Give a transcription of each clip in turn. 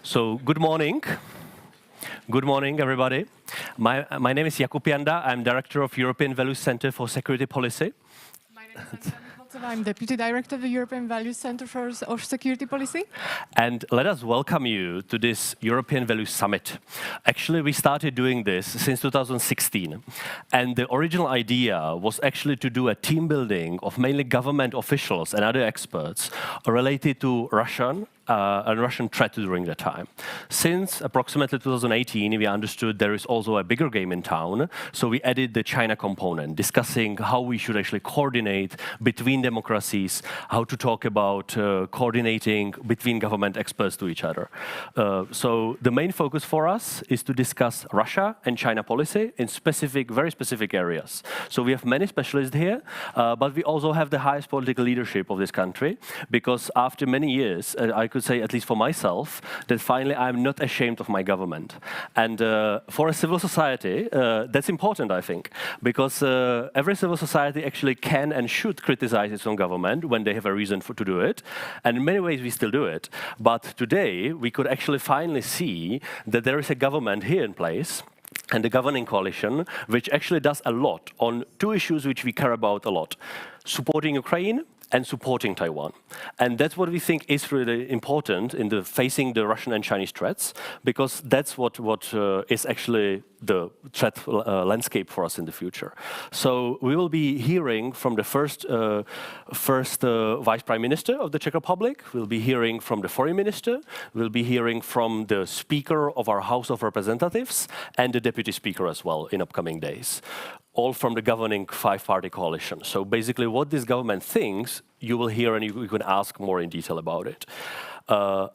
So good morning. Good morning, everybody. My name is Jakub Janda. I'm Director of European Values Center for Security Policy. My name is Anna. I'm Deputy Director of the European Values Center for Security Policy. And let us welcome you to this European Values Summit. Actually, we started doing this since 2016. And the original idea was actually to do a team building of mainly government officials and other experts related to Russian threat during that time. Since approximately 2018, we understood there is also a bigger game in town, so we added the China component, discussing how we should actually coordinate between democracies, how to talk about coordinating between government experts to each other. So the main focus for us is to discuss Russia and China policy in very specific areas. So we have many specialists here, but we also have the highest political leadership of this country, because after many years, I could say, at least for myself, that finally I'm not ashamed of my government. And for a civil society, that's important, I think, because every civil society actually can and should criticize its own government when they have a reason to do it. And in many ways, we still do it. But today, we could actually finally see that there is a government here in place, and the governing coalition, which actually does a lot on two issues which we care about a lot: supporting Ukraine and supporting Taiwan. And that's what we think is really important in facing the Russian and Chinese threats, because that's what is actually the threat landscape for us in the future. So we will be hearing from the first Vice Prime Minister of the Czech Republic, we'll be hearing from the Foreign Minister, we'll be hearing from the Speaker of our House of Representatives and the Deputy Speaker as well in upcoming days, all from the governing five-party coalition. So basically what this government thinks, you will hear and you can ask more in detail about it.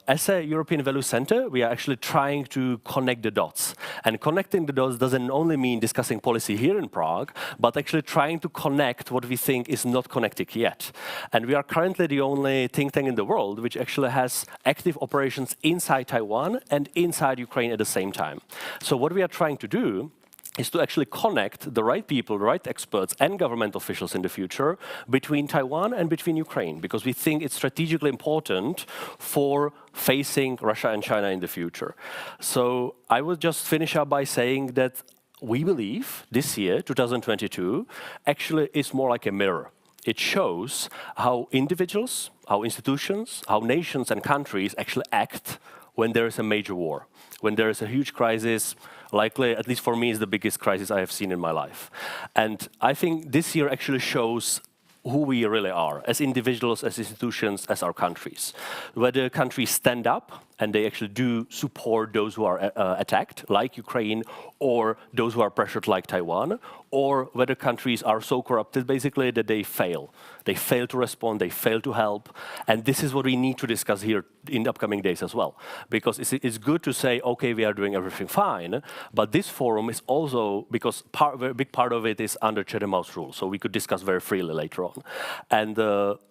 As a European Value Center, we are actually trying to connect the dots. And connecting the dots doesn't only mean discussing policy here in Prague, but actually trying to connect what we think is not connected yet. And we are currently the only think tank in the world which actually has active operations inside Taiwan and inside Ukraine at the same time. So what we are trying to do is to actually connect the right people, the right experts and government officials in the future between Taiwan and between Ukraine, because we think it's strategically important for facing Russia and China in the future. So I will just finish up by saying that we believe this year, 2022, actually is more like a mirror. It shows how individuals, how institutions, how nations and countries actually act when there is a major war, when there is a huge crisis, likely, at least for me, is the biggest crisis I have seen in my life. And I think this year actually shows who we really are, as individuals, as institutions, as our countries. Whether countries stand up and they actually do support those who are attacked, like Ukraine, or those who are pressured, like Taiwan, or whether countries are so corrupted, basically, that they fail. They fail to respond, they fail to help, and this is what we need to discuss here in the upcoming days as well. Because it's good to say, okay, we are doing everything fine, but this forum is also, because a big part of it is under Chatham House rules, so we could discuss very freely later on. And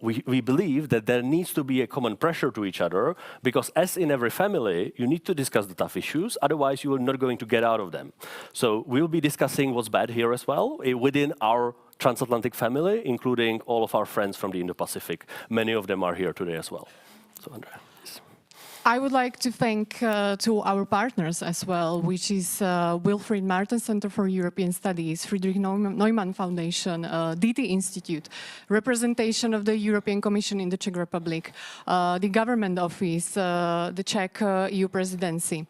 we believe that there needs to be a common pressure to each other, because as in every family, you need to discuss the tough issues, otherwise you are not going to get out of them. So we'll be discussing what's bad here as well, within our transatlantic family, including all of our friends from the Indo-Pacific. Many of them are here today as well. So, Andrea. I would like to thank to our partners as well, which is Wilfried Martens Center for European Studies, Friedrich Neumann Foundation, DT Institute, representation of the European Commission in the Czech Republic, the Government Office, the Czech EU Presidency.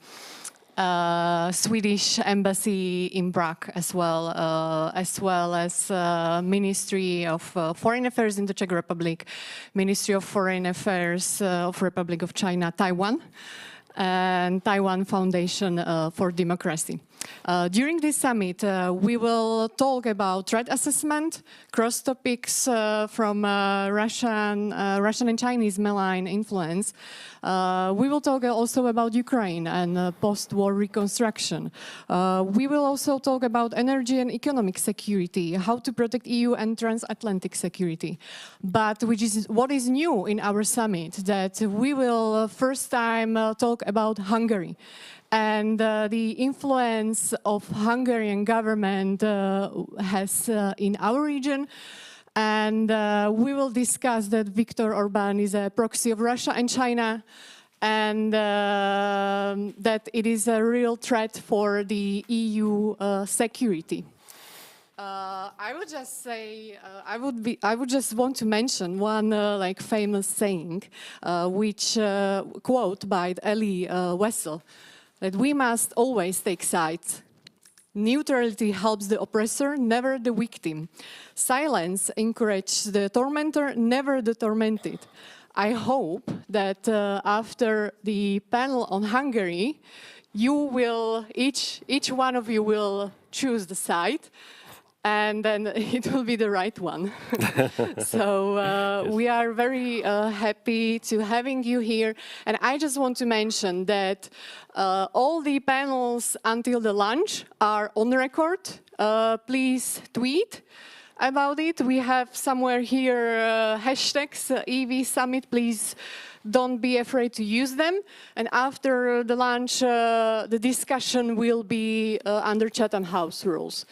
Swedish Embassy in Prague as well as Ministry of Foreign Affairs in the Czech Republic, Ministry of Foreign Affairs of Republic of China, Taiwan, and Taiwan Foundation for Democracy. During this summit, we will talk about threat assessment, cross topics from Russian and Chinese malign influence. We will talk also about Ukraine and post-war reconstruction. We will also talk about energy and economic security, how to protect EU and transatlantic security. But what is new in our summit, that we will first time talk about Hungary. And the influence of Hungarian government has in our region. And we will discuss that Viktor Orbán is a proxy of Russia and China, and that it is a real threat for the EU security. I would just say, I would just want to mention one like famous saying, which quote by Elie Wiesel, that we must always take sides. Neutrality helps the oppressor, never the victim. Silence encourages the tormentor, never the tormented. I hope that after the panel on Hungary, you will, each one of you will choose the side, and then it will be the right one. So yes. We are very happy to having you here. And I just want to mention that all the panels until the lunch are on record. Please tweet about it. We have somewhere here hashtags EV Summit. Please don't be afraid to use them. And after the lunch, the discussion will be under Chatham House rules.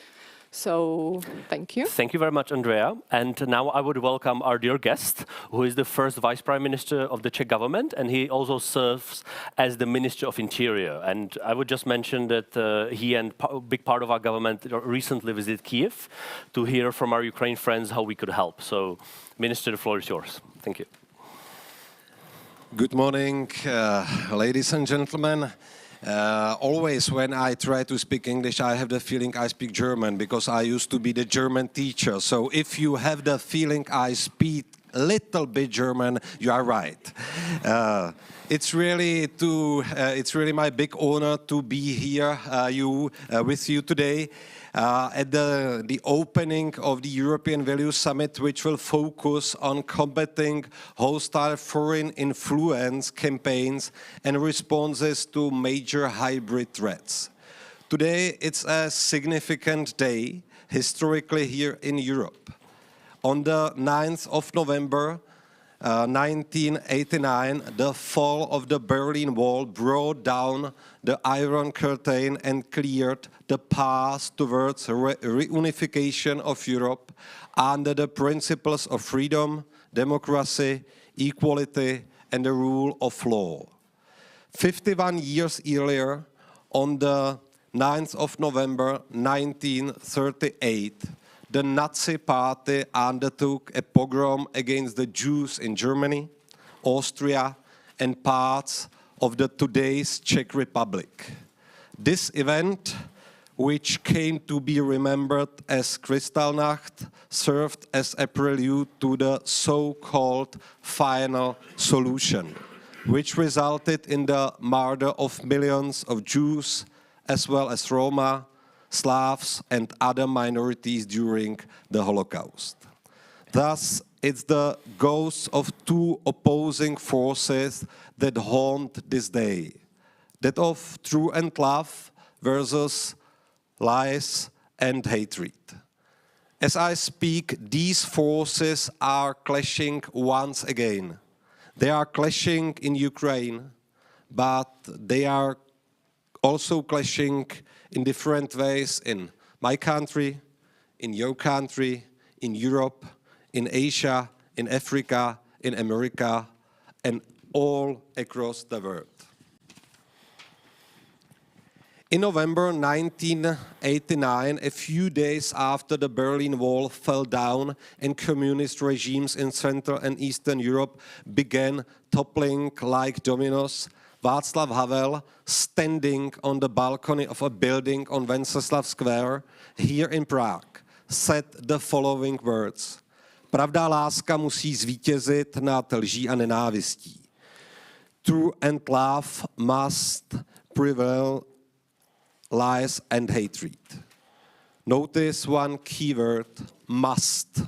So, thank you. Thank you very much, Andrea. And now I would welcome our dear guest, who is the first Vice Prime Minister of the Czech government, and he also serves as the Minister of Interior. And I would just mention that he and a big part of our government recently visited Kiev to hear from our Ukraine friends how we could help. So, Minister, the floor is yours. Thank you. Good morning, ladies and gentlemen. Always when I try to speak English, I have the feeling I speak German, because I used to be the German teacher. So if you have the feeling I speak a little bit German, you are right. It's really my big honor to be here with you today at the opening of the European Value Summit, which will focus on combating hostile foreign influence campaigns and responses to major hybrid threats. Today, it's a significant day historically here in Europe. On the 9th of November, 1989, the fall of the Berlin Wall brought down the Iron Curtain and cleared the path towards reunification of Europe under the principles of freedom, democracy, equality, and the rule of law. 51 years earlier, on the 9th of November 1938, the Nazi Party undertook a pogrom against the Jews in Germany, Austria, and parts of the today's Czech Republic. This event, which came to be remembered as Kristallnacht, served as a prelude to the so-called final solution, which resulted in the murder of millions of Jews, as well as Roma, Slavs, and other minorities during the Holocaust. Thus, it's the ghosts of two opposing forces that haunt this day, that of truth and love versus lies and hatred. As I speak, these forces are clashing once again. They are clashing in Ukraine, but they are also clashing in different ways in my country, in your country, in Europe, in Asia, in Africa, in America, and all across the world. In November 1989, a few days after the Berlin Wall fell down and communist regimes in Central and Eastern Europe began toppling like dominoes, Václav Havel, standing on the balcony of a building on Wenceslav Square here in Prague, said the following words. Pravda a láska musí zvítězit nad lží a nenávistí. Truth and love must prevail lies and hatred. Notice one keyword, must.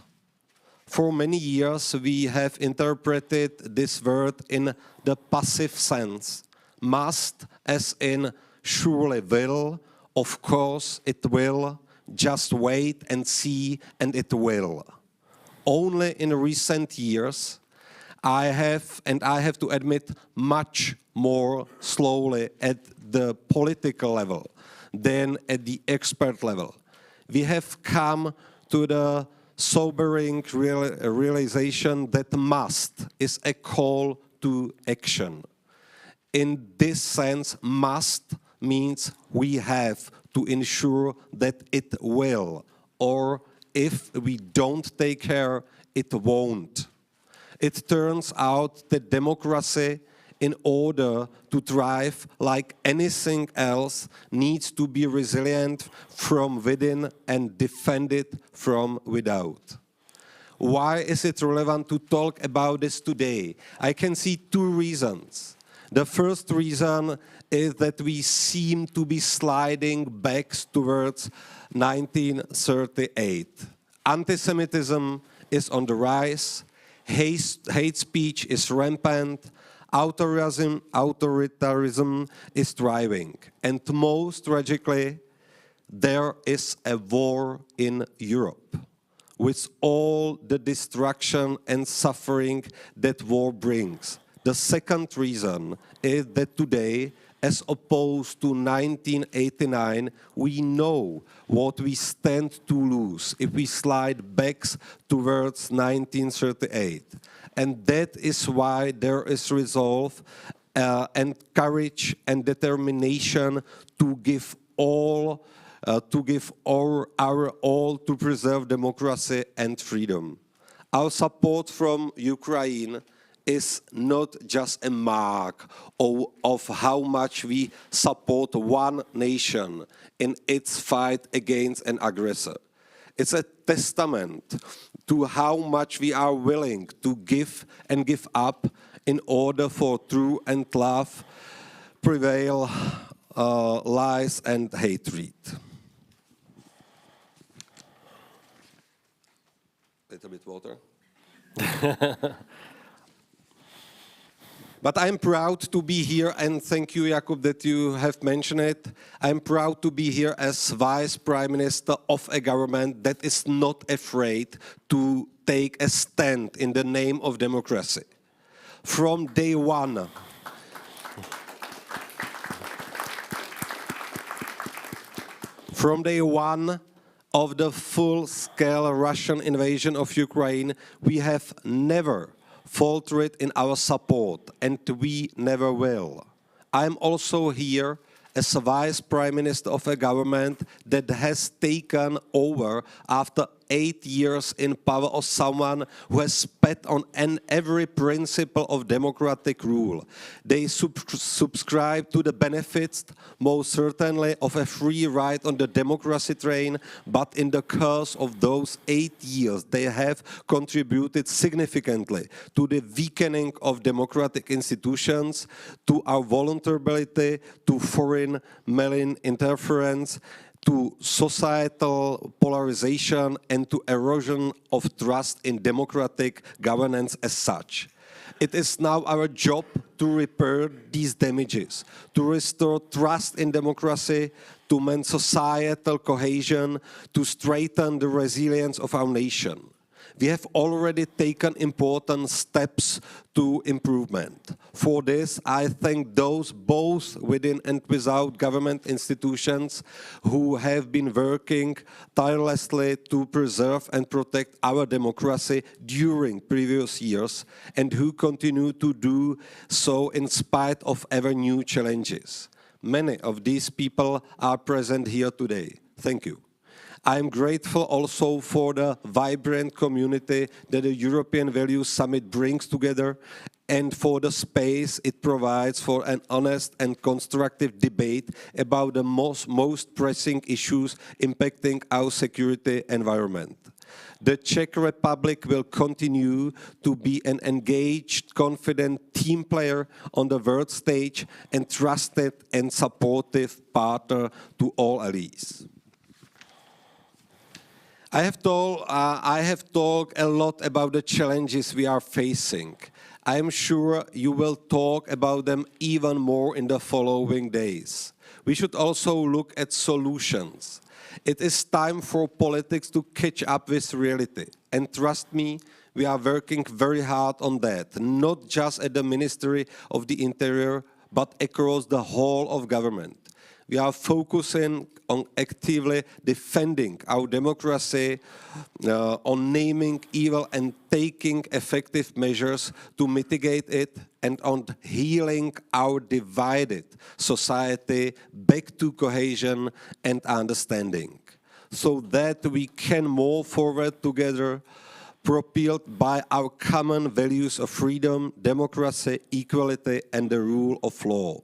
For many years we have interpreted this word in the passive sense. Must as in surely will, of course it will, just wait and see and it will. Only in recent years I have to admit, much more slowly at the political level than at the expert level, we have come to the sobering realization that must is a call to action. in this sense, must means we have to ensure that it will, or if we don't take care, it won't. It turns out that democracy, in order to thrive like anything else, needs to be resilient from within and defended from without. Why is it relevant to talk about this today? I can see two reasons. The first reason is that we seem to be sliding back towards 1938. Anti-Semitism is on the rise, hate speech is rampant, authoritarism is thriving, and most tragically, there is a war in Europe, with all the destruction and suffering that war brings. The second reason is that today, as opposed to 1989, we know what we stand to lose if we slide back towards 1938. And that is why there is resolve and courage and determination to give our all to preserve democracy and freedom. Our support from Ukraine is not just a mark of how much we support one nation in its fight against an aggressor. It's a testament to how much we are willing to give and give up in order for truth and love prevail lies and hatred. Little bit water. But I'm proud to be here, and thank you, Jakub, that you have mentioned it. I'm proud to be here as Vice Prime Minister of a government that is not afraid to take a stand in the name of democracy. From day one, of the full-scale Russian invasion of Ukraine, we have never faltered in our support, and we never will. I'm also here as a Vice Prime Minister of a government that has taken over after 8 years in power of someone who has spat on every principle of democratic rule. They subscribe to the benefits, most certainly, of a free ride on the democracy train, but in the course of those 8 years, they have contributed significantly to the weakening of democratic institutions, to our vulnerability to foreign malign interference, to societal polarization, and to erosion of trust in democratic governance as such. It is now our job to repair these damages, to restore trust in democracy, to mend societal cohesion, to strengthen the resilience of our nation. We have already taken important steps to improvement. For this, I thank those both within and without government institutions who have been working tirelessly to preserve and protect our democracy during previous years and who continue to do so in spite of ever new challenges. Many of these people are present here today. Thank you. I am grateful also for the vibrant community that the European Values Summit brings together and for the space it provides for an honest and constructive debate about the most pressing issues impacting our security environment. The Czech Republic will continue to be an engaged, confident team player on the world stage and trusted and supportive partner to all allies. I have talked a lot about the challenges we are facing. I am sure you will talk about them even more in the following days. We should also look at solutions. It is time for politics to catch up with reality. And trust me, we are working very hard on that, not just at the Ministry of the Interior, but across the whole of government. we are focusing on actively defending our democracy, on naming evil and taking effective measures to mitigate it, and on healing our divided society back to cohesion and understanding, so that we can move forward together, propelled by our common values of freedom, democracy, equality, and the rule of law.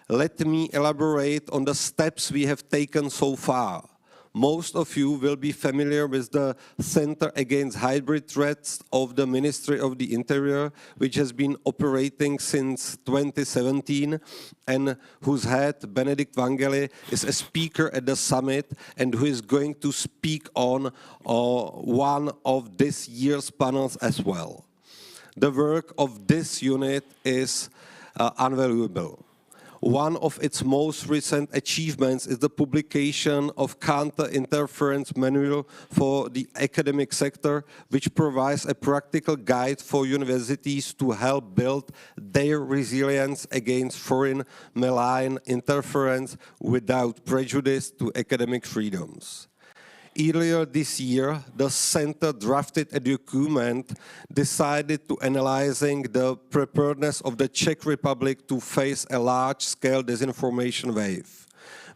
Let me elaborate on the steps we have taken so far. Most of you will be familiar with the Center Against Hybrid Threats of the Ministry of the Interior, which has been operating since 2017 and whose head, Benedikt Vangeli, is a speaker at the summit and who is going to speak on one of this year's panels as well. The work of this unit is invaluable. One of its most recent achievements is the publication of Counter-Interference Manual for the academic sector, which provides a practical guide for universities to help build their resilience against foreign malign interference without prejudice to academic freedoms. Earlier this year, the Center drafted a document decided to analyzing the preparedness of the Czech Republic to face a large-scale disinformation wave.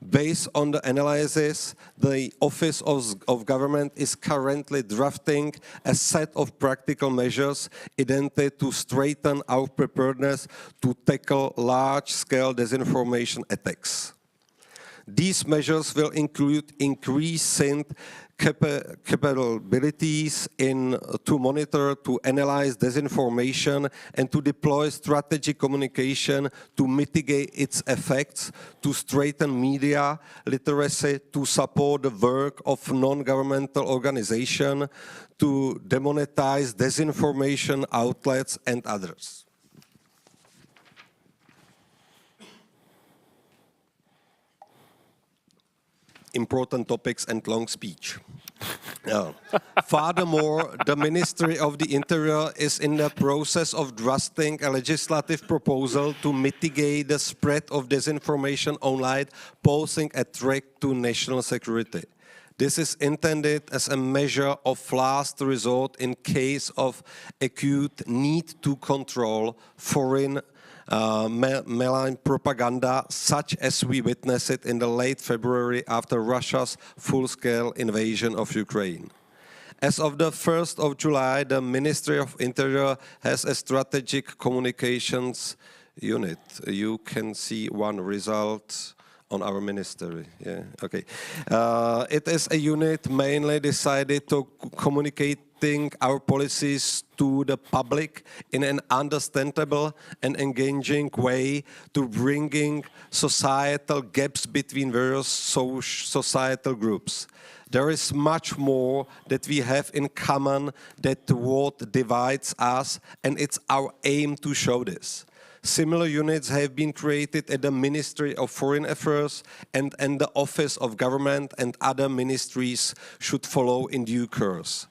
Based on the analysis, the Office of Government is currently drafting a set of practical measures intended to strengthen our preparedness to tackle large-scale disinformation attacks. These measures will include increasing capabilities to monitor, to analyze disinformation, and to deploy strategic communication to mitigate its effects, to strengthen media literacy, to support the work of non-governmental organizations, to demonetize disinformation outlets, and others. Important topics and long speech. Furthermore, the Ministry of the Interior is in the process of drafting a legislative proposal to mitigate the spread of disinformation online, posing a threat to national security. This is intended as a measure of last resort in case of acute need to control foreign malign propaganda, such as we witnessed it in the late February after Russia's full-scale invasion of Ukraine. As of the 1st of July, the Ministry of Interior has a strategic communications unit. You can see one result on our ministry. Yeah, okay. It is a unit mainly decided to communicate our policies to the public in an understandable and engaging way, to bringing societal gaps between various societal groups. There is much more that we have in common than what divides us, and it's our aim to show this. Similar units have been created at the Ministry of Foreign Affairs and the Office of Government, and other ministries should follow in due course.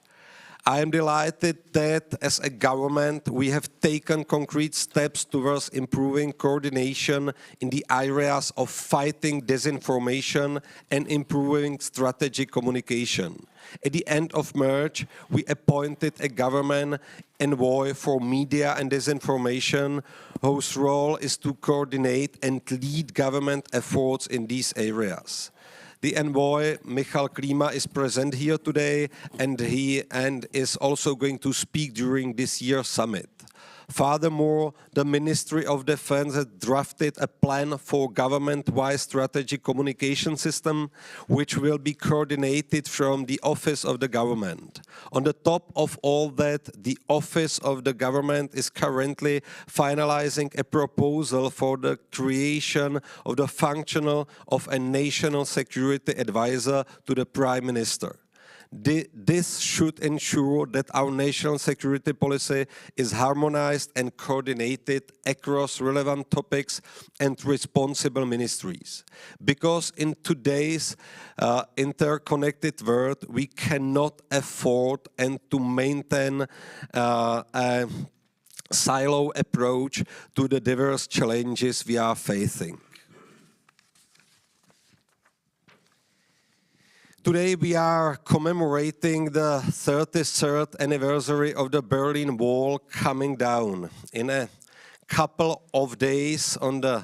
I am delighted that as a government we have taken concrete steps towards improving coordination in the areas of fighting disinformation and improving strategic communication. At the end of March, we appointed a government envoy for media and disinformation, whose role is to coordinate and lead government efforts in these areas. The envoy, Michal Klima, is present here today, and he is also going to speak during this year's summit. Furthermore, the Ministry of Defense has drafted a plan for government-wide strategic communication system, which will be coordinated from the Office of the Government. On the top of all that, the Office of the Government is currently finalizing a proposal for the creation of the function of a national security advisor to the Prime Minister. This should ensure that our national security policy is harmonized and coordinated across relevant topics and responsible ministries. Because in today's interconnected world, we cannot afford to maintain a silo approach to the diverse challenges we are facing. Today we are commemorating the 33rd anniversary of the Berlin Wall coming down. In a couple of days, on the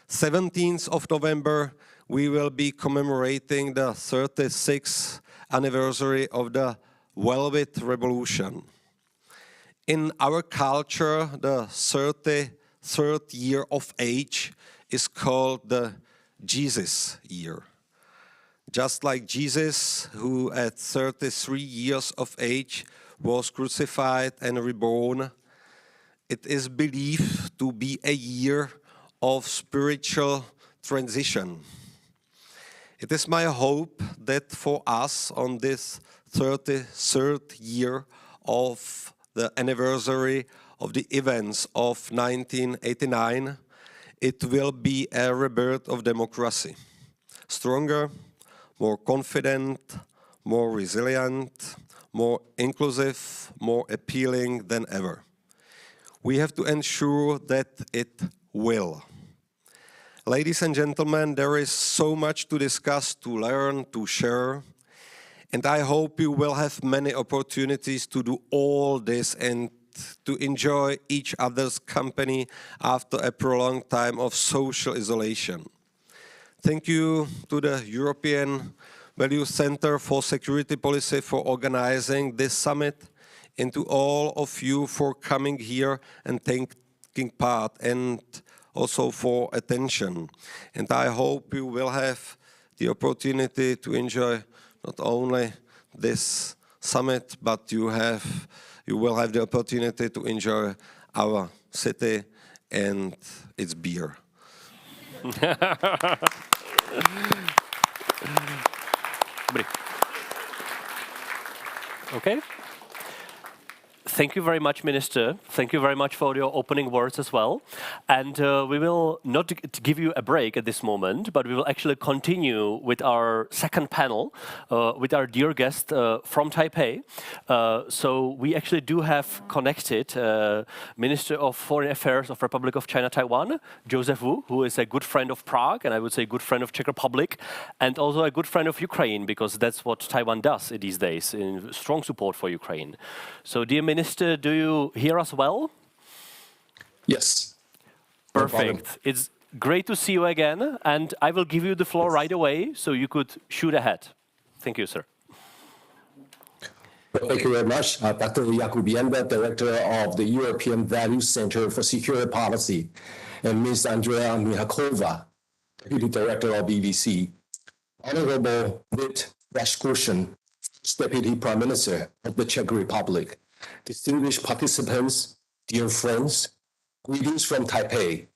17th of November, we will be commemorating the 36th anniversary of the Velvet Revolution. In our culture, the 33rd year of age is called the Jesus year. Just like Jesus, who at 33 years of age was crucified and reborn, it is believed to be a year of spiritual transition. It is my hope that for us on this 33rd year of the anniversary of the events of 1989, it will be a rebirth of democracy. Stronger, more confident, more resilient, more inclusive, more appealing than ever. We have to ensure that it will. Ladies and gentlemen, there is so much to discuss, to learn, to share, and I hope you will have many opportunities to do all this and to enjoy each other's company after a prolonged time of social isolation. Thank you to the European Value Center for Security Policy for organizing this summit, and to all of you for coming here and taking part, and also for attention. And I hope you will have the opportunity to enjoy not only this summit, but you will have the opportunity to enjoy our city and its beer. Okay. Thank you very much, Minister. Thank you very much for your opening words as well. And we will not give you a break at this moment, but we will actually continue with our second panel with our dear guest from Taipei. So we actually do have connected Minister of Foreign Affairs of Republic of China, Taiwan, Joseph Wu, who is a good friend of Prague, and I would say a good friend of Czech Republic, and also a good friend of Ukraine, because that's what Taiwan does these days, in strong support for Ukraine. So, dear Minister, do you hear us well? Yes. Perfect. No, it's great to see you again, and I will give you the floor right away so you could shoot ahead. Thank you, sir. Well, thank you very much. Dr. Jakubienda, Director of the European Value Center for Security Policy, and Ms. Andrea Mihakova, Deputy Director of BBC. Honorable Vít Raškušan, Deputy Prime Minister of the Czech Republic. Distinguished participants, dear friends, greetings from Taipei.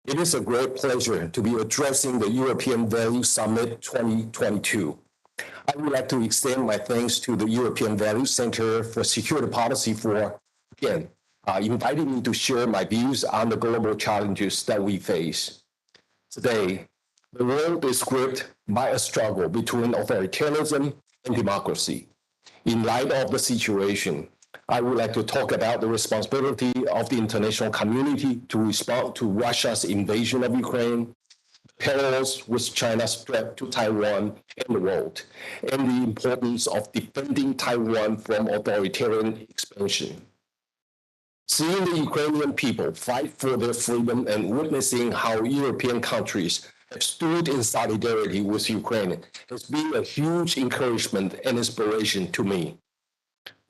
It is a great pleasure to be addressing the European Value Summit 2022. I would like to extend my thanks to the European Value Center for Security Policy for, again, inviting me to share my views on the global challenges that we face. Today, the world is gripped by a struggle between authoritarianism and democracy. In light of the situation, I would like to talk about the responsibility of the international community to respond to Russia's invasion of Ukraine, parallels with China's threat to Taiwan and the world, and the importance of defending Taiwan from authoritarian expansion. Seeing the Ukrainian people fight for their freedom and witnessing how European countries have stood in solidarity with Ukraine has been a huge encouragement and inspiration to me.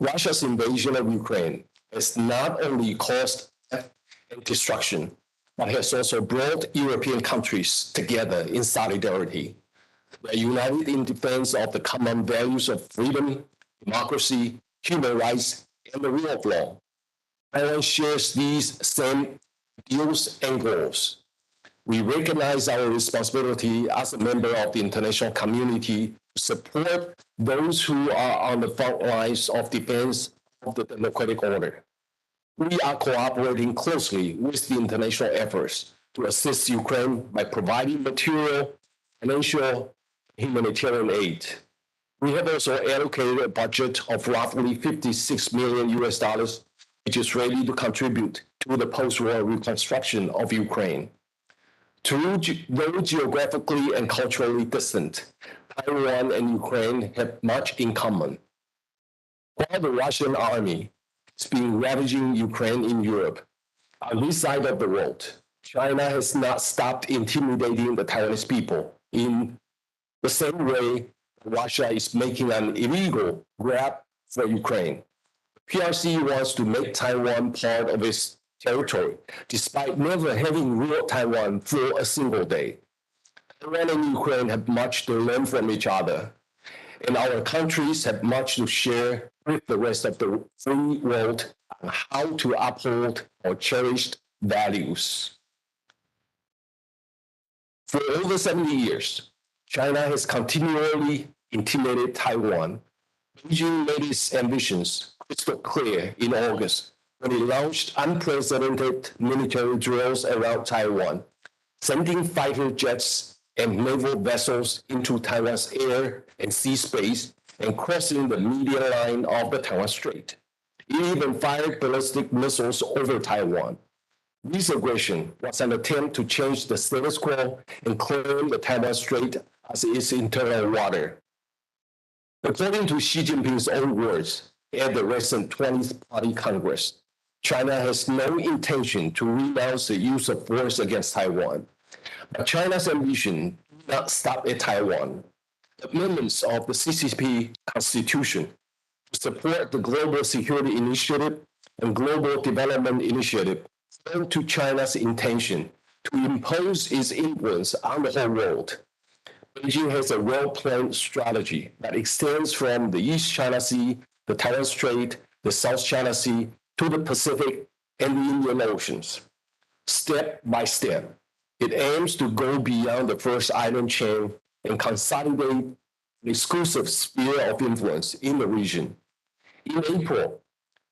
Russia's invasion of Ukraine has not only caused death and destruction, but has also brought European countries together in solidarity. They are united in defense of the common values of freedom, democracy, human rights, and the rule of law. Taiwan shares these same ideals and goals. We recognize our responsibility as a member of the international community to support those who are on the front lines of defense of the democratic order. We are cooperating closely with the international efforts to assist Ukraine by providing material, financial, humanitarian aid. We have also allocated a budget of roughly $56 million, which is ready to contribute to the post-war reconstruction of Ukraine. Though geographically and culturally distant, Taiwan and Ukraine have much in common. While the Russian army has been ravaging Ukraine in Europe, on this side of the world, China has not stopped intimidating the Taiwanese people in the same way Russia is making an illegal grab for Ukraine. PRC wants to make Taiwan part of its territory, despite never having ruled Taiwan for a single day. Taiwan and Ukraine have much to learn from each other, and our countries have much to share with the rest of the free world on how to uphold our cherished values. For over 70 years, China has continually intimidated Taiwan. Beijing made its ambitions crystal clear in August when it launched unprecedented military drills around Taiwan, sending fighter jets and naval vessels into Taiwan's air and sea space and crossing the median line of the Taiwan Strait. It even fired ballistic missiles over Taiwan. This aggression was an attempt to change the status quo and claim the Taiwan Strait as its internal water. According to Xi Jinping's own words at the recent 20th Party Congress, China has no intention to renounce the use of force against Taiwan. But China's ambition did not stop at Taiwan. Amendments of the CCP Constitution to support the Global Security Initiative and Global Development Initiative point to China's intention to impose its influence on the whole world. Beijing has a well-planned strategy that extends from the East China Sea, the Taiwan Strait, the South China Sea, to the Pacific and the Indian Oceans. Step by step, it aims to go beyond the first island chain and consolidate an exclusive sphere of influence in the region. In April,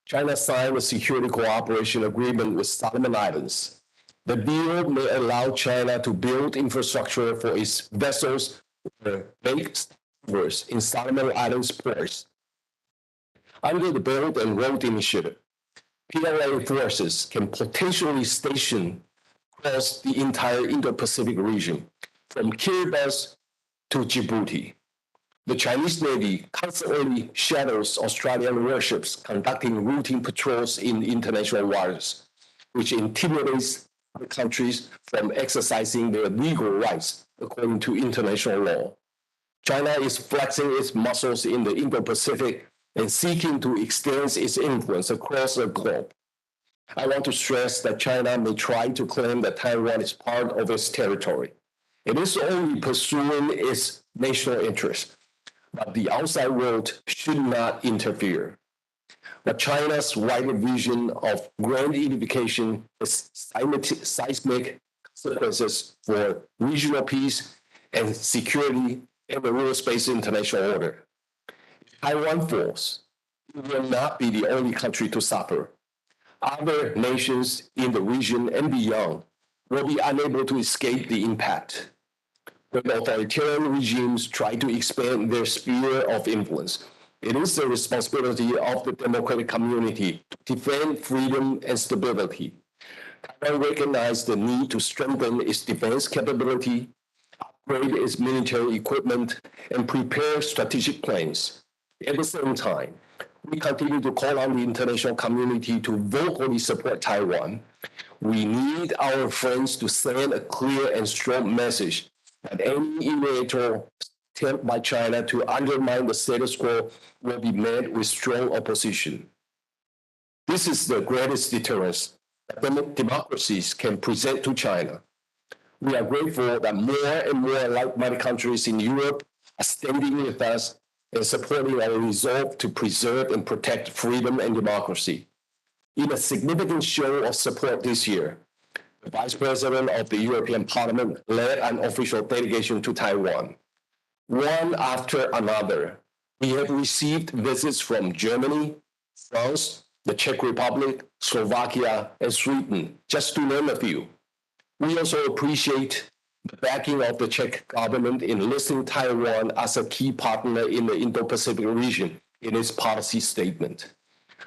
China signed a security cooperation agreement with Solomon Islands. The deal may allow China to build infrastructure for its vessels or make stores in Solomon Islands ports. Under the Belt and Road Initiative, PLA forces can potentially station across the entire Indo-Pacific region, from Kiribati to Djibouti. The Chinese Navy constantly shadows Australian warships conducting routine patrols in international waters, which intimidates other countries from exercising their legal rights according to international law. China is flexing its muscles in the Indo-Pacific and seeking to extend its influence across the globe. I want to stress that China may try to claim that Taiwan is part of its territory. It is only pursuing its national interests, but the outside world should not interfere. But China's wider vision of grand unification has seismic consequences for regional peace and security and the rules-based international order. If Taiwan falls, it will not be the only country to suffer. Other nations in the region and beyond will be unable to escape the impact. When authoritarian regimes try to expand their sphere of influence, it is the responsibility of the democratic community to defend freedom and stability. Taiwan recognized the need to strengthen its defense capability, upgrade its military equipment, and prepare strategic plans. At the same time, we continue to call on the international community to vocally support Taiwan. We need our friends to send a clear and strong message that any unilateral attempt by China to undermine the status quo will be met with strong opposition. This is the greatest deterrence that democracies can present to China. We are grateful that more and more like-minded countries in Europe are standing with us and supporting our resolve to preserve and protect freedom and democracy. In a significant show of support this year, the Vice President of the European Parliament led an official delegation to Taiwan. One after another, we have received visits from Germany, France, the Czech Republic, Slovakia, and Sweden, just to name a few. We also appreciate the backing of the Czech government in listing Taiwan as a key partner in the Indo-Pacific region in its policy statement.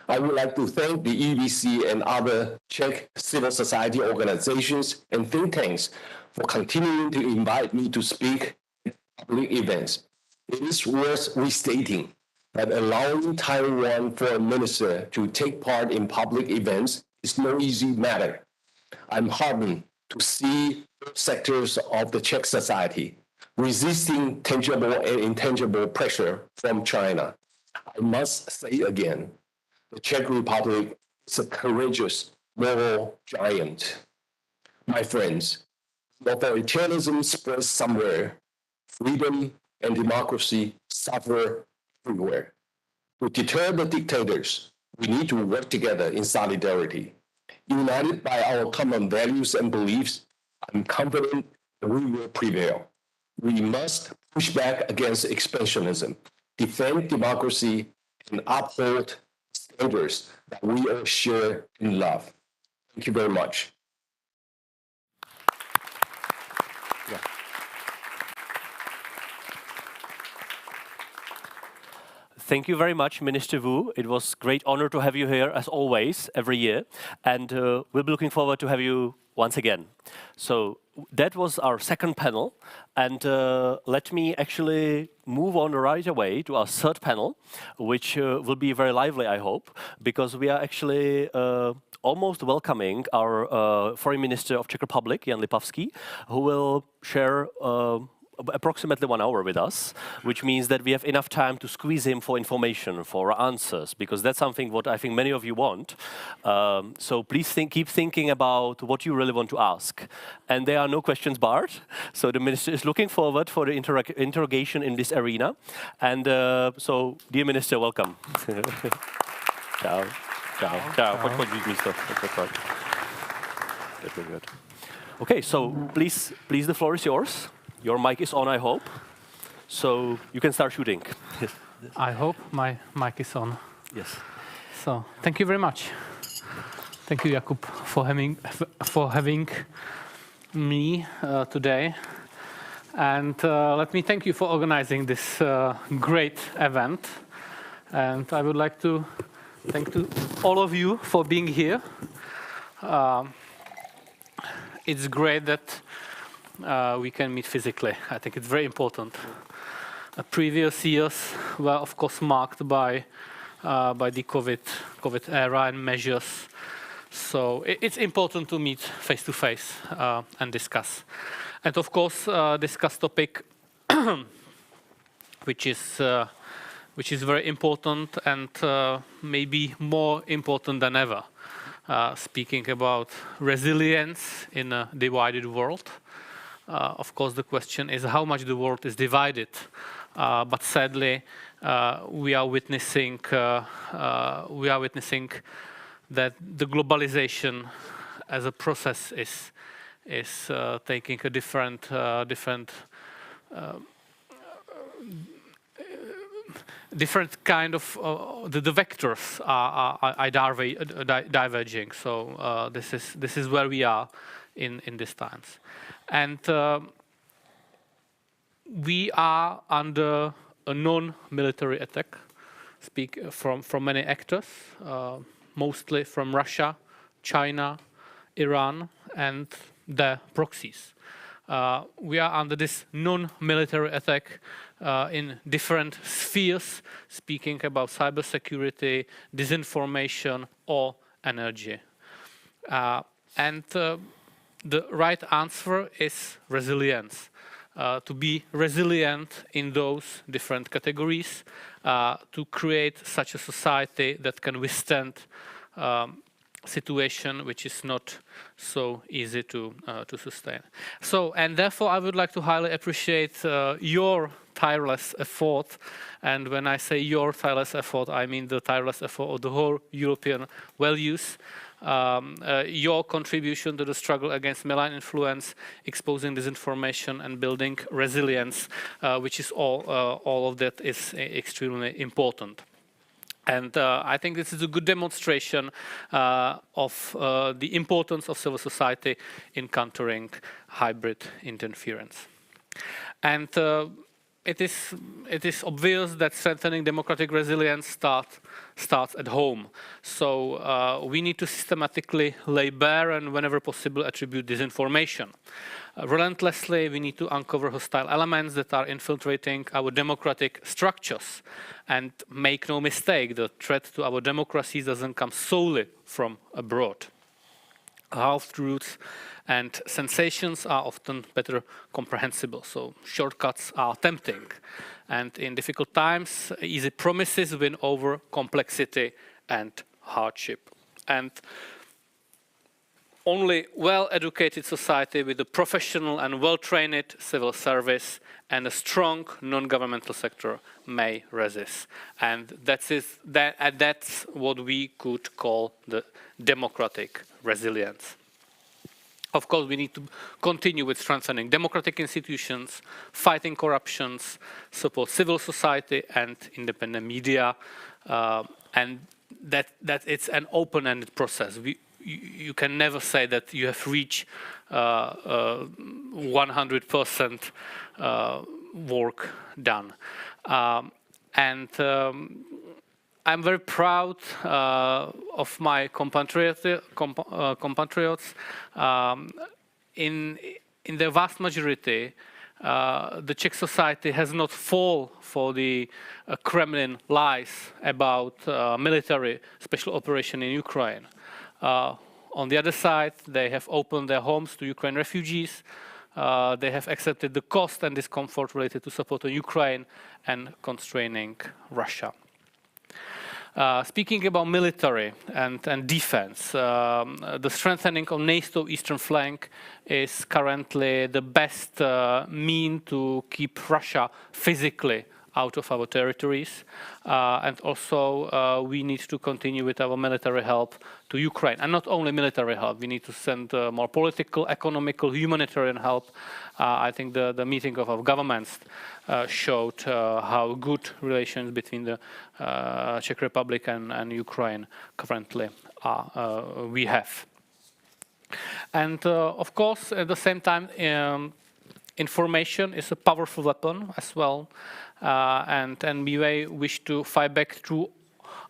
I would like to thank the EVC and other Czech civil society organizations and think tanks for continuing to invite me to speak at public events. It is worth restating that allowing Taiwan foreign minister to take part in public events is no easy matter. I'm heartened to see sectors of the Czech society resisting tangible and intangible pressure from China. I must say again, the Czech Republic is a courageous moral giant. My friends, authoritarianism spreads somewhere. Freedom and democracy suffer everywhere. To deter the dictators, we need to work together in solidarity. United by our common values and beliefs, I'm confident that we will prevail. We must push back against expansionism, defend democracy, and uphold standards that we all share and love. Thank you very much. Thank you very much, Minister Wu. It was a great honor to have you here, as always, every year. And we'll be looking forward to have you once again. So that was our second panel. And let me actually move on right away to our third panel, which will be very lively, I hope, because we are actually almost welcoming our Foreign Minister of Czech Republic, Jan Lipavský, who will share approximately 1 hour with us, which means that we have enough time to squeeze him for information, for answers, because that's something what I think many of you want. So please keep thinking about what you really want to ask. And there are no questions barred, so the Minister is looking forward for the interrogation in this arena. And so, dear Minister, welcome. Ciao. Ciao. Ciao. Pojď být místo. Good. Okay, so please, the floor is yours. Your mic is on, I hope, so you can start shooting. I hope my mic is on. Yes. So, thank you very much. Thank you, Jakub, for having me today. And let me thank you for organizing this great event. And I would like to thank to all of you for being here. It's great that we can meet physically. I think it's very important. Previous years were, of course, marked by the COVID era and measures. So it's important to meet face to face and discuss. And of course, discuss topic which is very important and maybe more important than ever. Speaking about resilience in a divided world. Of course, the question is how much the world is divided. But sadly, we are witnessing that the globalization as a process is taking a different kind of the vectors are diverging. So this is where we are in these times. And we are under a non-military attack, from many actors, mostly from Russia, China, Iran, and their proxies. We are under this non-military attack in different spheres, speaking about cybersecurity, disinformation, or energy. And the right answer is resilience. To be resilient in those different categories, to create such a society that can withstand situation which is not so easy to sustain. So, and therefore I would like to highly appreciate your tireless effort. And when I say your tireless effort, I mean the tireless effort of the whole European values. Your contribution to the struggle against malign influence, exposing disinformation and building resilience, which is all of that is extremely important. And I think this is a good demonstration of the importance of civil society in countering hybrid interference. And it is obvious that strengthening democratic resilience starts at home. So we need to systematically lay bare and whenever possible attribute disinformation. Relentlessly, we need to uncover hostile elements that are infiltrating our democratic structures. And make no mistake, the threat to our democracies doesn't come solely from abroad. Half-truths and sensations are often better comprehensible, so shortcuts are tempting. And in difficult times, easy promises win over complexity and hardship. And only well-educated society with a professional and well-trained civil service and a strong non-governmental sector may resist. And that's what we could call the democratic resilience. Of course, we need to continue with strengthening democratic institutions, fighting corruptions, support civil society and independent media, and that it's an open-ended process. You can never say that you have reached 100% work done. I'm very proud of my compatriots. In the vast majority, the Czech society has not fallen for the Kremlin lies about military special operation in Ukraine. On the other side, they have opened their homes to Ukraine refugees. They have accepted the cost and discomfort related to supporting Ukraine and constraining Russia. Speaking about military and defense, the strengthening of NATO eastern flank is currently the best mean to keep Russia physically out of our territories. And also we need to continue with our military help to Ukraine. And not only military help, we need to send more political, economical, humanitarian help. I think the meeting of our governments showed how good relations between the Czech Republic and Ukraine currently we have. And of course, at the same time, information is a powerful weapon as well. And we may wish to fight back through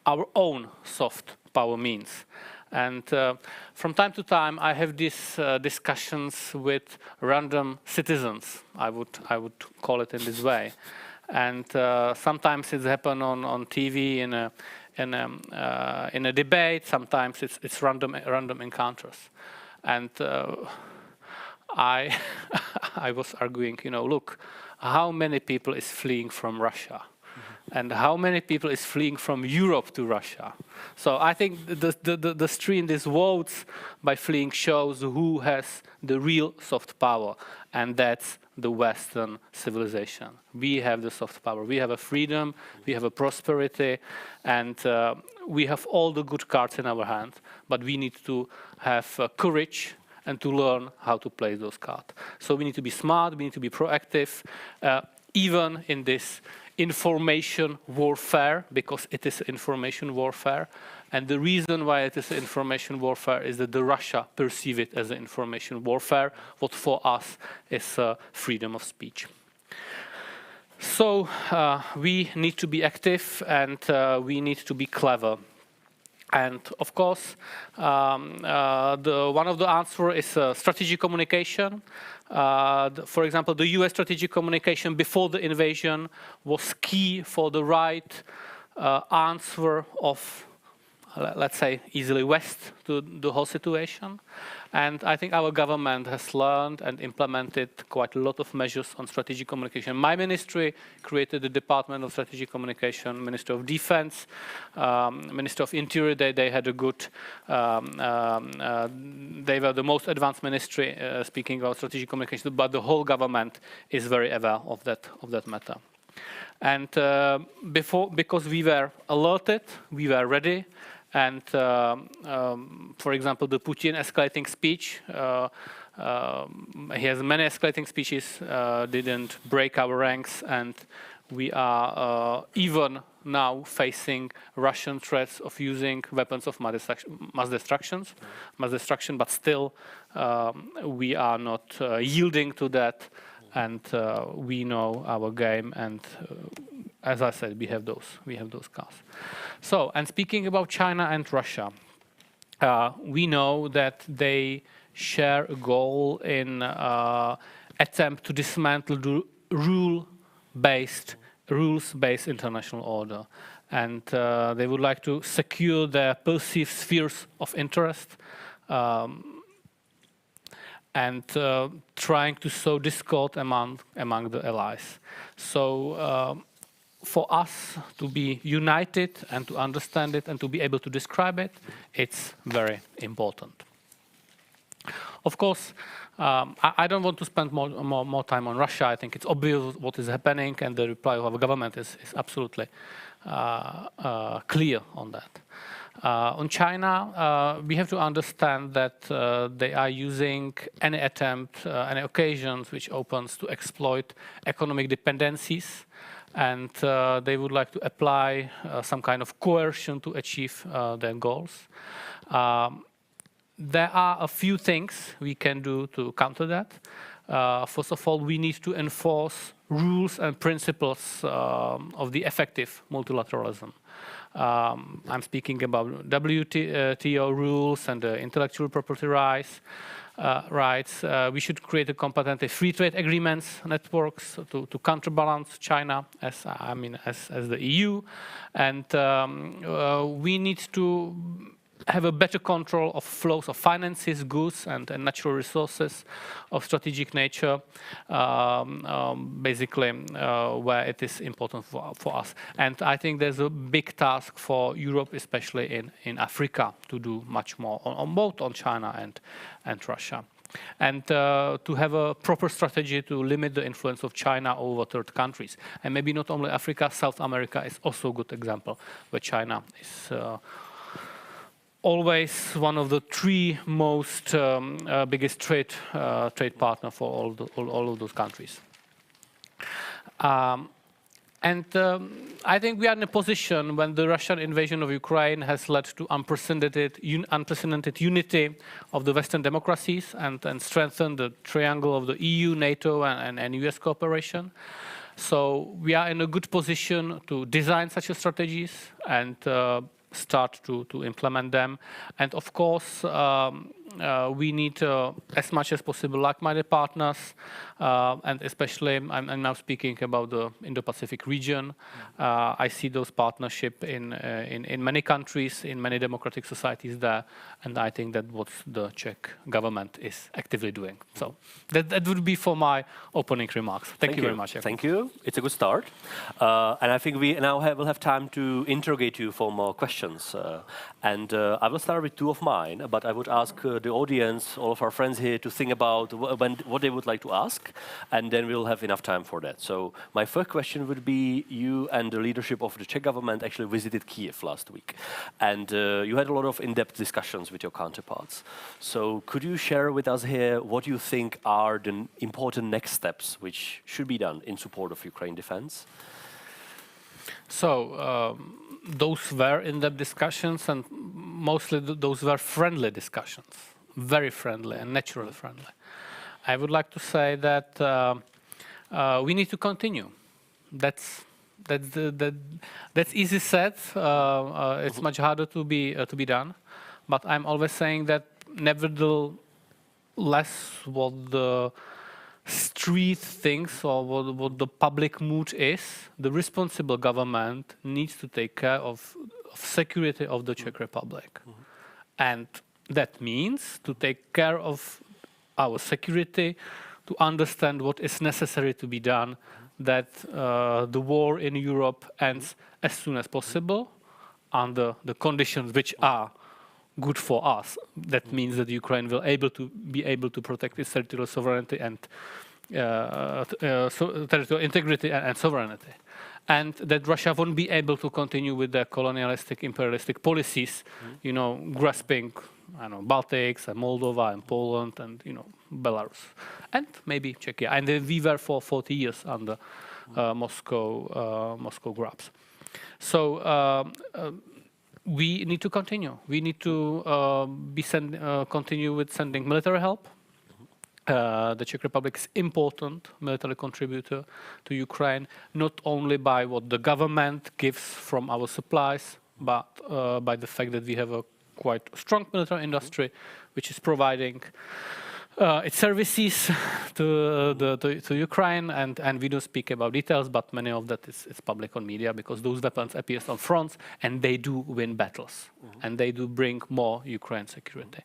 our own soft power means. And from time to time, I have these discussions with random citizens. I would call it in this way. And sometimes it's happened on TV in a debate. Sometimes it's random encounters. And I was arguing, look, how many people is fleeing from Russia? And how many people is fleeing from Europe to Russia? So I think the stream, these votes by fleeing shows who has the real soft power, and that's the Western civilization. We have the soft power. We have a freedom, we have a prosperity, and we have all the good cards in our hand, but we need to have courage and to learn how to play those cards. So we need to be smart, we need to be proactive, even in this information warfare, because it is information warfare. And the reason why it is information warfare is that the Russia perceive it as an information warfare, what for us is freedom of speech. So we need to be active and we need to be clever. And of course, one of the answers is strategic communication. For example, the US strategic communication before the invasion was key for the right answer of, let's say, easily West to the whole situation. And I think our government has learned and implemented quite a lot of measures on strategic communication. My ministry created the Department of Strategic Communication, Minister of Defense, Minister of Interior. They had a good, they were the most advanced ministry speaking about strategic communication, but the whole government is very aware of that matter. And because we were alerted, we were ready. And for example, the Putin escalating speech, he has many escalating speeches, didn't break our ranks, and we are even now facing Russian threats of using weapons of mass destruction, but still we are not yielding to that, and we know our game, and as I said, we have those cars. So, and speaking about China and Russia, we know that they share a goal in attempt to dismantle the rules-based international order, and they would like to secure their perceived spheres of interest, and trying to sow discord among the allies. So for us to be united and to understand it and to be able to describe it, it's very important. Of course, I don't want to spend more time on Russia. I think it's obvious what is happening, and the reply of our government is absolutely clear on that. On China, we have to understand that they are using any attempt, any occasions which opens to exploit economic dependencies, and they would like to apply some kind of coercion to achieve their goals. There are a few things we can do to counter that. First of all, we need to enforce rules and principles of the effective multilateralism. I'm speaking about WTO rules and intellectual property rights. We should create a competitive free trade agreements networks to counterbalance China as the EU, and we need to have a better control of flows of finances, goods, and natural resources of strategic nature, basically where it is important for us. And I think there's a big task for Europe, especially in Africa, to do much more on both on China and Russia. And to have a proper strategy to limit the influence of China over third countries. And maybe not only Africa, South America is also a good example, where China is always one of the three most biggest trade partner for all of those countries. I think we are in a position when the Russian invasion of Ukraine has led to unprecedented unity of the Western democracies and strengthened the triangle of the EU, NATO, and US cooperation. So we are in a good position to design such strategies and start to implement them. And of course, we need as much as possible like-minded partners, and especially I'm now speaking about the Indo-Pacific region. I see those partnerships in many countries, in many democratic societies there, and I think that what the Czech government is actively doing. So that would be for my opening remarks. Thank you very much. Thank you. It's a good start. And I think we now will have time to interrogate you for more questions. I will start with two of mine, but I would ask the audience, all of our friends here, to think about what they would like to ask, and then we'll have enough time for that. So my first question would be, you and the leadership of the Czech government actually visited Kiev last week, and you had a lot of in-depth discussions with your counterparts. So could you share with us here what you think are the important next steps which should be done in support of Ukraine defense? So those were in-depth discussions, and mostly those were friendly discussions, very friendly and naturally friendly. I would like to say that we need to continue. That's easy said. It's much harder to be done. But I'm always saying that nevertheless, what the street thinks or what the public mood is, the responsible government needs to take care of security of the Czech Republic. And that means to take care of our security, to understand what is necessary to be done, that the war in Europe ends as soon as possible under the conditions which are good for us. That means that Ukraine will be able to protect its territorial sovereignty and territorial integrity and sovereignty, and that Russia won't be able to continue with their colonialistic, imperialistic policies, grasping, Baltics and Moldova and Poland and Belarus and maybe Czechia. And we were for 40 years under Moscow grasp. So we need to continue. We need to continue with sending military help. The Czech Republic is important military contributor to Ukraine, not only by what the government gives from our supplies, but by the fact that we have a quite strong military industry, which is providing its services to Ukraine, and we don't speak about details, but many of that is public on media, because those weapons appear on fronts, and they do win battles, and they do bring more Ukraine security.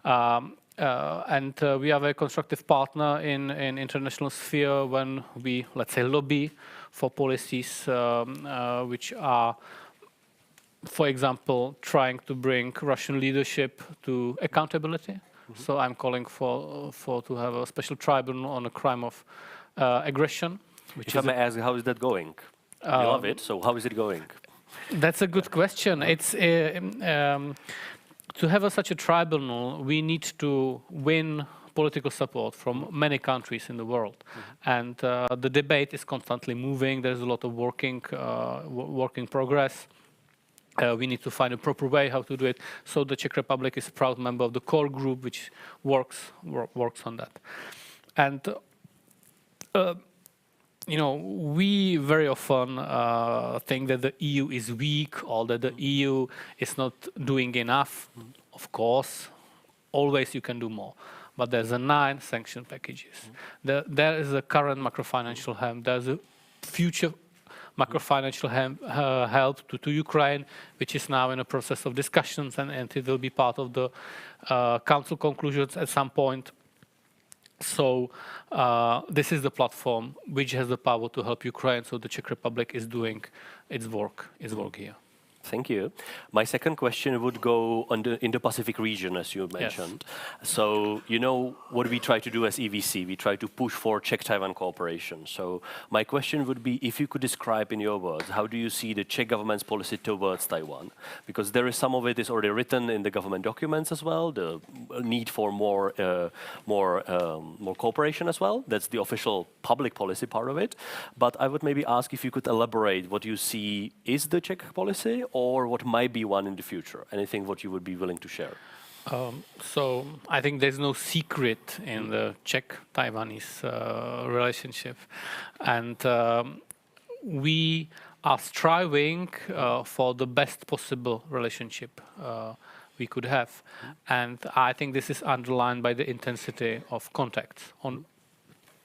We are a very constructive partner in international sphere when we, let's say, lobby for policies which are, for example, trying to bring Russian leadership to accountability. So I'm calling for to have a special tribunal on a crime of aggression. If I may ask, how is that going? You love it, so how is it going? That's a good question. It's to have such a tribunal, we need to win political support from many countries in the world, and the debate is constantly moving. There's a lot of work in progress. We need to find a proper way how to do it. So the Czech Republic is a proud member of the core group, which works on that. And you know, we very often think that the EU is weak, or that the EU is not doing enough. Of course, always you can do more. But there's 9 sanction packages. There is a current macrofinancial help. There's a future macrofinancial help to Ukraine, which is now in a process of discussions, and it will be part of the Council conclusions at some point. So this is the platform which has the power to help Ukraine. So the Czech Republic is doing its work here. Thank you. My second question would go on the Indo-Pacific region, as you mentioned. Yes. So, you know what we try to do as EVC, we try to push for Czech-Taiwan cooperation. So my question would be, if you could describe in your words, how do you see the Czech government's policy towards Taiwan? Because there is some of it is already written in the government documents as well, the need for more cooperation as well. That's the official public policy part of it. But I would maybe ask if you could elaborate what you see is the Czech policy, or what might be one in the future? Anything what you would be willing to share? So I think there's no secret in the Czech-Taiwanese relationship. And we are striving for the best possible relationship we could have. And I think this is underlined by the intensity of contacts on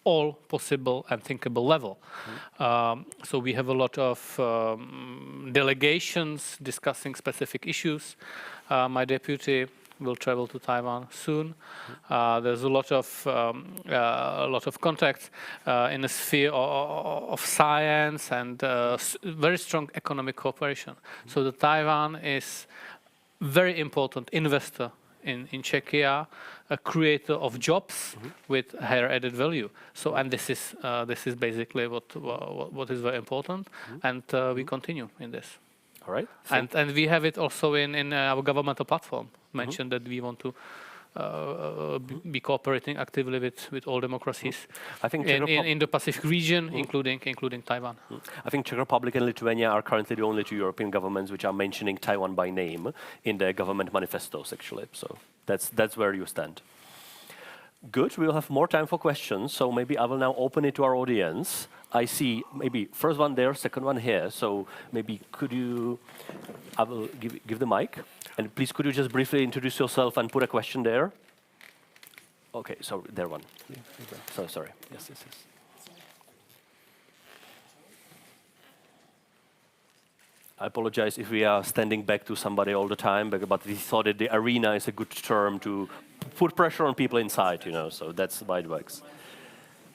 all possible and thinkable level. So we have a lot of delegations discussing specific issues. My deputy will travel to Taiwan soon. There's a lot of contacts in the sphere of science and very strong economic cooperation. So the Taiwan is very important investor in Czechia, a creator of jobs with higher added value. So, and this is basically what is very important, and we continue in this. All right. And we have it also in our governmental platform. Mentioned that we want to be cooperating actively with all democracies. I think in the Pacific region, including Taiwan. I think Czech Republic and Lithuania are currently the only 2 European governments which are mentioning Taiwan by name in their government manifestos, actually. So that's where you stand. Good. We'll have more time for questions. So maybe I will now open it to our audience. I see maybe first one there, second one here. So maybe I will give the mic. And please, could you just briefly introduce yourself and put a question there? Okay, so there one. So sorry. Yes. I apologize if we are standing back to somebody all the time, but we thought that the arena is a good term to put pressure on people inside, you know, so that's why it works.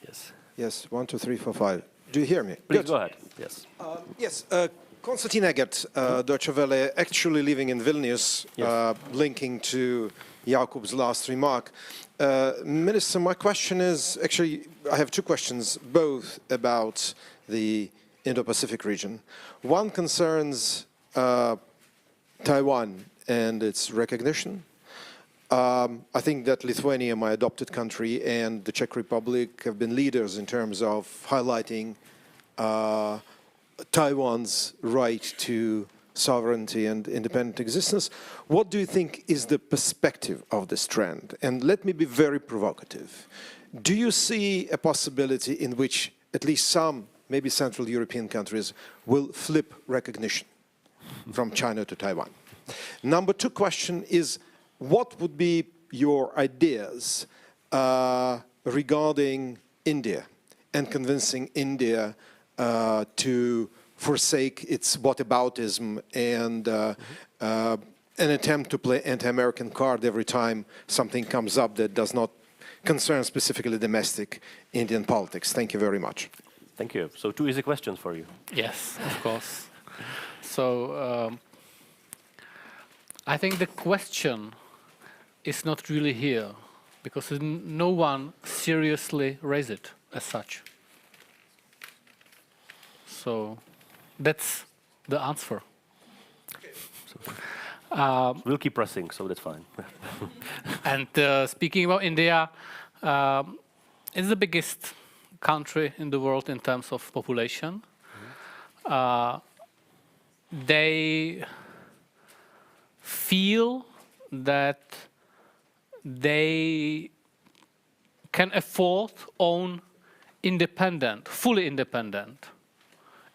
Yes. Yes, 1, 2, 3, 4, 5. Do you hear me? Please go ahead. Yes. Yes. Konstantin Egert, Deutsche Welle, actually living in Vilnius, linking to Jakub's last remark. Minister, my question is, actually, I have 2 questions, both about the Indo-Pacific region. One concerns Taiwan and its recognition. I think that Lithuania, my adopted country, and the Czech Republic have been leaders in terms of highlighting Taiwan's right to sovereignty and independent existence. What do you think is the perspective of this trend? And let me be very provocative. Do you see a possibility in which at least some, maybe Central European countries, will flip recognition from China to Taiwan? Number two question is, what would be your ideas regarding India and convincing India to forsake its whataboutism and an attempt to play anti-American card every time something comes up that does not concern specifically domestic Indian politics? Thank you very much. Thank you. So 2 easy questions for you. Yes, of course. So I think the question is not really here because no one seriously raised it as such. So that's the answer. We'll keep pressing, so that's fine. And speaking about India, it's the biggest country in the world in terms of population. They feel that they can afford own independent, fully independent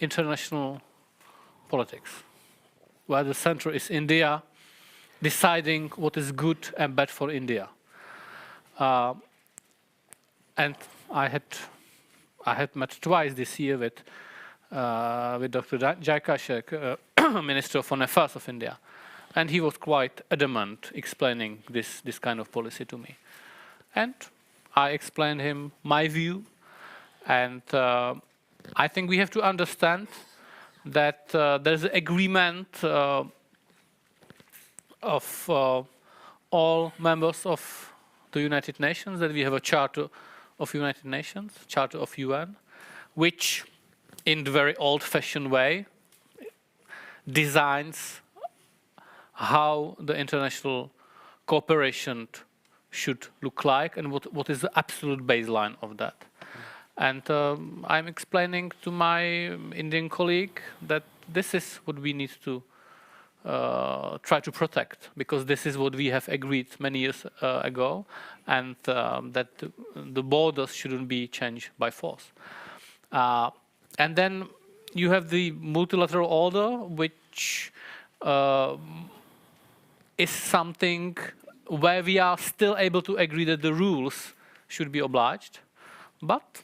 international politics, where the center is India, deciding what is good and bad for India. And I had met twice this year with Dr. Jaikashek, Minister of Foreign Affairs of India, and he was quite adamant explaining this kind of policy to me. And I explained him my view, and I think we have to understand that there's an agreement of all members of the United Nations that we have a Charter of United Nations, Charter of UN, which in the very old-fashioned way designs how the international cooperation should look like and what is the absolute baseline of that. And I'm explaining to my Indian colleague that this is what we need to try to protect, because this is what we have agreed many years ago, and that the borders shouldn't be changed by force. And then you have the multilateral order, which is something where we are still able to agree that the rules should be obliged, but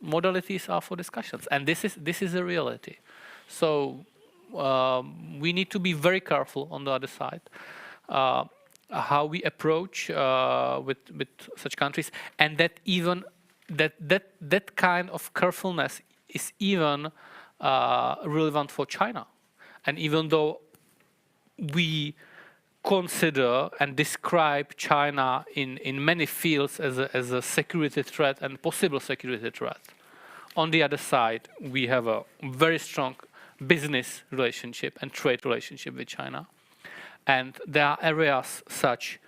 modalities are for discussions, and this is a reality. So we need to be very careful on the other side how we approach with such countries, and that even that kind of carefulness is even relevant for China. And even though we consider and describe China in many fields as a security threat and possible security threat, on the other side we have a very strong business relationship and trade relationship with China. And there are areas such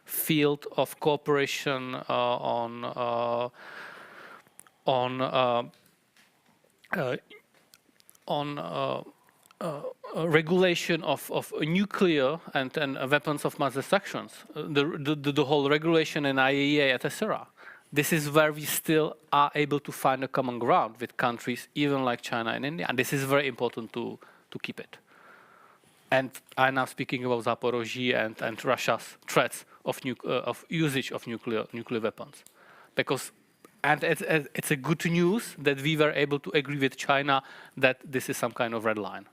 field of cooperation on regulation of nuclear and weapons of mass destruction, the whole regulation in IAEA, etc. This is where we still are able to find a common ground with countries even like China and India, and this is very important to keep it. And I'm now speaking about Zaporozhye and Russia's threats of usage of nuclear weapons, because. And it's a good news that we were able to agree with China that this is some kind of red line,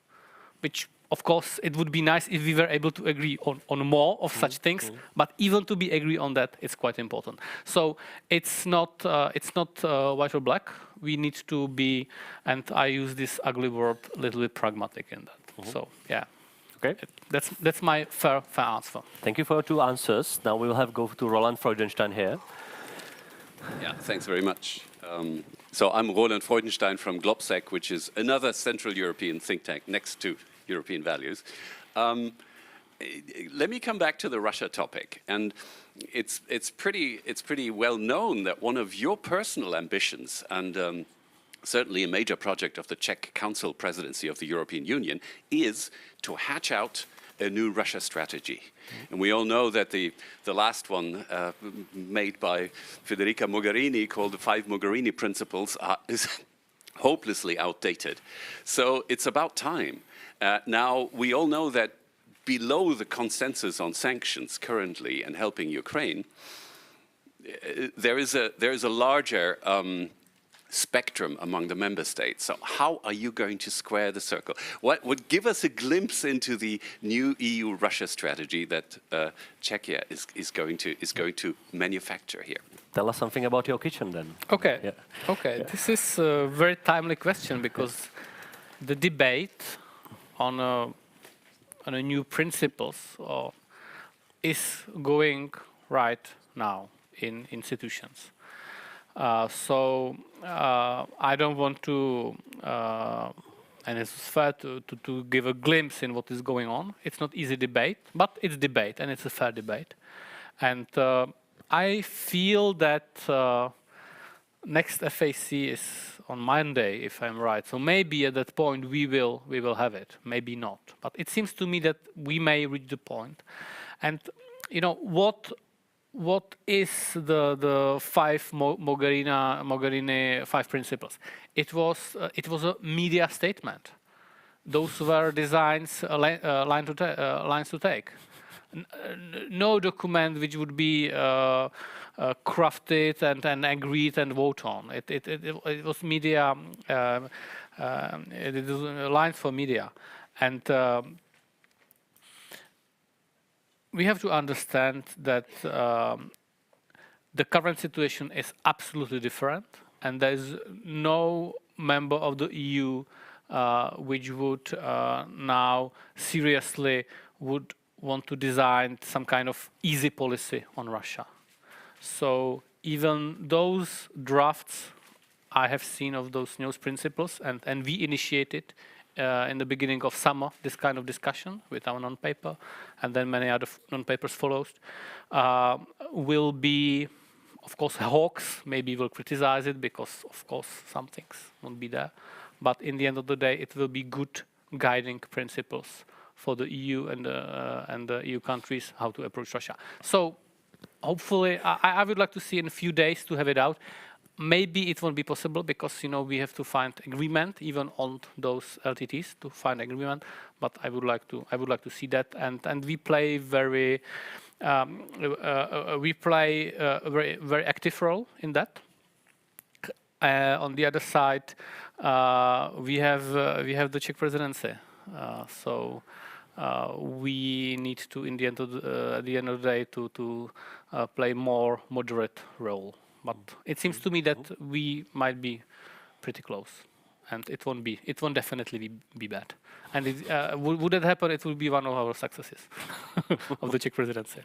which, of course, it would be nice if we were able to agree on more of such things, but even to be agree on that, it's quite important. So it's not white or black. We need to be, and I use this ugly word, a little bit pragmatic in that. So, yeah. Okay. That's my fair answer. Thank you for your 2 answers. Now we will go to Roland Freudenstein here. Yeah, thanks very much. So I'm Roland Freudenstein from Globsec, which is another Central European think tank next to European values. Let me come back to the Russia topic. And it's pretty well known that one of your personal ambitions, and certainly a major project of the Czech Council Presidency of the European Union, is to hatch out a new Russia strategy. And we all know that the last one made by Federica Mogherini, called the 5 Mogherini Principles, is hopelessly outdated. So it's about time. Now, we all know that below the consensus on sanctions currently and helping Ukraine, there is a larger spectrum among the member states. So how are you going to square the circle? What would give us a glimpse into the new EU-Russia strategy that Czechia is going to manufacture here? Tell us something about your kitchen then. Okay. Yeah. Okay. Yeah. This is a very timely question because the debate on a new principles is going right now in institutions. So I don't want to, and it's fair to give a glimpse in what is going on. It's not easy debate, but it's debate, and it's a fair debate. And I feel that next FAC is on Monday, if I'm right. So maybe at that point we will have it, maybe not. But it seems to me that we may reach the point. And you know what is the 5 Mogherini 5 principles? It was a media statement. Those were designs, lines to take. No document which would be crafted and agreed and voted on. It was media, it was lines for media. And we have to understand that the current situation is absolutely different, and there is no member of the EU which would now seriously would want to design some kind of easy policy on Russia. So even those drafts I have seen of those news principles, and we initiated in the beginning of summer this kind of discussion with our non-paper, and then many other non-papers followed, will be, of course, hawks. Maybe will criticize it because, of course, some things won't be there. But in the end of the day, it will be good guiding principles for the EU and the EU countries how to approach Russia. So hopefully, I would like to see in a few days to have it out. Maybe it won't be possible because we have to find agreement even on those LTTs to find agreement. But I would like to see that, and we play very very active role in that. On the other side, we have the Czech Presidency, so we need to, in the end of at the end of the day, to play more moderate role. But it seems to me that we might be pretty close, and it won't definitely be bad. And would that happen, it will be one of our successes of the Czech Presidency.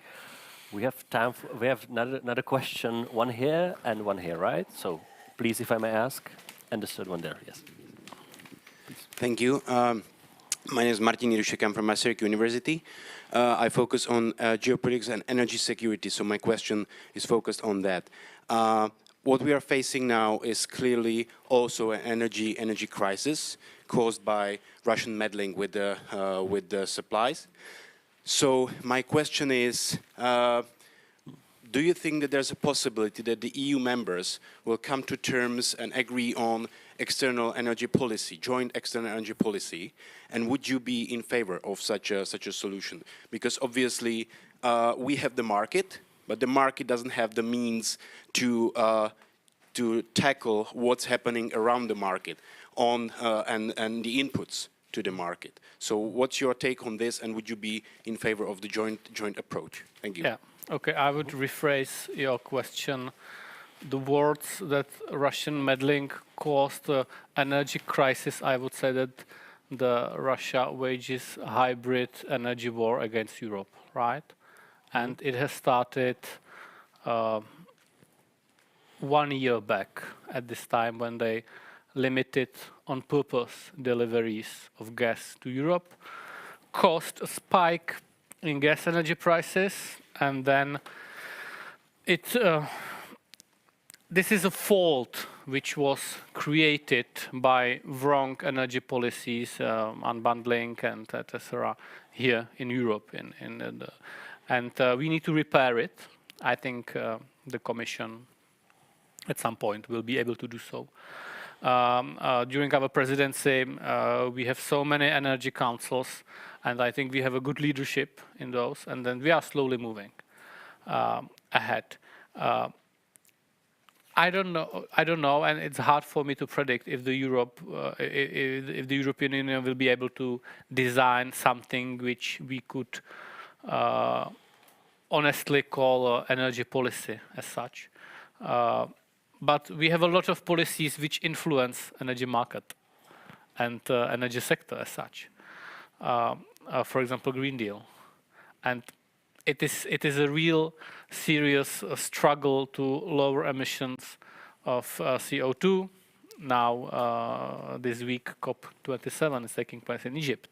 We have time. We have another question. One here and one here, right? So please, if I may ask, and the third one there. Yes. Please. Thank you. My name is Martin Jirušek. I'm from Masaryk University. I focus on geopolitics and energy security, so my question is focused on that. What we are facing now is clearly also an energy crisis caused by Russian meddling with the supplies. So my question is, do you think that there's a possibility that the EU members will come to terms and agree on external energy policy, joint external energy policy, and would you be in favor of such a solution? Because obviously we have the market, but the market doesn't have the means to tackle what's happening around the market and the inputs to the market. So what's your take on this, and would you be in favor of the joint approach? Thank you. Yeah. Okay, I would rephrase your question. The words that Russian meddling caused the energy crisis, I would say that Russia wages a hybrid energy war against Europe, right? And it has started 1 year back at this time when they limited on purpose deliveries of gas to Europe, caused a spike in gas energy prices, and then it this is a fault which was created by wrong energy policies, unbundling and etc. here in Europe, and we need to repair it. I think the Commission at some point will be able to do so. During our presidency, we have so many energy councils, and I think we have a good leadership in those, and then we are slowly moving ahead. I don't know, and it's hard for me to predict if the European Union will be able to design something which we could honestly call energy policy as such. But we have a lot of policies which influence energy market and energy sector as such. For example, Green Deal, and it is a real serious struggle to lower emissions of CO2. Now, this week, COP27 is taking place in Egypt.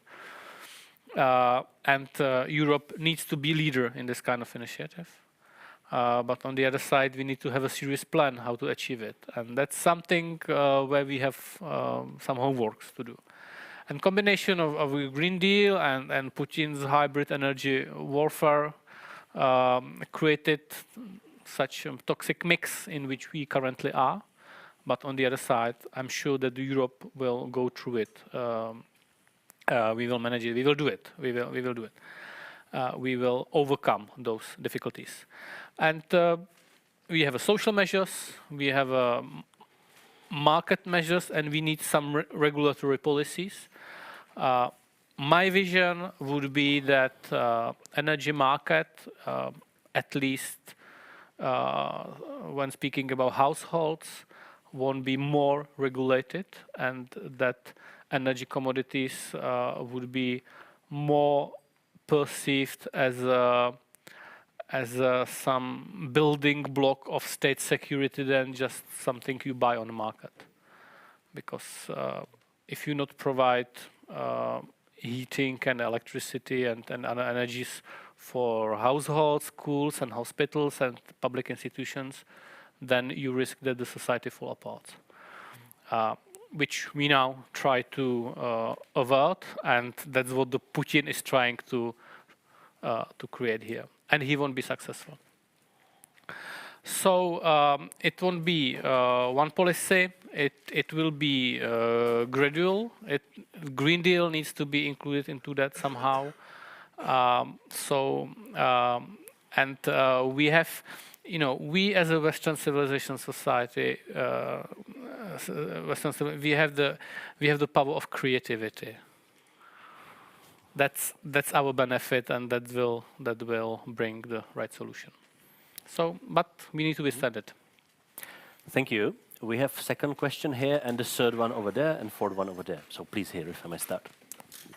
And Europe needs to be leader in this kind of initiative. But on the other side, we need to have a serious plan how to achieve it. And that's something where we have some homeworks to do. And combination of a Green Deal and Putin's hybrid energy warfare created such a toxic mix in which we currently are. But on the other side, I'm sure that Europe will go through it. We will manage it. We will do it. We will do it. We will overcome those difficulties. And we have social measures. We have market measures, and we need some regulatory policies. My vision would be that energy market, at least when speaking about households, won't be more regulated, and that energy commodities would be more perceived as some building block of state security than just something you buy on the market. Because if you not provide heating and electricity and other energies for households, schools and hospitals and public institutions, then you risk that the society fall apart. Which we now try to avert, and that's what the Putin is trying to create here, and he won't be successful. So it won't be one policy. It will be gradual. Green Deal needs to be included into that somehow. We have, we as a Western civilization society, we have the power of creativity. That's our benefit, and that will bring the right solution. So, but we need to withstand it. Thank you. We have second question here, and the third one over there, and fourth one over there. So please, here, if I may start.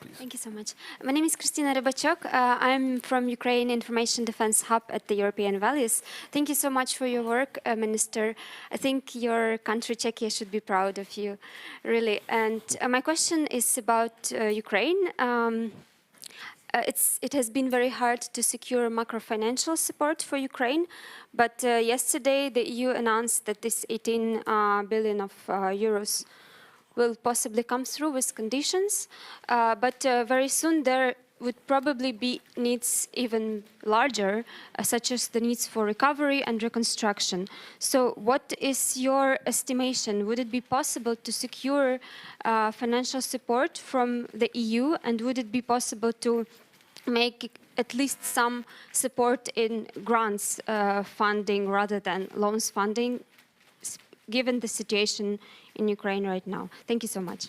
Please. Thank you so much. My name is Kristina Rybachok. I'm from Ukraine Information Defense Hub at the European Values. Thank you so much for your work, Minister. I think your country, Czechia, should be proud of you, really. And my question is about Ukraine. It has been very hard to secure macro-financial support for Ukraine, but yesterday the EU announced that this 18 billion of euros will possibly come through with conditions, but very soon there would probably be needs even larger, such as the needs for recovery and reconstruction. So what is your estimation? Would it be possible to secure financial support from the EU, and would it be possible to make at least some support in grants funding rather than loans funding, given the situation in Ukraine right now? Thank you so much.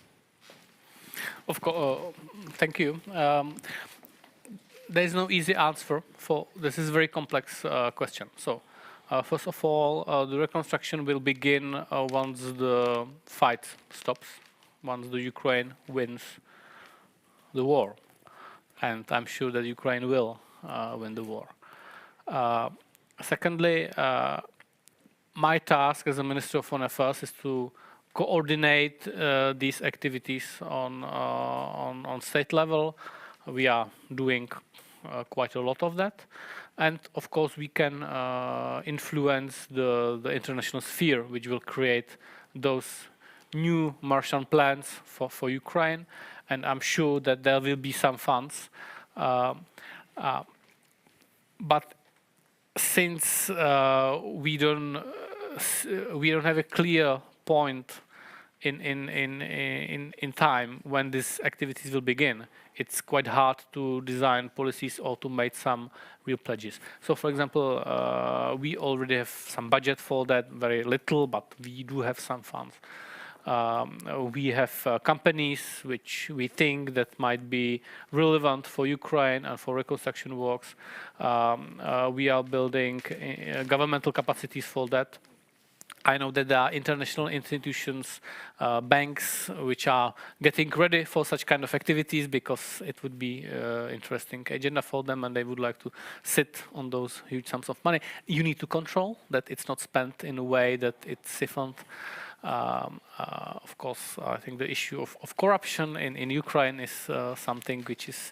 Of course, thank you. There is no easy answer for this. Is a very complex question. So, first of all, the reconstruction will begin once the fight stops, once the Ukraine wins the war, and I'm sure that Ukraine will win the war. Secondly, my task as a Minister of Foreign Affairs is to coordinate these activities on state level. We are doing quite a lot of that. And of course, we can influence the international sphere, which will create those new Marshall plans for Ukraine. And I'm sure that there will be some funds. But since we don't have a clear point in time when these activities will begin, it's quite hard to design policies or to make some real pledges. So, for example, we already have some budget for that, very little, but we do have some funds. We have companies which we think that might be relevant for Ukraine and for reconstruction works. We are building governmental capacities for that. I know that there are international institutions, banks, which are getting ready for such kind of activities because it would be interesting agenda for them and they would like to sit on those huge sums of money. You need to control that it's not spent in a way that it's siphoned. Of course, I think the issue of corruption in Ukraine is something which is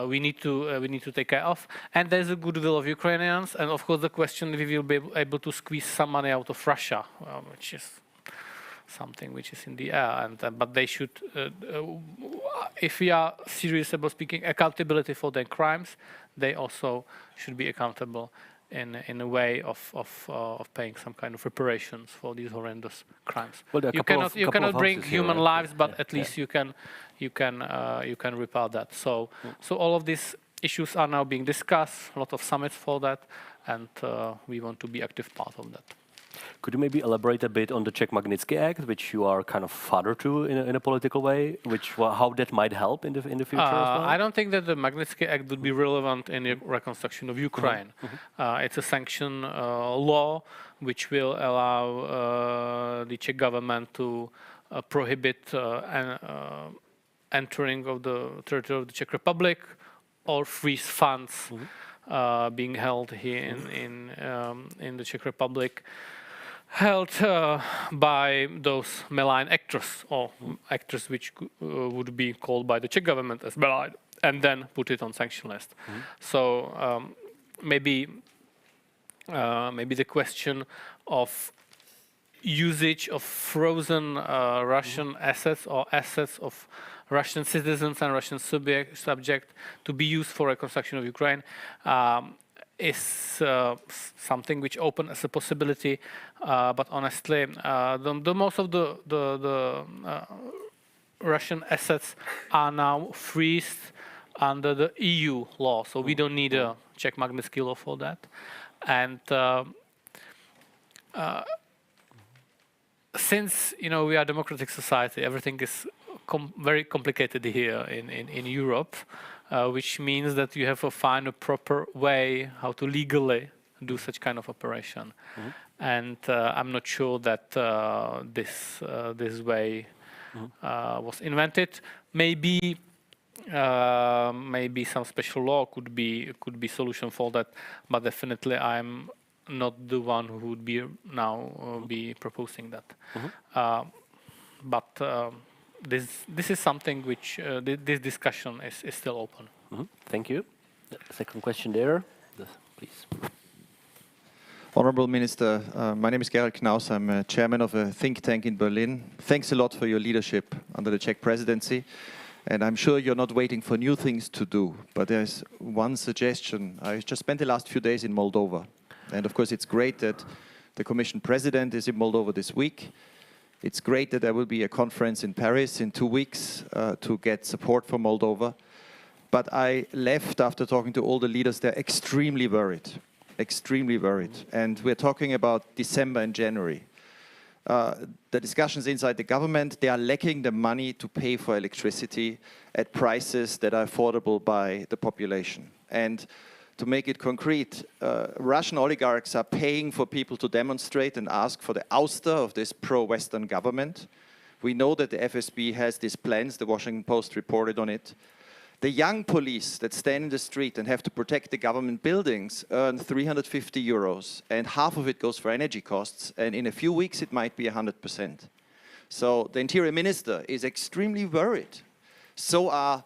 we need to take care of. And there's a goodwill of Ukrainians, and of course the question if we will be able to squeeze some money out of Russia, which is something which is in the air. And but they should, if we are serious about speaking accountability for their crimes, they also should be accountable in a way of paying some kind of reparations for these horrendous crimes. Well, you cannot bring human lives, but at least you can repair that. So all of these issues are now being discussed. A lot of summits for that, and we want to be active part of that. Could you maybe elaborate a bit on the Czech Magnitsky Act, which you are kind of father to in a political way, how that might help in the future as well? I don't think that the Magnitsky Act would be relevant in the reconstruction of Ukraine. It's a sanction law which will allow the Czech government to prohibit entering of the territory of the Czech Republic or freeze funds being held here in the Czech Republic, held by those malign actors or actors which would be called by the Czech government as malign, and then put it on sanction list. So maybe the question of usage of frozen Russian assets or assets of Russian citizens and Russian subject to be used for reconstruction of Ukraine is something which open as a possibility, but honestly, the most of the Russian assets are now freezed under the EU law, so we don't need a Czech Magnitsky law for that. And since we are a democratic society, everything is very complicated here in Europe. Which means that you have to find a proper way how to legally do such kind of operation, and I'm not sure that this way was invented. Maybe some special law could be solution for that, but definitely I'm not the one who would be now be proposing that. But this is something which this discussion is still open. Thank you. The second question there, please. Honorable Minister, my name is Gerald Knaus. I'm chairman of a think tank in Berlin. Thanks a lot for your leadership under the Czech Presidency. And I'm sure you're not waiting for new things to do, but there's one suggestion. I just spent the last few days in Moldova. And of course, it's great that the Commission President is in Moldova this week. It's great that there will be a conference in Paris in 2 weeks to get support for Moldova. But I left after talking to all the leaders. They're extremely worried, extremely worried. And we're talking about December and January. The discussions inside the government, they are lacking the money to pay for electricity at prices that are affordable by the population. And to make it concrete, Russian oligarchs are paying for people to demonstrate and ask for the ouster of this pro-Western government. We know that the FSB has these plans. The Washington Post reported on it. The young police that stand in the street and have to protect the government buildings earn 350 euros, and half of it goes for energy costs, and in a few weeks it might be 100%. So the Interior Minister is extremely worried. So are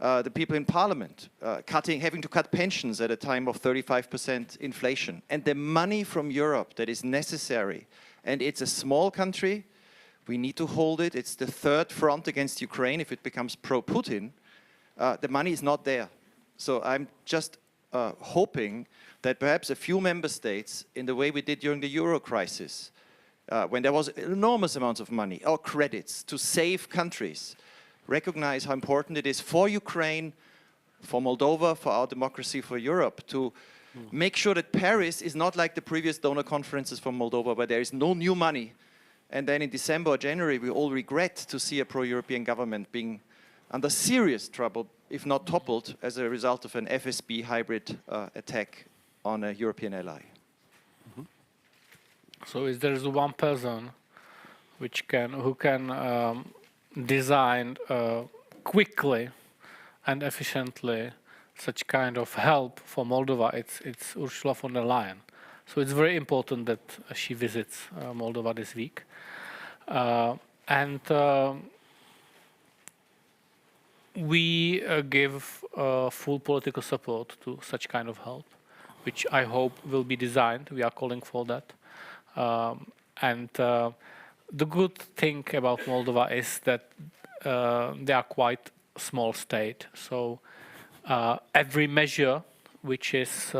the people in parliament, having to cut pensions at a time of 35% inflation. And the money from Europe that is necessary, and it's a small country, we need to hold it. It's the third front against Ukraine if it becomes pro-Putin. The money is not there. So I'm just hoping that perhaps a few member states, in the way we did during the Euro crisis, when there was enormous amounts of money or credits to save countries, recognize how important it is for Ukraine, for Moldova, for our democracy, for Europe, to make sure that Paris is not like the previous donor conferences from Moldova, where there is no new money. And then in December or January, we all regret to see a pro-European government being under serious trouble, if not toppled, as a result of an FSB hybrid attack on a European ally. So if there is one person who can design quickly and efficiently such kind of help for Moldova, it's Ursula von der Leyen. So it's very important that she visits Moldova this week. We give full political support to such kind of help, which I hope will be designed. We are calling for that. The good thing about Moldova is that they are quite a small state. So every measure which is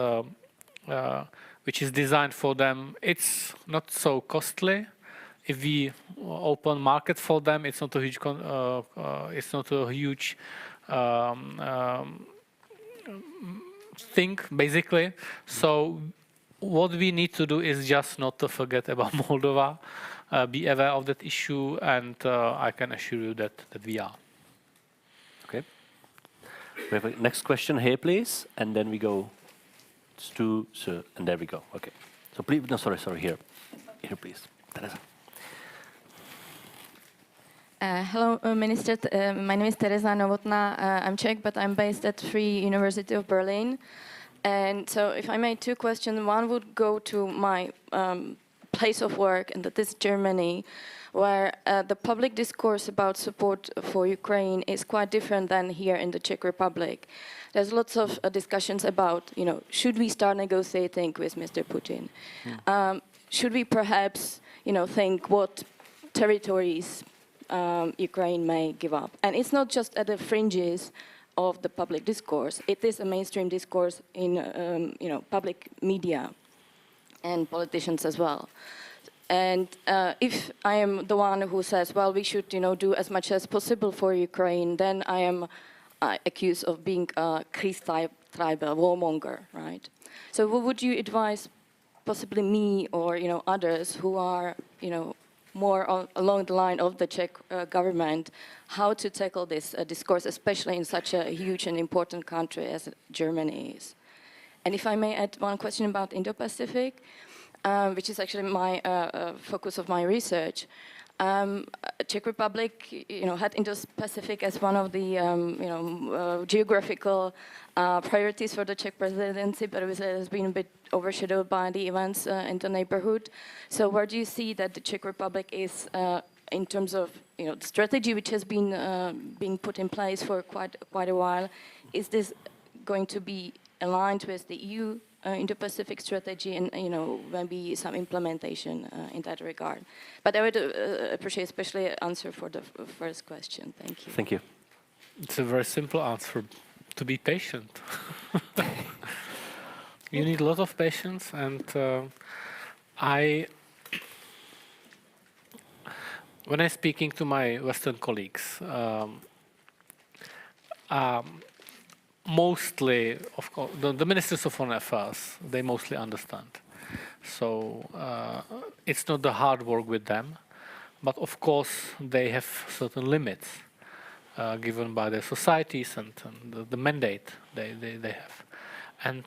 designed for them, it's not so costly. If we open market for them, it's not a huge thing, basically. So what we need to do is just not to forget about Moldova, be aware of that issue, and I can assure you that we are. Okay. We have a next question here, please, and then we go to Sir, and there we go. Okay. So please, no, sorry, here, please, Teresa. Hello, Minister. My name is Teresa Novotná. I'm Czech, but I'm based at Free University of Berlin. And so if I made two questions, one would go to my place of work, and that is Germany, where the public discourse about support for Ukraine is quite different than here in the Czech Republic. There's lots of discussions about, should we start negotiating with Mr. Putin? Should we perhaps, think what territories Ukraine may give up? And it's not just at the fringes of the public discourse. It is a mainstream discourse in, public media and politicians as well. And if I am the one who says, well, we should, do as much as possible for Ukraine, then I am accused of being a Kriegstreiber, warmonger, right? So what would you advise possibly me or, others who are, more along the line of the Czech government, how to tackle this discourse, especially in such a huge and important country as Germany is? And if I may add one question about Indo-Pacific, which is actually my focus of my research. Czech Republic, had Indo-Pacific as one of the, geographical priorities for the Czech presidency, but it has been a bit overshadowed by the events in the neighborhood. So where do you see that the Czech Republic is in terms of, the strategy which has been being put in place for quite a while? Is this going to be aligned with the EU Indo-Pacific strategy and, maybe some implementation in that regard? But I would appreciate especially an answer for the first question. Thank you. Thank you. It's a very simple answer: to be patient. You need a lot of patience, and when I'm speaking to my Western colleagues, mostly, of course, the ministers of foreign affairs, they mostly understand. So it's not the hard work with them, but of course they have certain limits given by their societies and the mandate they have. And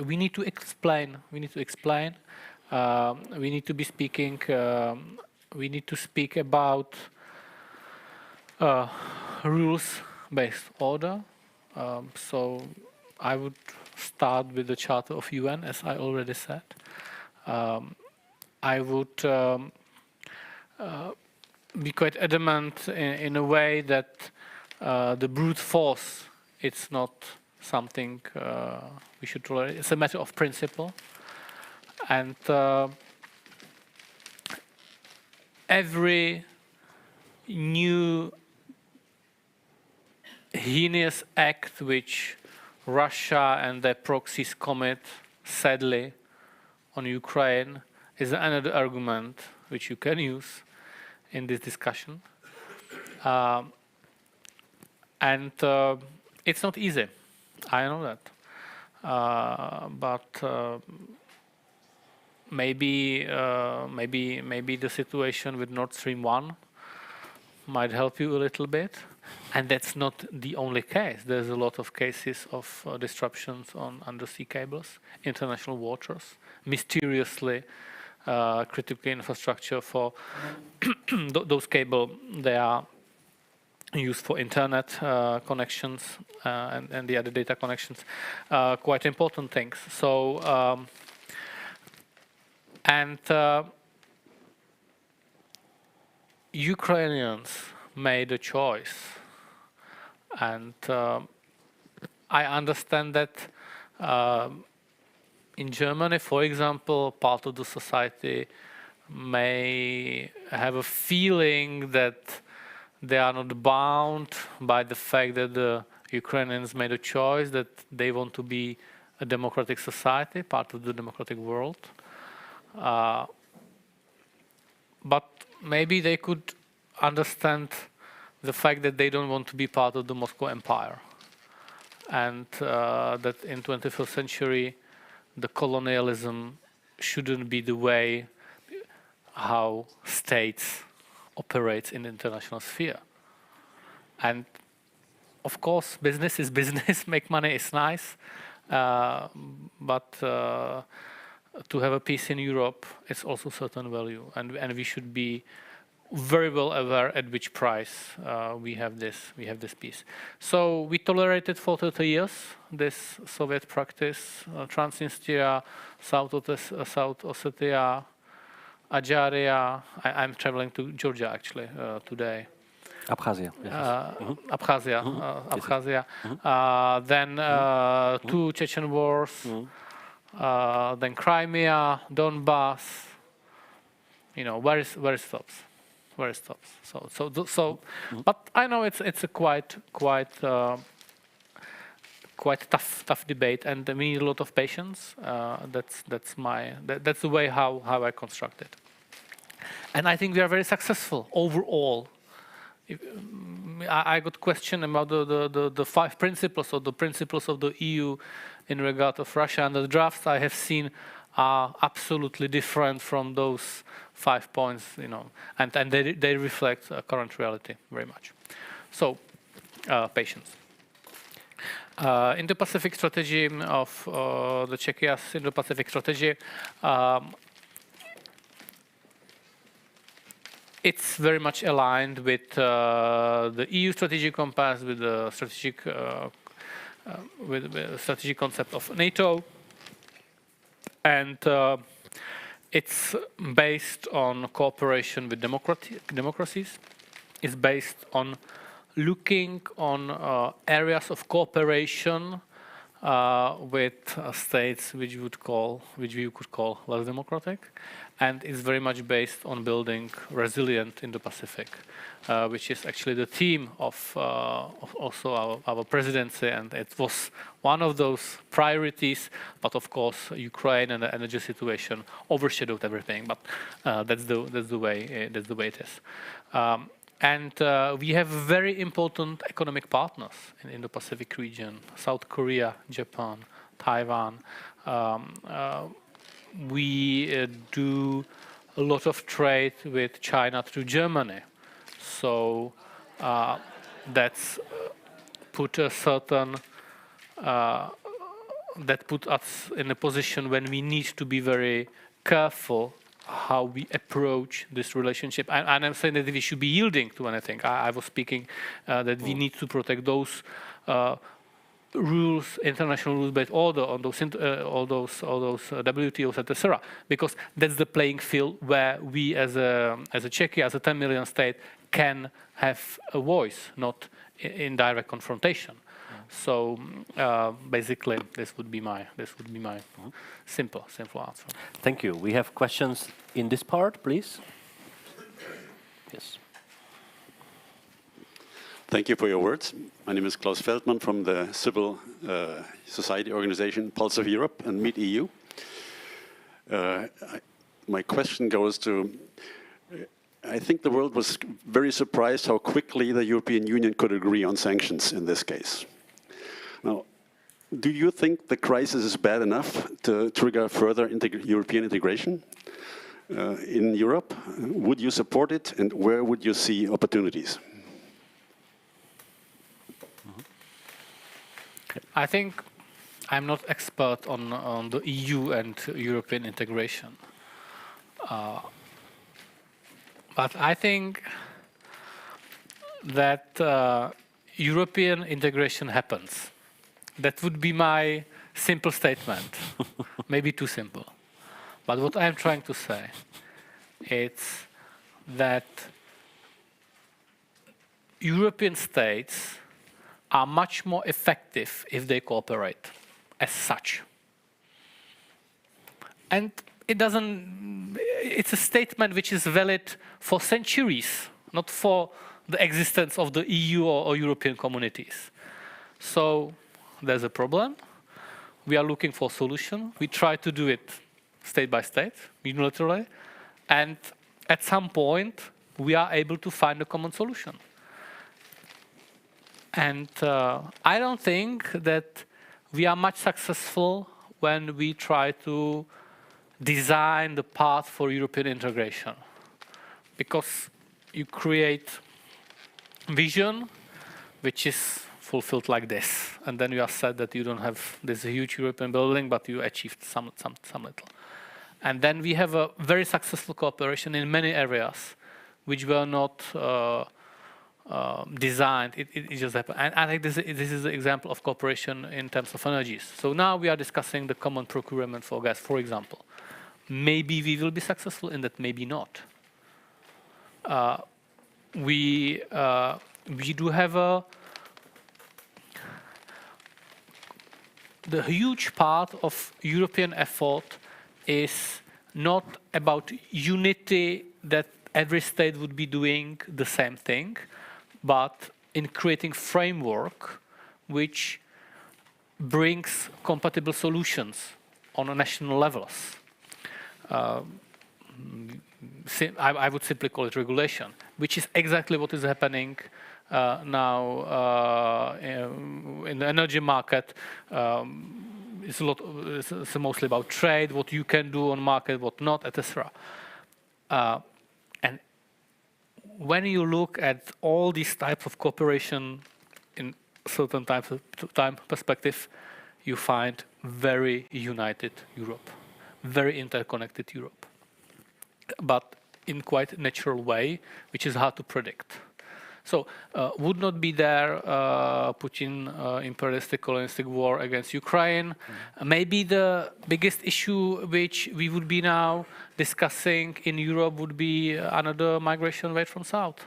we need to explain. We need to explain. We need to be speaking. We need to speak about rules-based order. So I would start with the Charter of UN, as I already said. I would be quite adamant in a way that the brute force It's not something we should tolerate. It's a matter of principle. And every new heinous act which Russia and their proxies commit, sadly, on Ukraine is another argument which you can use in this discussion. And it's not easy. I know that. But maybe the situation with Nord Stream 1 might help you a little bit. And that's not the only case. There's a lot of cases of disruptions on undersea cables, international waters, mysteriously critical infrastructure for those cables. They are used for internet connections and the other data connections, quite important things. So, Ukrainians made a choice, and I understand that in Germany, for example, part of the society may have a feeling that they are not bound by the fact that the Ukrainians made a choice, that they want to be a democratic society, part of the democratic world. But maybe they could understand the fact that they don't want to be part of the Moscow Empire. And that in 21st century, the colonialism shouldn't be the way how states operates in the international sphere. And of course, business is business, make money is nice, but to have a peace in Europe is also certain value, and we should be very well aware at which price we have this peace. So we tolerated for 30 years this Soviet practice, Transnistria, South Ossetia, Adjaria. I'm traveling to Georgia actually today. Abkhazia. Yes. Abkhazia. Abkhazia. Then two Chechen wars. Then Crimea, Donbass. You know, where it stops. Where it stops. So. But I know it's a quite tough debate, and we need a lot of patience. That's the way how I construct it. And I think we are very successful overall. I got question about the 5 principles or the principles of the EU in regard of Russia, and the drafts I have seen are absolutely different from those 5 points, you know, and they reflect current reality very much. So, patience. Indo-Pacific strategy of the Czechia's Indo-Pacific strategy. It's very much aligned with the EU strategic compass, with the strategic concept of NATO, and it's based on cooperation with democracies. It's based on looking on areas of cooperation with states which we could call less democratic, and it's very much based on building resilient Indo-Pacific, which is actually the theme of also our presidency, and it was one of those priorities. But of course, Ukraine and the energy situation overshadowed everything. But that's the way it is. And we have very important economic partners in the Indo-Pacific region: South Korea, Japan, Taiwan. We do a lot of trade with China through Germany. So that's put a certain that put us in a position when we need to be very careful how we approach this relationship. And I'm saying that we should be yielding to anything. I was speaking that we need to protect those rules, international rules-based order on those all those WTOs, etc. Because that's the playing field where we, as a Czechia, as a 10 million state, can have a voice, not in direct confrontation. So basically, this would be my simple answer. Thank you. We have questions in this part, please. Yes. Thank you for your words. My name is Klaus Feldman from the civil society organization Pulse of Europe and Meet EU. My question goes to, I think the world was very surprised how quickly the European Union could agree on sanctions in this case. Now, do you think the crisis is bad enough to trigger further European integration in Europe? Would you support it, and where would you see opportunities? I think I'm not expert on the EU and European integration. But I think that European integration happens. That would be my simple statement. Maybe too simple. But what I'm trying to say is that European states are much more effective if they cooperate as such. And it's a statement which is valid for centuries, not for the existence of the EU or European communities. So there's a problem. We are looking for a solution. We try to do it state by state, unilaterally. And at some point, we are able to find a common solution. And I don't think that we are much successful when we try to design the path for European integration. Because you create vision which is fulfilled like this. And then you are said that you don't have this huge European building, but you achieved some little. And then we have a very successful cooperation in many areas which were not designed, it just happened. And I think this is the example of cooperation in terms of energies. So now we are discussing the common procurement for gas, for example. Maybe we will be successful in that, maybe not. We do have the huge part of European effort is not about unity, that every state would be doing the same thing, but in creating framework which brings compatible solutions on a national levels. I would simply call it regulation, which is exactly what is happening now in the energy market. It's mostly about trade, what you can do on market, what not, etc. And when you look at all these types of cooperation in certain time perspective, you find very united Europe, very interconnected Europe, but in quite natural way, which is hard to predict. So would not be there Putin imperialistic colonialistic war against Ukraine. Maybe the biggest issue which we would be now discussing in Europe would be another migration wave from south.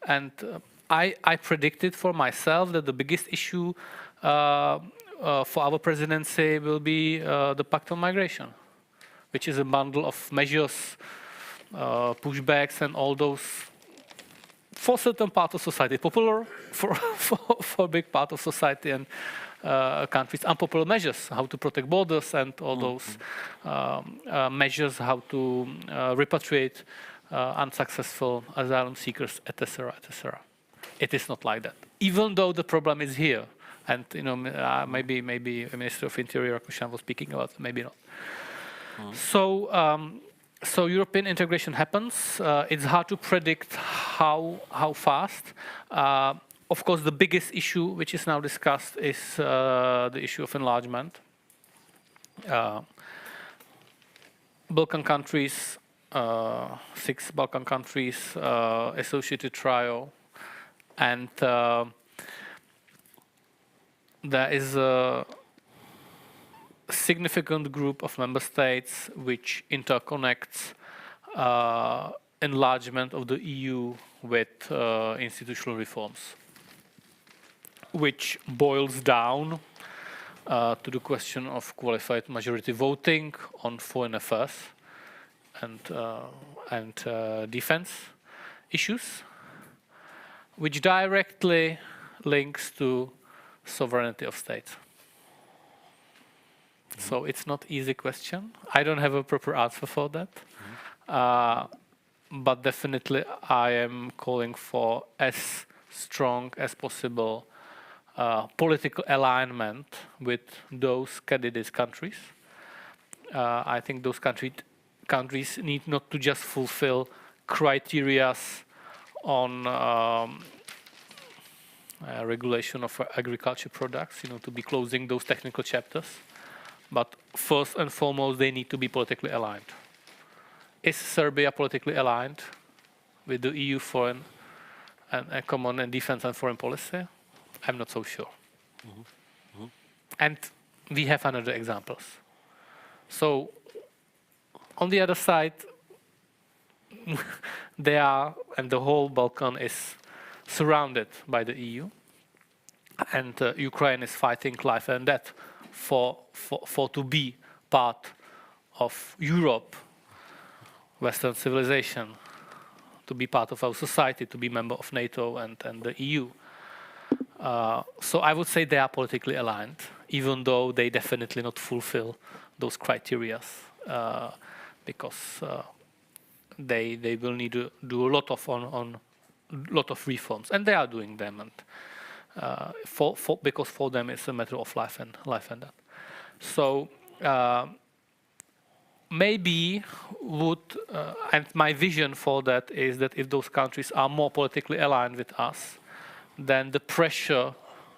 And I predicted for myself that the biggest issue for our presidency will be the Pact on Migration, which is a bundle of measures, pushbacks and all those for certain part of society, popular, for a big part of society and countries, unpopular measures, how to protect borders and all those measures, how to repatriate unsuccessful asylum seekers, etc., etc. It is not like that, even though the problem is here. And maybe a Minister of Interior, Kushan, was speaking about, maybe not. So European integration happens. It's hard to predict how fast. Of course, the biggest issue which is now discussed is the issue of enlargement. Balkan countries, 6 Balkan countries, associated trial, and there is a significant group of member states which interconnects enlargement of the EU with institutional reforms. which boils down to the question of qualified majority voting on foreign affairs and defense issues, which directly links to sovereignty of states. So it's not easy question. I don't have a proper answer for that. But definitely I am calling for as strong as possible political alignment with those candidate countries. I think those countries need not to just fulfill criteria on regulation of agriculture products, to be closing those technical chapters. But first and foremost, they need to be politically aligned. Is Serbia politically aligned with the EU foreign and common and defense and foreign policy? I'm not so sure. And we have another examples. So on the other side, they are, and the whole Balkan is surrounded by the EU, and Ukraine is fighting life and death for to be part of Europe, Western civilization, to be part of our society, to be member of NATO and the EU. So I would say they are politically aligned, even though they definitely not fulfill those criteria, because they will need to do a lot of reforms, and they are doing them, and because for them it's a matter of life and death. So maybe and my vision for that is that if those countries are more politically aligned with us, then the pressure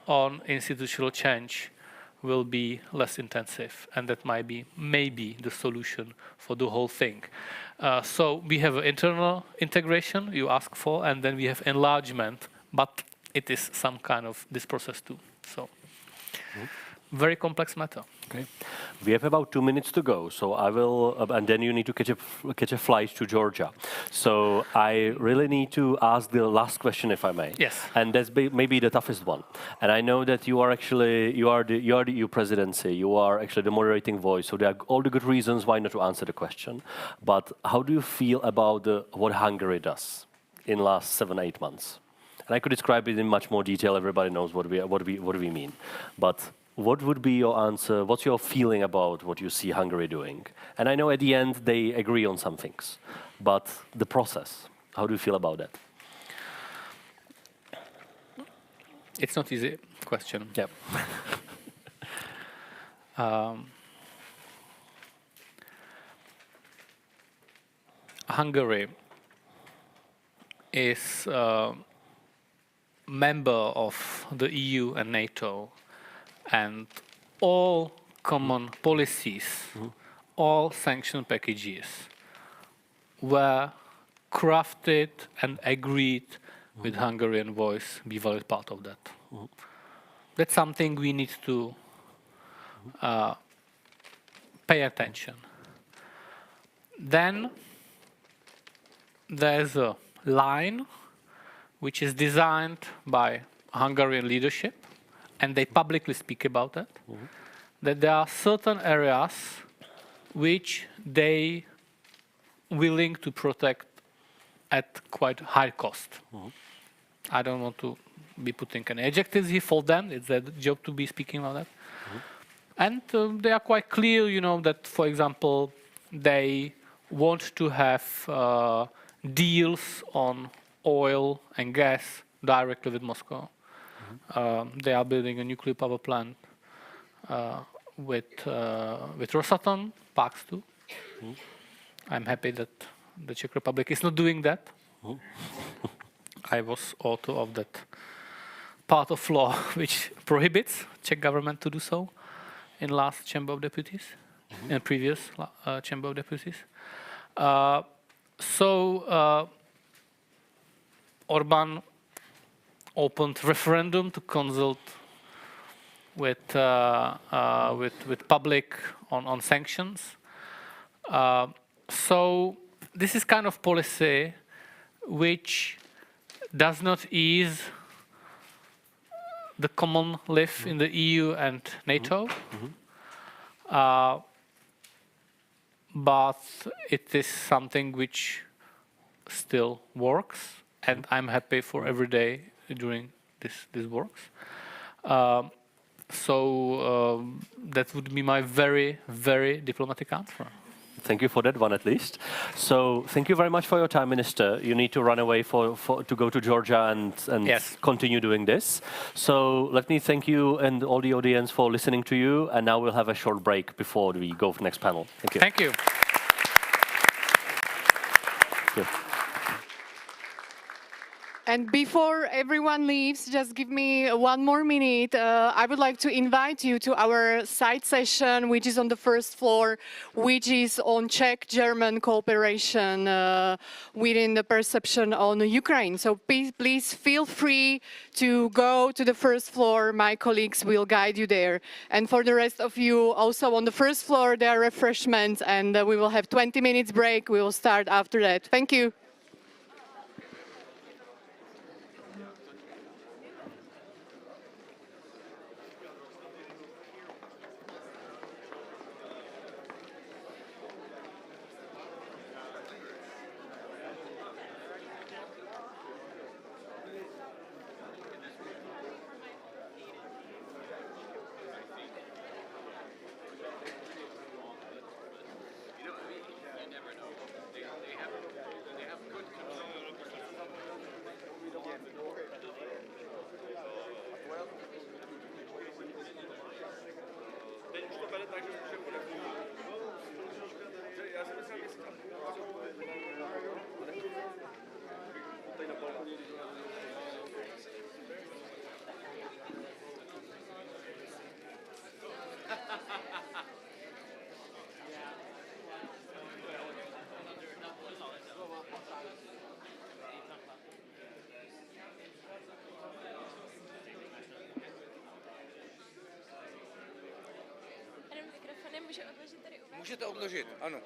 on institutional change will be less intensive, and that might be maybe the solution for the whole thing. So we have internal integration you ask for, and then we have enlargement, but it is some kind of this process too. So very complex matter. Okay, we have about 2 minutes to go, so I will, and then you need to catch a flight to Georgia. So I really need to ask the last question, if I may. Yes. And that's maybe the toughest one. And I know that you are actually you are the EU presidency. You are actually the moderating voice. So there are all the good reasons why not to answer the question. But how do you feel about what Hungary does in the last 7-8 months? And I could describe it in much more detail. Everybody knows what we mean. But what would be your answer? What's your feeling about what you see Hungary doing? And I know at the end they agree on some things, but the process, how do you feel about that? It's not easy question. Yep. Hungary is a member of the EU and NATO, and all common policies, all sanction packages were crafted and agreed with Hungarian voice, be valid part of that. That's something we need to pay attention. Then there's a line which is designed by Hungarian leadership, and they publicly speak about that, that there are certain areas which they willing to protect at quite high cost. I don't want to be putting any adjectives here for them. It's their job to be speaking about that. And they are quite clear, that, for example, they want to have deals on oil and gas directly with Moscow. They are building a nuclear power plant with Rosatom, Parks 2. I'm happy that the Czech Republic is not doing that. I was author of that part of law which prohibits Czech government to do so in last Chamber of Deputies, in previous Chamber of Deputies. So Orbán opened referendum to consult with public on sanctions. So this is kind of policy which does not ease the common live in the EU and NATO. But it is something which still works, and I'm happy for every day during this works. That would be my very, very diplomatic answer. Thank you for that one, at least. So thank you very much for your time, Minister. You need to run away to go to Georgia and yes, continue doing this. So let me thank you and all the audience for listening to you. And now we'll have a short break before we go for the next panel. Thank you. Thank you. Good. And before everyone leaves, just give me 1 more minute. I would like to invite you to our side session, which is on the first floor, which is on Czech-German cooperation within the perception on Ukraine. So please feel free to go to the first floor. My colleagues will guide you there. And for the rest of you, also on the first floor, there are refreshments, and we will have 20 minutes break. We will start after that. Thank you. Můžete odložit, ano.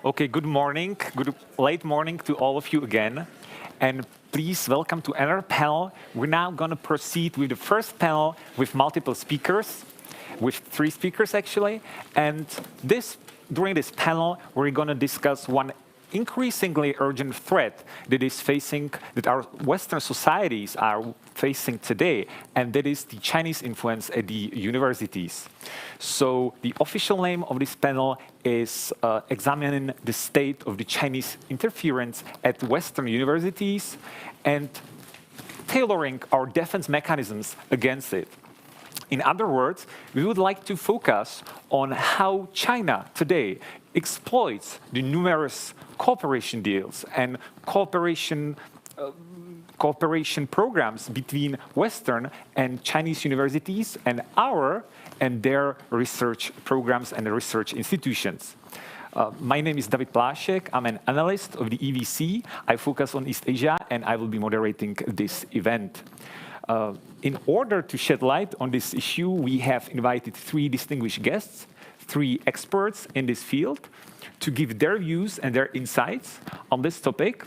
Okay, good morning, good late morning to all of you again. And please welcome to another panel. We're now going to proceed with the first panel with multiple speakers, with 3 speakers actually. And during this panel, we're going to discuss one increasingly urgent threat that our Western societies are facing today, and that is the Chinese influence at the universities. So the official name of this panel is examining the state of the Chinese interference at Western universities and tailoring our defense mechanisms against it. In other words, we would like to focus on how China today exploits the numerous cooperation deals and cooperation programs between Western and Chinese universities and their research programs and research institutions. My name is David Plášek. I'm an analyst of the EVC. I focus on East Asia, and I will be moderating this event. In order to shed light on this issue, we have invited 3 distinguished guests, 3 experts in this field, to give their views and their insights on this topic,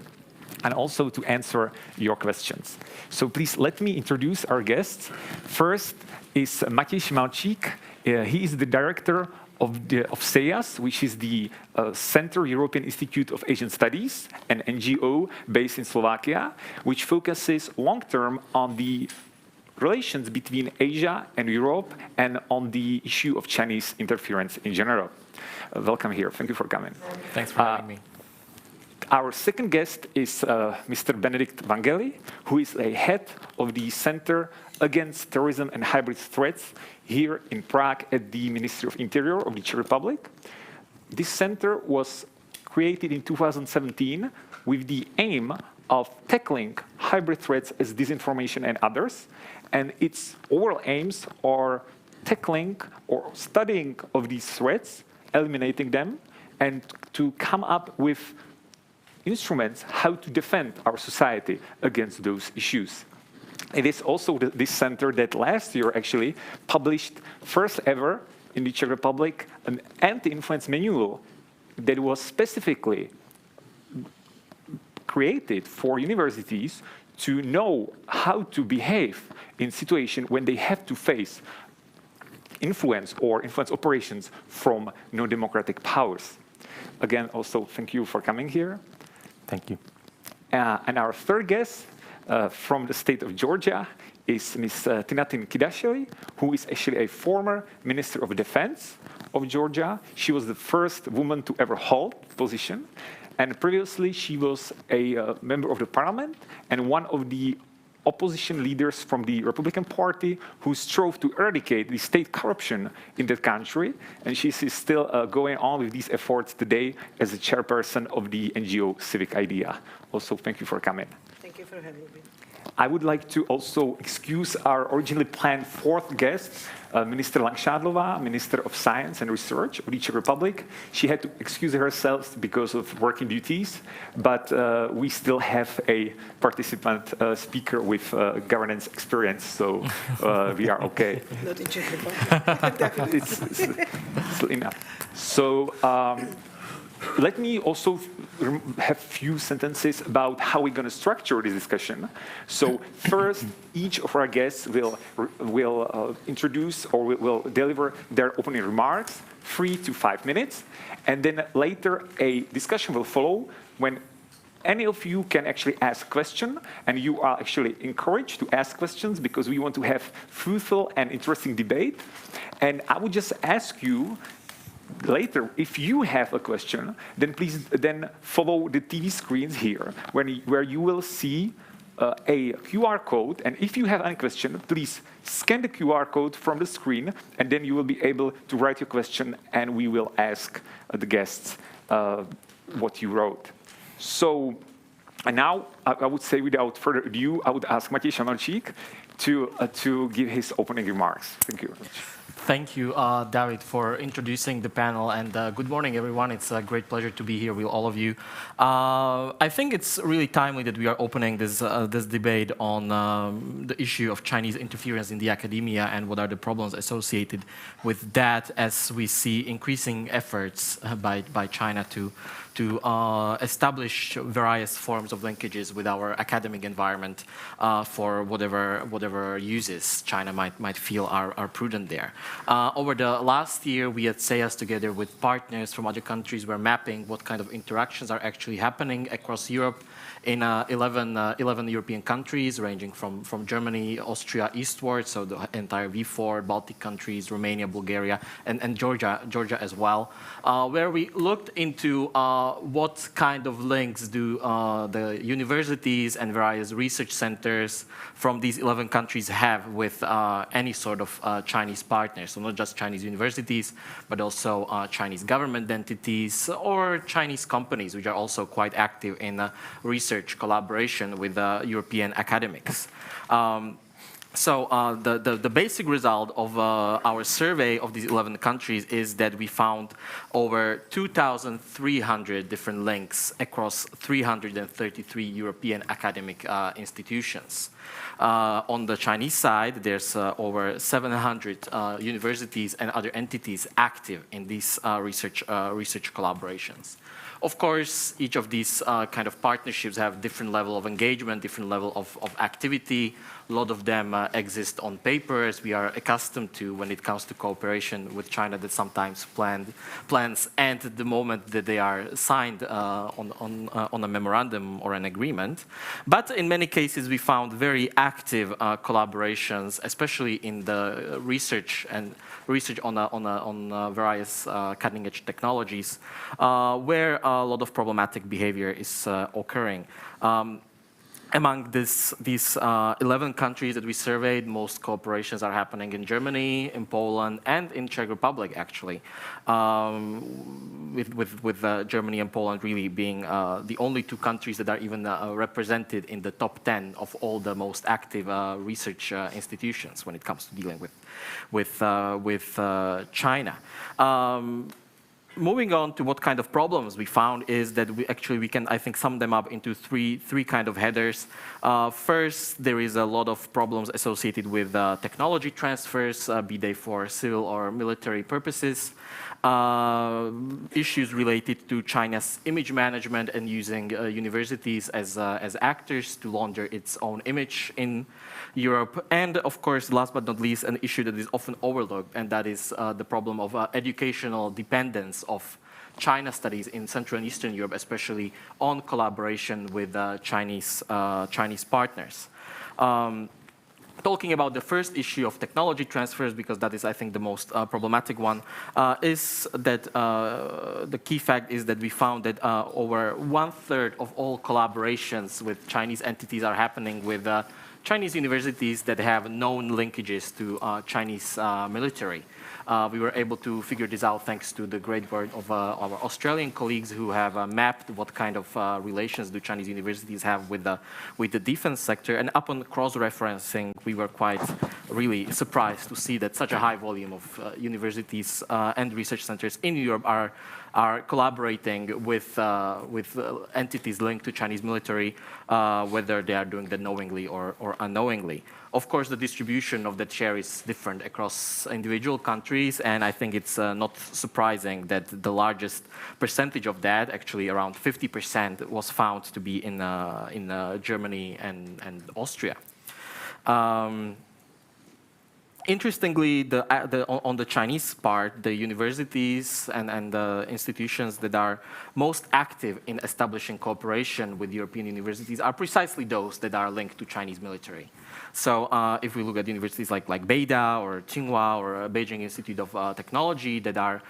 and also to answer your questions. So please let me introduce our guests. First is Matěj Šimalčík. He is the director of CEAS, which is the Center European Institute of Asian Studies, an NGO based in Slovakia, which focuses long-term on the relations between Asia and Europe and on the issue of Chinese interference in general. Welcome here. Thank you for coming. Thanks for having me. Our second guest is Mr. Benedikt Vangeli, who is a head of the Center Against Terrorism and Hybrid Threats here in Prague at the Ministry of Interior of the Czech Republic. This center was created in 2017 with the aim of tackling hybrid threats as disinformation and others, and its overall aims are tackling or studying of these threats, eliminating them, and to come up with instruments how to defend our society against those issues. It is also this center that last year actually published first ever in the Czech Republic an anti-influence manual that was specifically created for universities to know how to behave in situations when they have to face influence or influence operations from non-democratic powers. Again, also thank you for coming here. Thank you. And our third guest from the state of Georgia is Ms. Tinatin Kidashvili, who is actually a former Minister of Defense of Georgia. She was the first woman to ever hold the position. And previously, she was a member of the parliament and one of the opposition leaders from the Republican Party who strove to eradicate the state corruption in that country. And she is still going on with these efforts today as the chairperson of the NGO Civic Idea. Also, thank you for coming. Thank you for having me. I would like to also excuse our originally planned 4th guest, Minister Langšádlová, Minister of Science and Research of the Czech Republic. She had to excuse herself because of working duties, but we still have a participant speaker with governance experience, so we are okay. Not in Czech Republic. It's enough. So let me also have a few sentences about how we're going to structure this discussion. So first, each of our guests will introduce or will deliver their opening remarks, 3 to 5 minutes. And then later, a discussion will follow when any of you can actually ask a question, and you are actually encouraged to ask questions because we want to have fruitful and interesting debate. And I would just ask you, later, if you have a question, then please follow the TV screens here, where you will see a QR code. And if you have any question, please scan the QR code from the screen, and then you will be able to write your question, and we will ask the guests what you wrote. So, and now I would say, without further ado, I would ask Matěj Šimalčík to give his opening remarks. Thank you very much. Thank you, David, for introducing the panel, and good morning, everyone. It's a great pleasure to be here with all of you. I think it's really timely that we are opening this debate on the issue of Chinese interference in the academia and what are the problems associated with that, as we see increasing efforts by China to establish various forms of linkages with our academic environment for whatever uses China might feel are prudent there. Over the last year, we at CEAS, together with partners from other countries, were mapping what kind of interactions are actually happening across Europe in 11 European countries, ranging from Germany, Austria eastward, so the entire V4, Baltic countries, Romania, Bulgaria, and Georgia as well, where we looked into what kind of links do the universities and various research centers from these 11 countries have with any sort of Chinese partners. So not just Chinese universities, but also Chinese government entities or Chinese companies, which are also quite active in research collaboration with European academics. So the basic result of our survey of these 11 countries is that we found over 2,300 different links across 333 European academic institutions. On the Chinese side, there's over 700 universities and other entities active in these research collaborations. Of course, each of these kind of partnerships have different level of engagement, different level of activity. A lot of them exist on paper, as we are accustomed to when it comes to cooperation with China, that sometimes plans end at the moment that they are signed on a memorandum or an agreement. But in many cases, we found very active collaborations, especially in the research on various cutting-edge technologies, where a lot of problematic behavior is occurring. Among these 11 countries that we surveyed, most cooperations are happening in Germany, in Poland, and in Czech Republic, actually, with Germany and Poland really being the only two countries that are even represented in the top 10 of all the most active research institutions when it comes to dealing with China. Moving on to what kind of problems we found is that we can, I think, sum them up into three kind of headers. First, there is a lot of problems associated with technology transfers, be they for civil or military purposes. Issues related to China's image management and using universities as actors to launder its own image in Europe. And of course, last but not least, an issue that is often overlooked, and that is the problem of educational dependence of China studies in Central and Eastern Europe, especially on collaboration with Chinese partners. Talking about the first issue of technology transfers, because that is, I think, the most problematic one, is that the key fact is that we found that over 1/3 of all collaborations with Chinese entities are happening with Chinese universities that have known linkages to Chinese military. We were able to figure this out thanks to the great work of our Australian colleagues who have mapped what kind of relations do Chinese universities have with the defense sector. And upon cross-referencing, we were quite really surprised to see that such a high volume of universities and research centers in Europe are collaborating with entities linked to Chinese military, whether they are doing that knowingly or unknowingly. Of course, the distribution of that share is different across individual countries, and I think it's not surprising that the largest percentage of that, actually around 50%, was found to be in Germany and Austria. Interestingly, on the Chinese part, the universities and the institutions that are most active in establishing cooperation with European universities are precisely those that are linked to Chinese military. So if we look at universities like Beida or Tsinghua or Beijing Institute of Technology that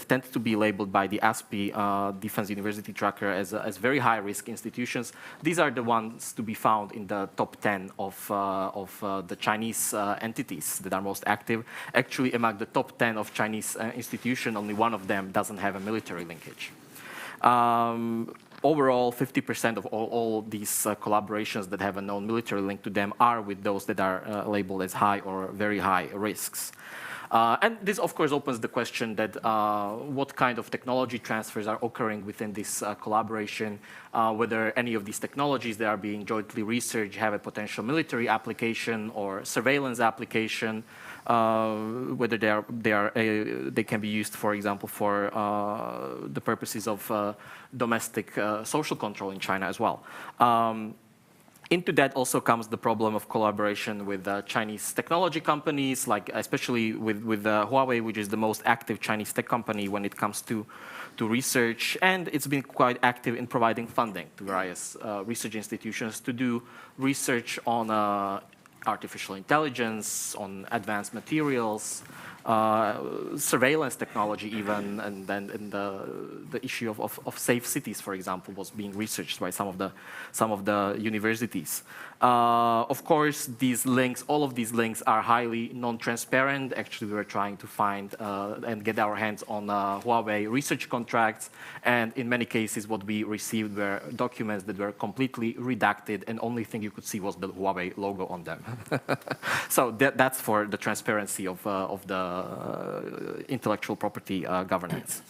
tend to be labeled by the ASPI Defense University Tracker as very high-risk institutions, these are the ones to be found in the top 10 of the Chinese entities that are most active. Actually, among the top 10 of Chinese institutions, only one of them doesn't have a military linkage. overall, 50% of all these collaborations that have a known military link to them are with those that are labeled as high or very high risks. And this, of course, opens the question that what kind of technology transfers are occurring within this collaboration, whether any of these technologies that are being jointly researched have a potential military application or surveillance application, whether they can be used, for example, for the purposes of domestic social control in China as well. Into that also comes the problem of collaboration with Chinese technology companies, like especially with Huawei, which is the most active Chinese tech company when it comes to research, and it's been quite active in providing funding to various research institutions to do research on artificial intelligence, on advanced materials, surveillance technology even, and then the issue of safe cities, for example, was being researched by some of the universities. Of course, these links, all of these links are highly non-transparent. Actually, we were trying to find and get our hands on Huawei research contracts, and in many cases what we received were documents that were completely redacted, and only thing you could see was the Huawei logo on them. So that's for the transparency of the intellectual property governance.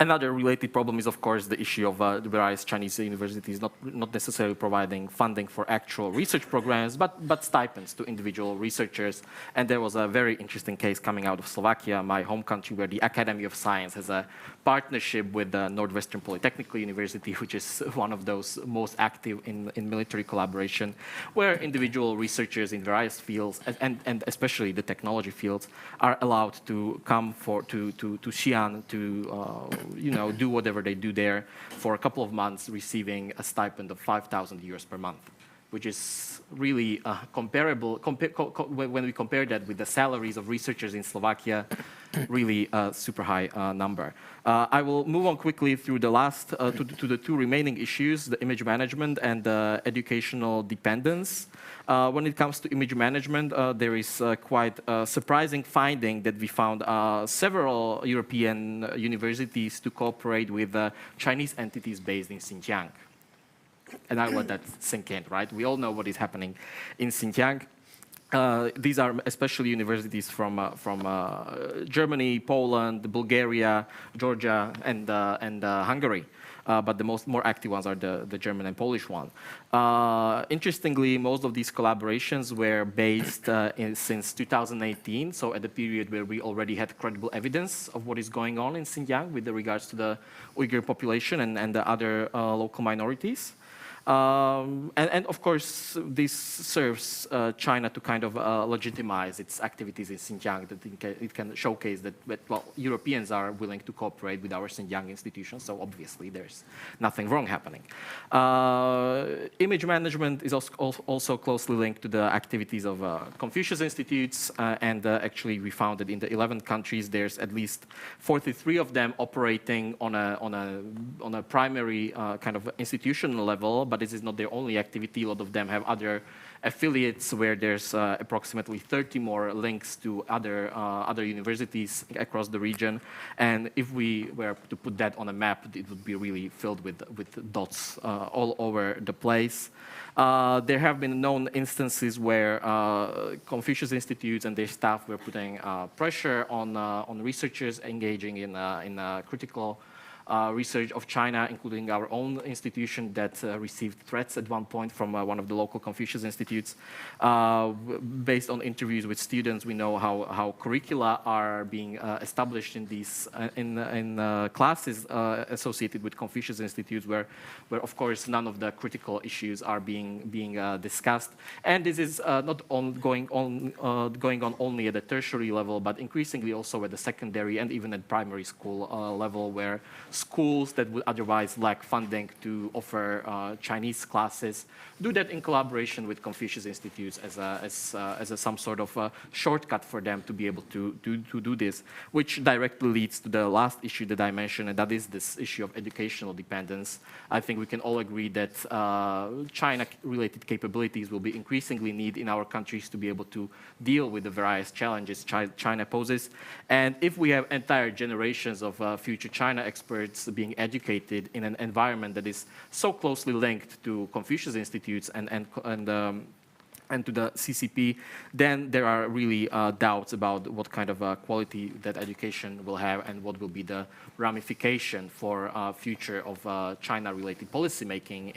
Another related problem is, of course, the issue of the various Chinese universities not necessarily providing funding for actual research programs, but stipends to individual researchers. And there was a very interesting case coming out of Slovakia, my home country, where the Academy of Science has a partnership with the Northwestern Polytechnical University, which is one of those most active in military collaboration, where individual researchers in various fields, and especially the technology fields, are allowed to come to Xi'an to do whatever they do there for a couple of months, receiving a stipend of 5,000 euros per month, which is really comparable, when we compare that with the salaries of researchers in Slovakia, really a super high number. I will move on quickly through the last, to the two remaining issues, the image management and the educational dependence. When it comes to image management, there is quite a surprising finding that we found several European universities to cooperate with Chinese entities based in Xinjiang. And I'll let that sink in, right? We all know what is happening in Xinjiang. These are especially universities from Germany, Poland, Bulgaria, Georgia, and Hungary. But the more active ones are the German and Polish one. Interestingly, most of these collaborations were based since 2018, so at the period where we already had credible evidence of what is going on in Xinjiang with regards to the Uyghur population and the other local minorities. And of course, this serves China to kind of legitimize its activities in Xinjiang, that it can showcase that, well, Europeans are willing to cooperate with our Xinjiang institutions, so obviously there's nothing wrong happening. Image management is also closely linked to the activities of Confucius Institutes, and actually we found that in the 11 countries, there's at least 43 of them operating on a primary kind of institutional level, but this is not their only activity. A lot of them have other affiliates where there's approximately 30 more links to other universities across the region. And if we were to put that on a map, it would be really filled with dots all over the place. There have been known instances where Confucius Institutes and their staff were putting pressure on researchers engaging in critical research of China, including our own institution that received threats at one point from one of the local Confucius Institutes. Based on interviews with students, we know how curricula are being established in these classes associated with Confucius Institutes, where of course none of the critical issues are being discussed. And this is not going on only at the tertiary level, but increasingly also at the secondary and even at primary school level, where schools that would otherwise lack funding to offer Chinese classes do that in collaboration with Confucius Institutes as some sort of shortcut for them to be able to do this, which directly leads to the last issue that I mentioned, and that is this issue of educational dependence. I think we can all agree that China-related capabilities will be increasingly needed in our countries to be able to deal with the various challenges China poses. And if we have entire generations of future China experts graduates being educated in an environment that is so closely linked to Confucius Institutes and to the CCP, then there are really doubts about what kind of quality that education will have and what will be the ramification for future of China-related policymaking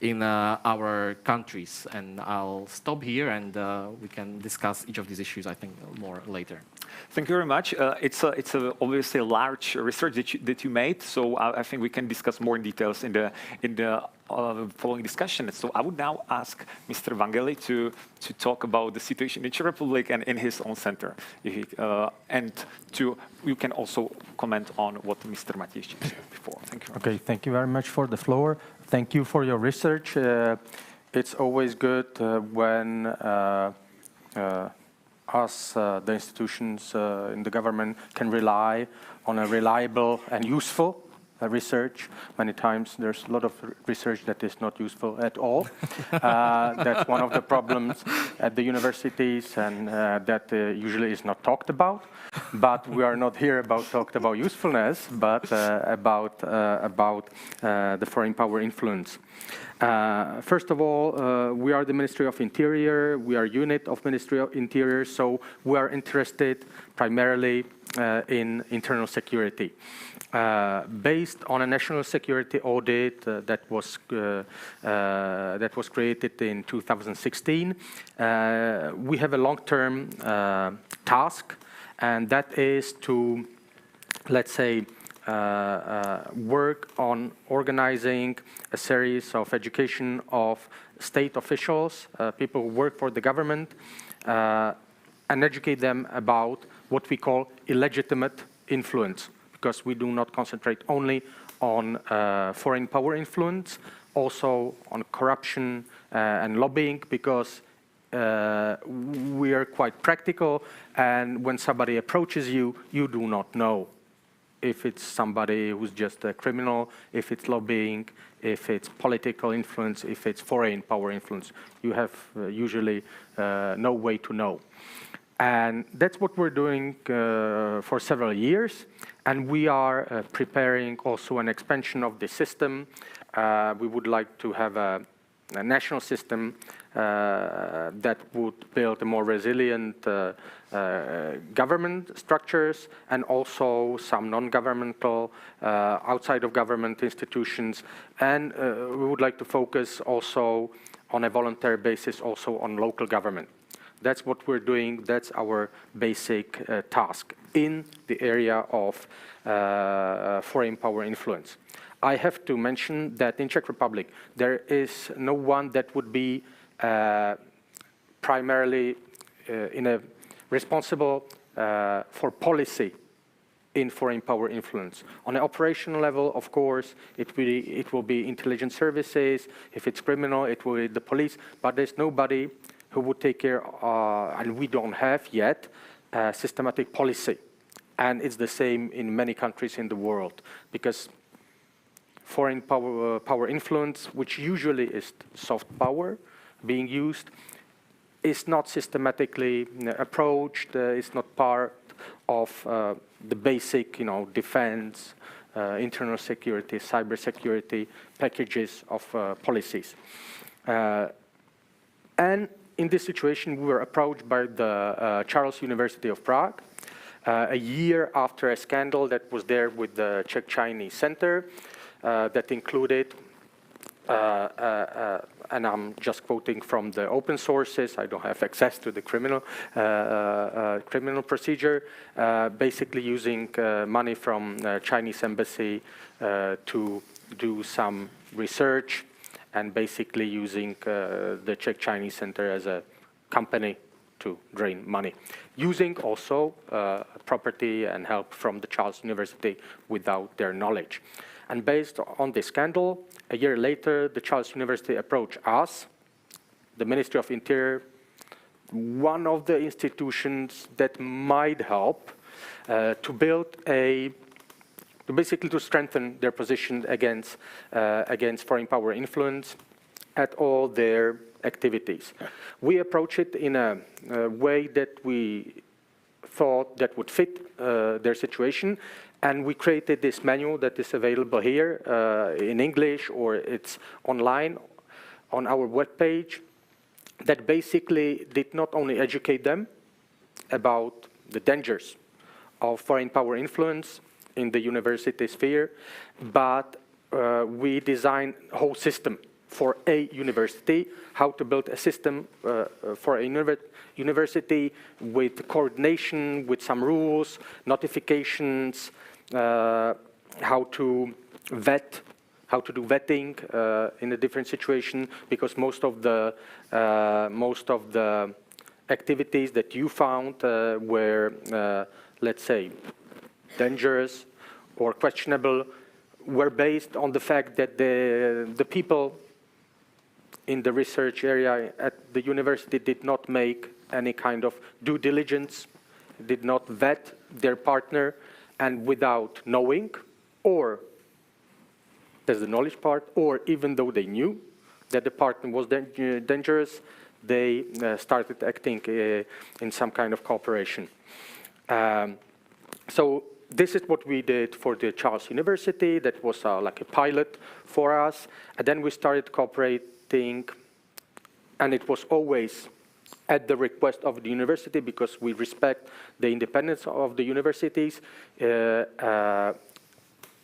in our countries. And I'll stop here, and we can discuss each of these issues, I think, more later. Thank you very much. It's obviously a large research that you made, so I think we can discuss more in details in the following discussion. So I would now ask Mr. Vangeli to talk about the situation in the Czech Republic and in his own center. You can also comment on what Mr. Matějčík said before. Thank you. Okay, thank you very much for the floor. Thank you for your research. It's always good when us, the institutions in the government, can rely on a reliable and useful research. Many times there's a lot of research that is not useful at all. That's one of the problems at the universities, and that usually is not talked about. But we are not here talked about usefulness, but about the foreign power influence. First of all, we are the Ministry of Interior. We are a unit of Ministry of Interior, so we are interested primarily in internal security. Based on a national security audit that was created in 2016, we have a long-term task, and that is to, let's say, work on organizing a series of education of state officials, people who work for the government, and educate them about what we call illegitimate influence, because we do not concentrate only on foreign power influence, also on corruption and lobbying, because we are quite practical, and when somebody approaches you, you do not know if it's somebody who's just a criminal, if it's lobbying, if it's political influence, if it's foreign power influence. You have usually no way to know. And that's what we're doing for several years. And we are preparing also an expansion of the system. We would like to have a national system that would build a more resilient government structures, and also some non-governmental, outside of government institutions. And we would like to focus also on a voluntary basis also on local government. That's what we're doing. That's our basic task in the area of foreign power influence. I have to mention that in Czech Republic, there is no one that would be primarily in a responsible for policy in foreign power influence. On an operational level, of course, it will be intelligence services. If it's criminal, it will be the police. But there's nobody who would take care, and we don't have yet, systematic policy. And it's the same in many countries in the world, because foreign power influence, which usually is soft power being used, is not systematically approached, is not part of the basic, defense, internal security, cyber security packages of policies. And in this situation, we were approached by the Charles University of Prague a year after a scandal that was there with the Czech-Chinese Center that included, and I'm just quoting from the open sources, I don't have access to the criminal procedure, basically using money from Chinese embassy to do some research, and basically using the Czech Chinese Center as a company to drain money, using also property and help from the Charles University without their knowledge. And based on this scandal, a year later, the Charles University approached us, the Ministry of Interior, one of the institutions that might help to build basically to strengthen their position against foreign power influence at all their activities. We approach it in a way that we thought that would fit their situation, And we created this manual that is available here in English, or it's online on our webpage, that basically did not only educate them about the dangers of foreign power influence in the university sphere, but we designed a whole system for a university, how to build a system for a university with coordination, with some rules, notifications, how to vet, how to do vetting in a different situation, because most of the activities that you found were, let's say, dangerous or questionable, were based on the fact that the people in the research area at the university did not make any kind of due diligence, did not vet their partner, and without knowing, or there's the knowledge part, or even though they knew that the partner was dangerous, they started acting in some kind of cooperation. So this is what we did for the Charles University. That was like a pilot for us. And then we started cooperating, and it was always at the request of the university, because we respect the independence of the universities.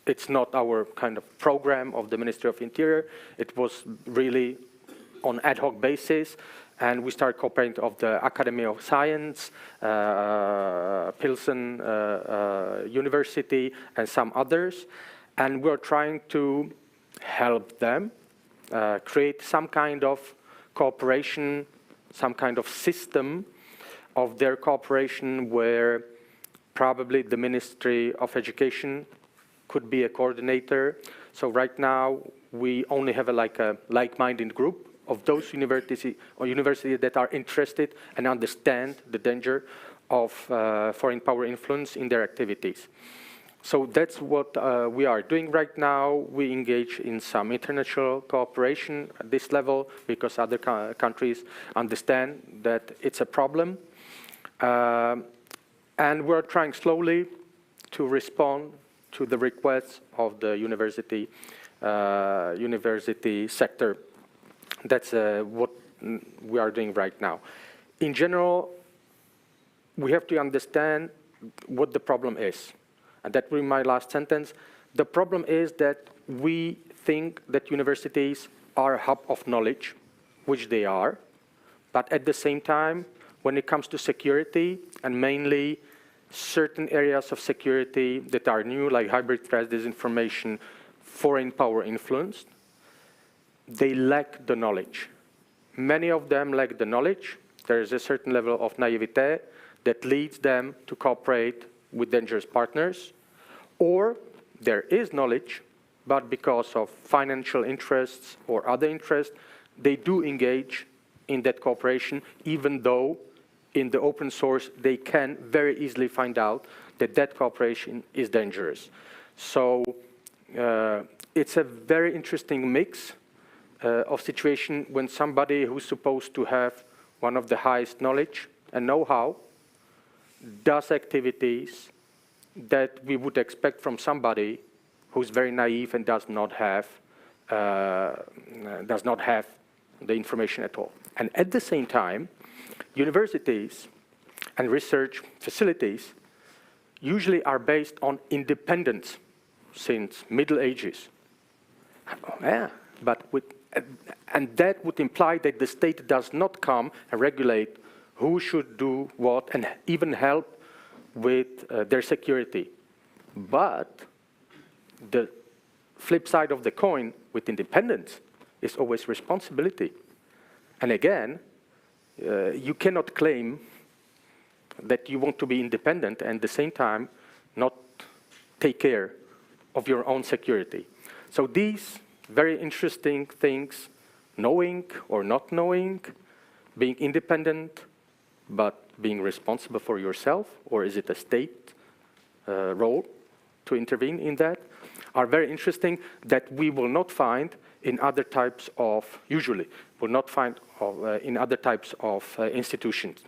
It's not our kind of program of the Ministry of Interior. It was really on ad hoc basis. And we started cooperating of the Academy of Science, Pilsen University, and some others. And we're trying to help them create some kind of cooperation, some kind of system of their cooperation, where probably the Ministry of Education could be a coordinator. So right now, we only have a like-minded group of those universities that are interested and understand the danger of foreign power influence in their activities. So that's what we are doing right now. We engage in some international cooperation at this level, because other countries understand that it's a problem. And we're trying slowly to respond to the requests of the university sector. That's what we are doing right now. In general, we have to understand what the problem is. And that will be my last sentence. The problem is that we think that universities are a hub of knowledge, which they are. But at the same time, when it comes to security, and mainly certain areas of security that are new, like hybrid threats, disinformation, foreign power influence, they lack the knowledge. Many of them lack the knowledge. There is a certain level of naivete that leads them to cooperate with dangerous partners. Or there is knowledge, but because of financial interests or other interests, they do engage in that cooperation, even though in the open source they can very easily find out that that cooperation is dangerous. So it's a very interesting mix of situation when somebody who's supposed to have one of the highest knowledge and know-how does activities that we would expect from somebody who's very naive and does not have the information at all. And at the same time, universities and research facilities usually are based on independence since Middle Ages. Yeah, but and that would imply that the state does not come and regulate who should do what and even help with their security. But the flip side of the coin with independence is always responsibility. And again, you cannot claim that you want to be independent and at the same time not take care of your own security. So these very interesting things, knowing or not knowing, being independent, but being responsible for yourself, or is it a state role to intervene in that, are very interesting that we will not find in other types of, usually, will not find in other types of institutions,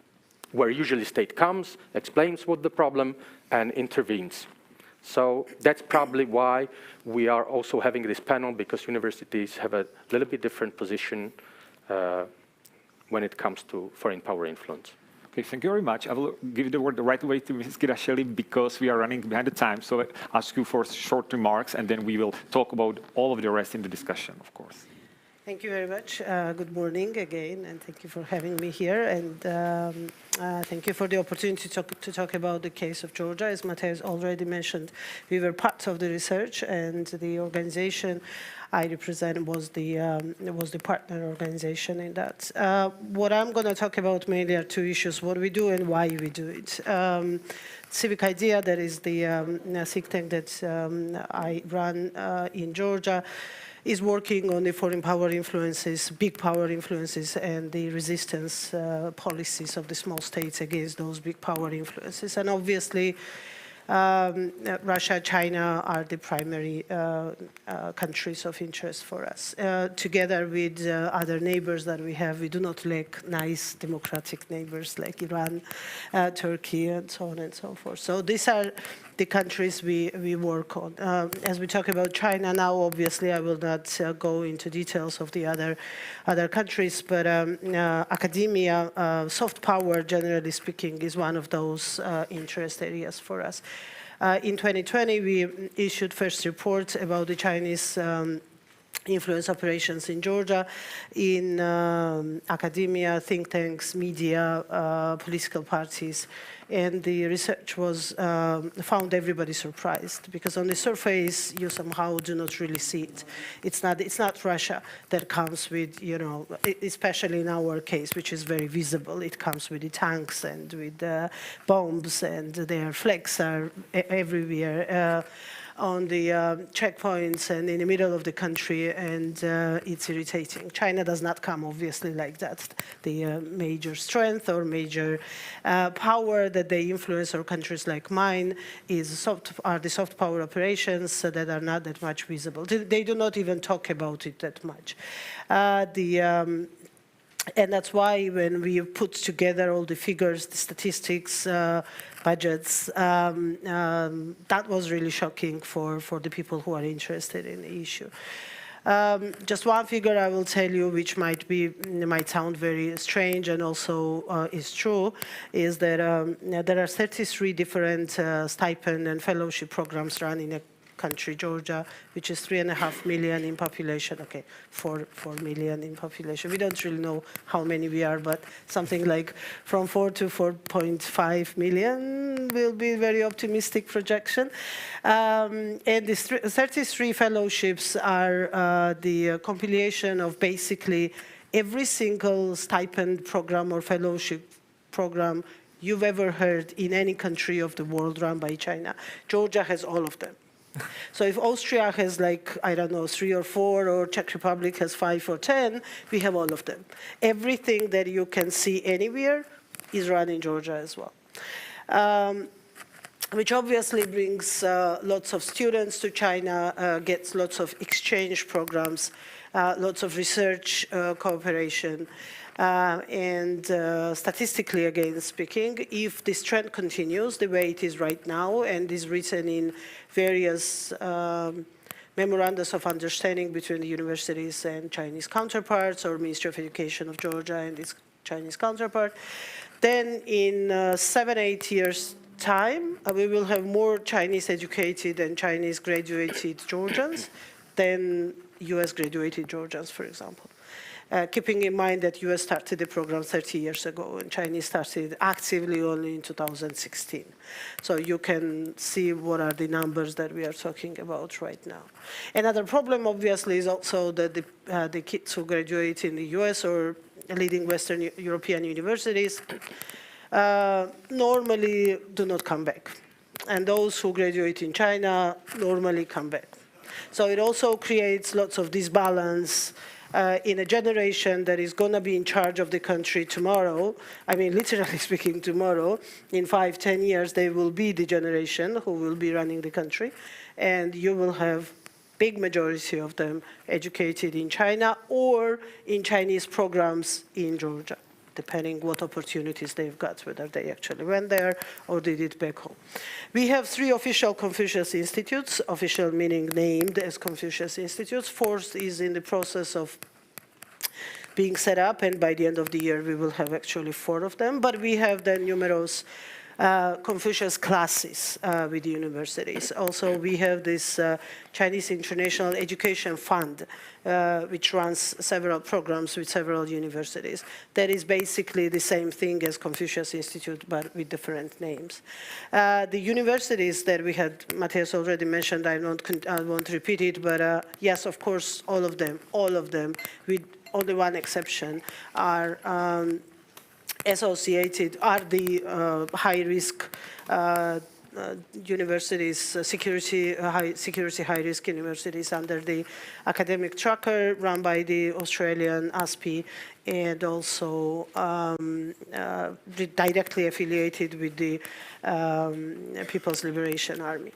where usually state comes, explains what the problem, and intervenes. So that's probably why we are also having this panel, because universities have a little bit different position when it comes to foreign power influence. Okay, thank you very much. I will give the word right away to Mrs. Girasheli because we are running behind the time. So I ask you for short remarks, and then we will talk about all of the rest in the discussion, of course. Thank you very much. Good morning again, and thank you for having me here. And thank you for the opportunity to talk about the case of Georgia. As Mateusz already mentioned, we were part of the research, and the organization I represent was the partner organization in that. What I'm going to talk about mainly are two issues: what we do and why we do it. Civic Idea, that is the think tank that I run in Georgia, is working on the foreign power influences, big power influences, and the resistance policies of the small states against those big power influences. And obviously, Russia, China are the primary countries of interest for us. Together with other neighbors that we have, we do not lack nice democratic neighbors like Iran, Turkey, and so on and so forth. So these are the countries we work on. As we talk about China now, obviously I will not go into details of the other countries, but academia, soft power, generally speaking, is one of those interest areas for us. In 2020, we issued first report about the Chinese influence operations in Georgia, in academia, think tanks, media, political parties, and the research was found everybody surprised, because on the surface you somehow do not really see it. It's not Russia that comes with, you know, especially in our case, which is very visible. It comes with the tanks and with the bombs, and their flags are everywhere. On the checkpoints and in the middle of the country, and it's irritating. China does not come, obviously, like that. The major strength or major power that they influence, or countries like mine, are the soft power operations that are not that much visible. They do not even talk about it that much. And that's why when we put together all the figures, the statistics, budgets, that was really shocking for the people who are interested in the issue. Just one figure I will tell you, which might sound very strange and also is true, is that there are 33 different stipend and fellowship programs run in a country, Georgia, which is 3.5 million in population. Okay, 4 million in population. We don't really know how many we are, but something like from 4 to 4.5 million will be a very optimistic projection. And the 33 fellowships are the compilation of basically every single stipend program or fellowship program you've ever heard in any country of the world run by China. Georgia has all of them. So if Austria has, like, I don't know, 3 or 4, or Czech Republic has 5 or 10, we have all of them. Everything that you can see anywhere is run in Georgia as well. Which obviously brings lots of students to China, gets lots of exchange programs, lots of research cooperation. And statistically, again speaking, if this trend continues the way it is right now and is written in various memorandums of understanding between the universities and Chinese counterparts, or Ministry of Education of Georgia and its Chinese counterpart, then in 7-8 years' time, we will have more Chinese educated and Chinese graduated Georgians than US graduated Georgians, for example. Keeping in mind that US started the program 30 years ago and Chinese started actively only in 2016. So you can see what are the numbers that we are talking about right now. Another problem, obviously, is also that the kids who graduate in the US or leading Western European universities normally do not come back. And those who graduate in China normally come back. So it also creates lots of disbalance in a generation that is going to be in charge of the country tomorrow. I mean, literally speaking, tomorrow. In 5-10 years, they will be the generation who will be running the country. And you will have big majority of them educated in China or in Chinese programs in Georgia. depending what opportunities they've got, whether they actually went there or did it back home. We have 3 official Confucius Institutes, official meaning named as Confucius Institutes. 4th is in the process of being set up, and by the end of the year we will have actually 4 of them. But we have then numerous Confucius classes with the universities. Also, we have this Chinese International Education Fund, which runs several programs with several universities. That is basically the same thing as Confucius Institute, but with different names. The universities that we had, Matthias already mentioned, I won't repeat it, but yes, of course, all of them, with only one exception, are associated, are the high-risk universities, high-security, high-risk universities under the academic tracker run by the Australian ASPI, and also directly affiliated with the People's Liberation Army.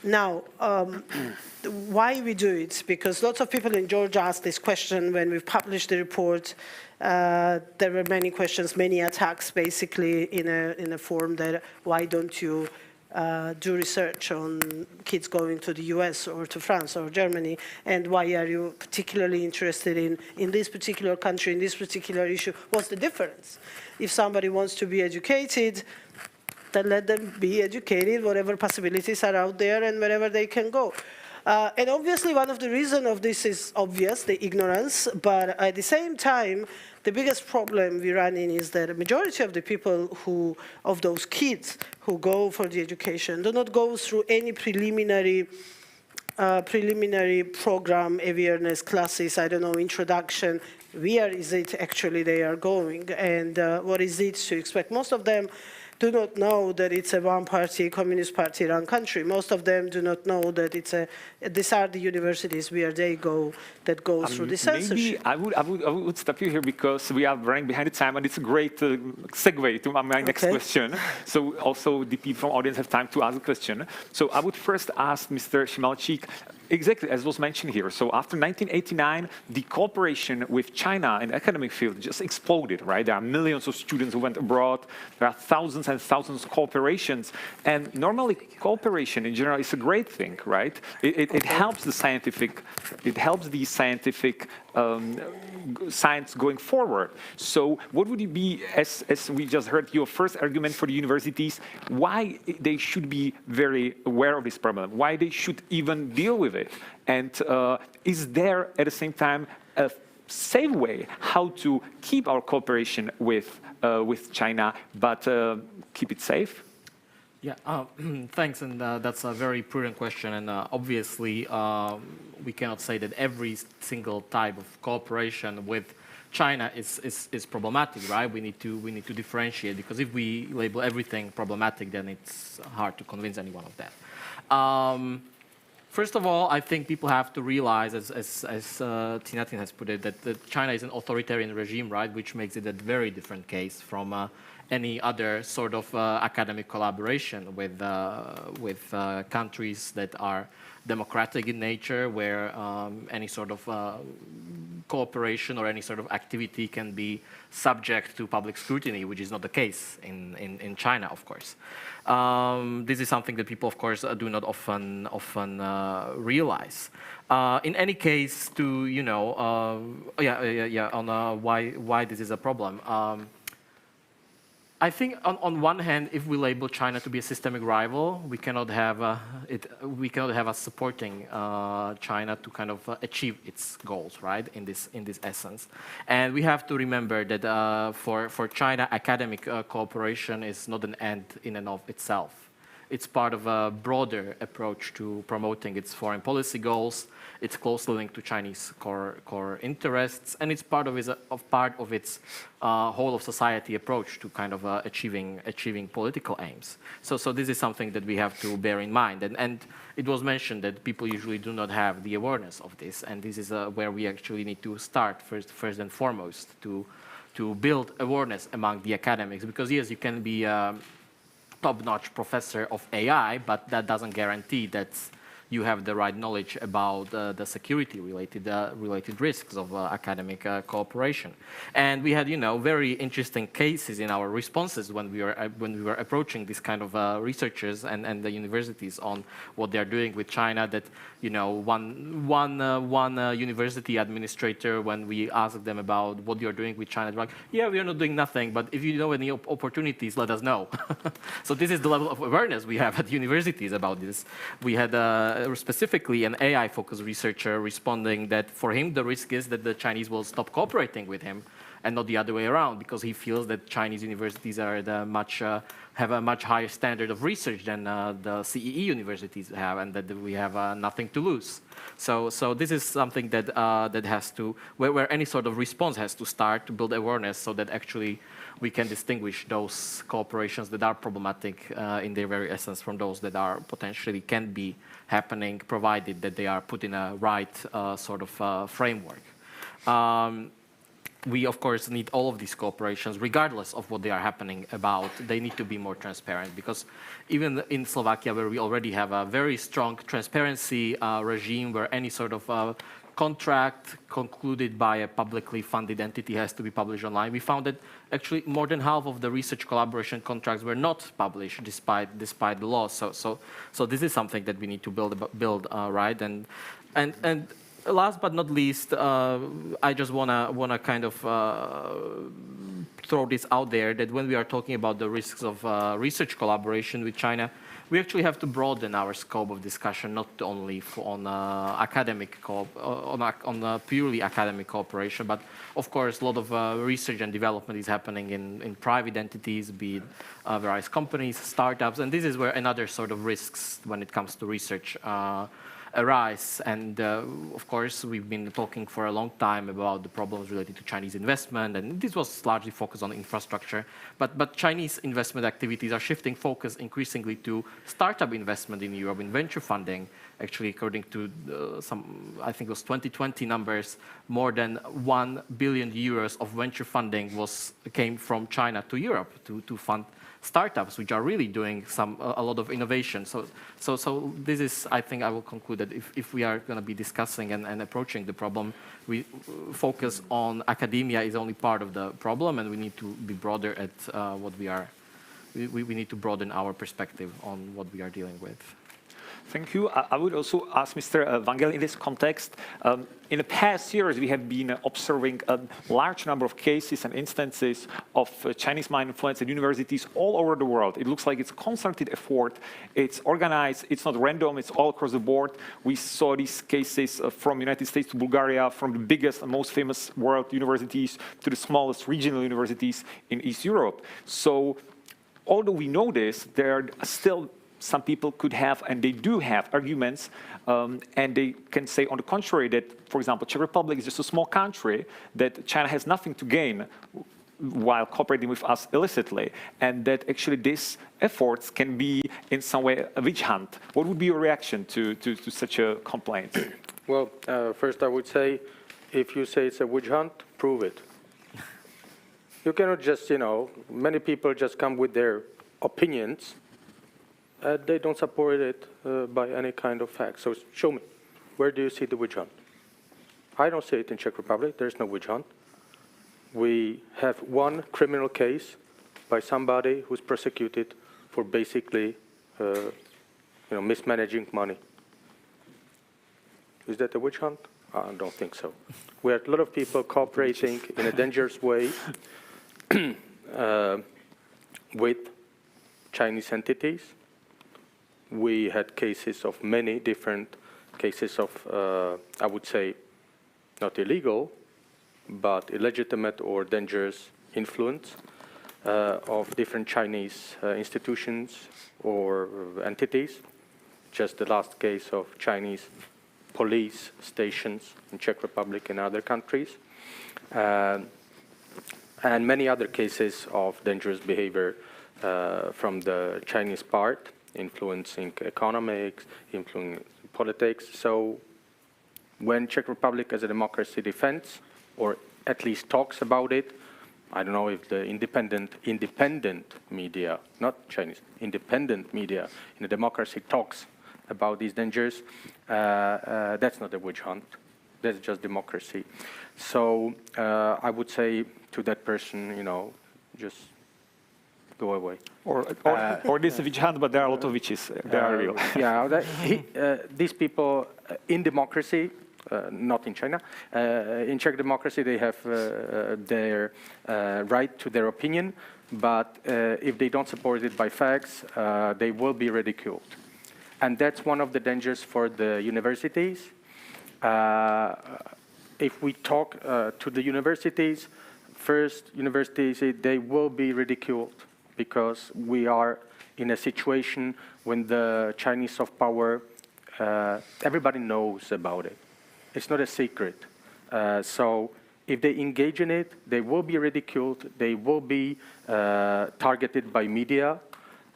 Now, why we do it? Because lots of people in Georgia asked this question when we published the report. There were many questions, many attacks, basically in a form that why don't you do research on kids going to the US or to France or Germany, and why are you particularly interested in this particular country, in this particular issue? What's the difference? If somebody wants to be educated, then let them be educated, whatever possibilities are out there and wherever they can go. And obviously one of the reasons of this is obvious, the ignorance, but at the same time, the biggest problem we run in is that a majority of the people of those kids who go for the education do not go through any preliminary program, awareness classes, I don't know, introduction. Where is it actually they are going, and what is it to expect? Most of them do not know that it's a one-party, Communist Party-run country. Most of them do not know that these are the universities where they go, that go through the censorship. Maybe I would stop you here because we are running behind the time, and it's a great segue to my next question. So also the people from the audience have time to ask a question. So I would first ask Mr. Šimalčík, exactly as was mentioned here. So after 1989, the cooperation with China in the academic field just exploded, right? There are millions of students who went abroad. There are thousands and thousands of cooperations. And normally cooperation in general is a great thing, right? It helps the scientific, science going forward. So what would it be, as we just heard, your first argument for the universities, why they should be very aware of this problem, why they should even deal with it? And is there, at the same time, a safe way how to keep our cooperation with China, but keep it safe? Yeah, thanks, and that's a very prudent question. And obviously, we cannot say that every single type of cooperation with China is problematic, right? We need to differentiate, because if we label everything problematic, then it's hard to convince anyone of that. First of all, I think people have to realize, as Tinatin has put it, that China is an authoritarian regime, right, which makes it a very different case from any other sort of academic collaboration with countries that are democratic in nature, where any sort of cooperation or any sort of activity can be subject to public scrutiny, which is not the case in China, of course. This is something that people, of course, do not often realize. In any case, on why this is a problem. I think, on one hand, if we label China to be a systemic rival, we cannot have us supporting China to kind of achieve its goals, right? In this essence, and we have to remember that for China, academic cooperation is not an end in and of itself. It's part of a broader approach to promoting its foreign policy goals. It's closely linked to Chinese core interests, and it's part of its whole of society approach to kind of achieving political aims. So this is something that we have to bear in mind. And it was mentioned that people usually do not have the awareness of this, and this is where we actually need to start first and foremost to build awareness among the academics. Because yes, you can be top-notch professor of AI, but that doesn't guarantee that you have the right knowledge about the security-related risks of academic cooperation. And we had, very interesting cases in our responses when we were approaching this kind of researchers and the universities on what they are doing with China. That, one university administrator, when we asked them about what you're doing with China, they're like, yeah, we are not doing nothing, but if you know any opportunities, let us know. So this is the level of awareness we have at universities about this. We had specifically an AI-focused researcher responding that for him, the risk is that the Chinese will stop cooperating with him and not the other way around, because he feels that Chinese universities are have a much higher standard of research than the CEE universities have, and that we have nothing to lose. So this is something that that has to, where any sort of response has to start to build awareness, so that actually we can distinguish those cooperations that are problematic in their very essence from those that are potentially can be happening, provided that they are put in a right sort of framework. We, of course, need all of these cooperations, regardless of what they are happening about. They need to be more transparent, because even in Slovakia, where we already have a very strong transparency regime, where any sort of contract concluded by a publicly funded entity has to be published online, we found that actually more than half of the research collaboration contracts were not published, despite the law. So this is something that we need to build right. And last but not least, I just wanna kind of throw this out there, that when we are talking about the risks of research collaboration with China, we actually have to broaden our scope of discussion, not only on purely academic cooperation, but of course a lot of research and development is happening in private entities, be it various companies, startups, and this is where another sort of risks when it comes to research arise. And of course, we've been talking for a long time about the problems related to Chinese investment, and this was largely focused on infrastructure. But Chinese investment activities are shifting focus increasingly to startup investment in Europe, in venture funding. Actually, according to I think it was 2020 numbers, more than 1 billion euros of venture funding came from China to Europe to fund startups, which are really doing a lot of innovation. So this is, I think I will conclude that if we are going to be discussing and approaching the problem, we focus on academia is only part of the problem, and we need to be broader at what we are. We need to broaden our perspective on what we are dealing with. Thank you. I would also ask Mr. Vangel in this context. In the past years, we have been observing a large number of cases and instances of Chinese mind influence at universities all over the world. It looks like it's a concerted effort. It's organized. It's not random. It's all across the board. We saw these cases from United States to Bulgaria, from the biggest and most famous world universities to the smallest regional universities in East Europe. So although we know this, there are still some people could have, and they do have, arguments, and they can say on the contrary that, for example, Czech Republic is just a small country, that China has nothing to gain while cooperating with us illicitly, and that actually these efforts can be in some way a witch hunt. What would be your reaction to such a complaint? Well, first I would say, if you say it's a witch hunt, prove it. You cannot just, many people just come with their opinions. They don't support it by any kind of fact. So show me, where do you see the witch hunt? I don't see it in Czech Republic. There's no witch hunt. We have one criminal case by somebody who's prosecuted for basically, mismanaging money. Is that a witch hunt? I don't think so. We had a lot of people cooperating in a dangerous way with Chinese entities. We had cases of many different cases of, I would say, not illegal, but illegitimate or dangerous influence of different Chinese institutions or entities. Just the last case of Chinese police stations in Czech Republic and other countries. And many other cases of dangerous behavior from the Chinese part, influencing economics, influencing politics. So when Czech Republic as a democracy defends, or at least talks about it, I don't know if the independent media, not Chinese, independent media in a democracy talks about these dangers, that's not a witch hunt. That's just democracy. So I would say to that person, you know, just go away. Or this is a witch hunt, but there are a lot of witches. They are real. Yeah, these people in democracy, not in China, in Czech democracy, they have their right to their opinion, but if they don't support it by facts, they will be ridiculed. And that's one of the dangers for the universities. If we talk to the universities, first universities, they will be ridiculed because we are in a situation when the Chinese soft power, everybody knows about it. It's not a secret. So if they engage in it, they will be ridiculed. They will be targeted by media.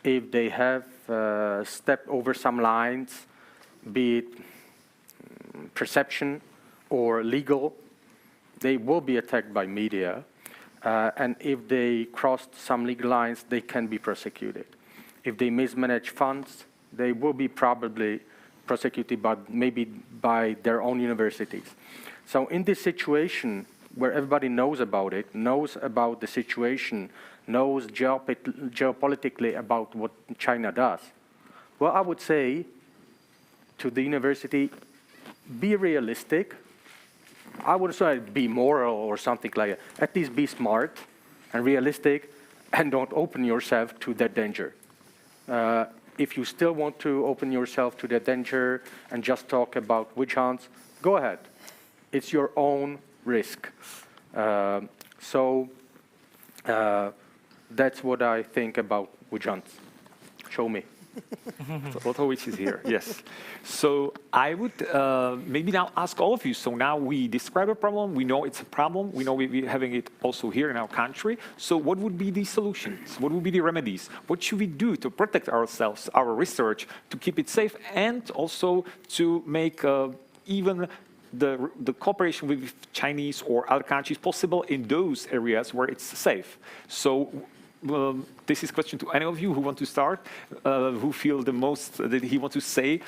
If they have stepped over some lines, be it perception or legal, they will be attacked by media. And if they crossed some legal lines, they can be prosecuted. If they mismanage funds, they will be probably prosecuted, but maybe by their own universities. So in this situation, where everybody knows about it, knows about the situation, knows geopolitically about what China does, well, I would say to the university, be realistic. I would say be moral or something like that. At least be smart and realistic and don't open yourself to that danger. If you still want to open yourself to that danger and just talk about witch hunts, go ahead. It's your own risk. That's what I think about witch hunts. Show me. A lot of witches here, yes. So I would maybe now ask all of you. So now we describe a problem. We know it's a problem. We know we're having it also here in our country. So what would be the solutions? What would be the remedies? What should we do to protect ourselves, our research, to keep it safe, and also to make even the cooperation with Chinese or other countries possible in those areas where it's safe? So this is a question to any of you who want to start, who feel the most that he wants to say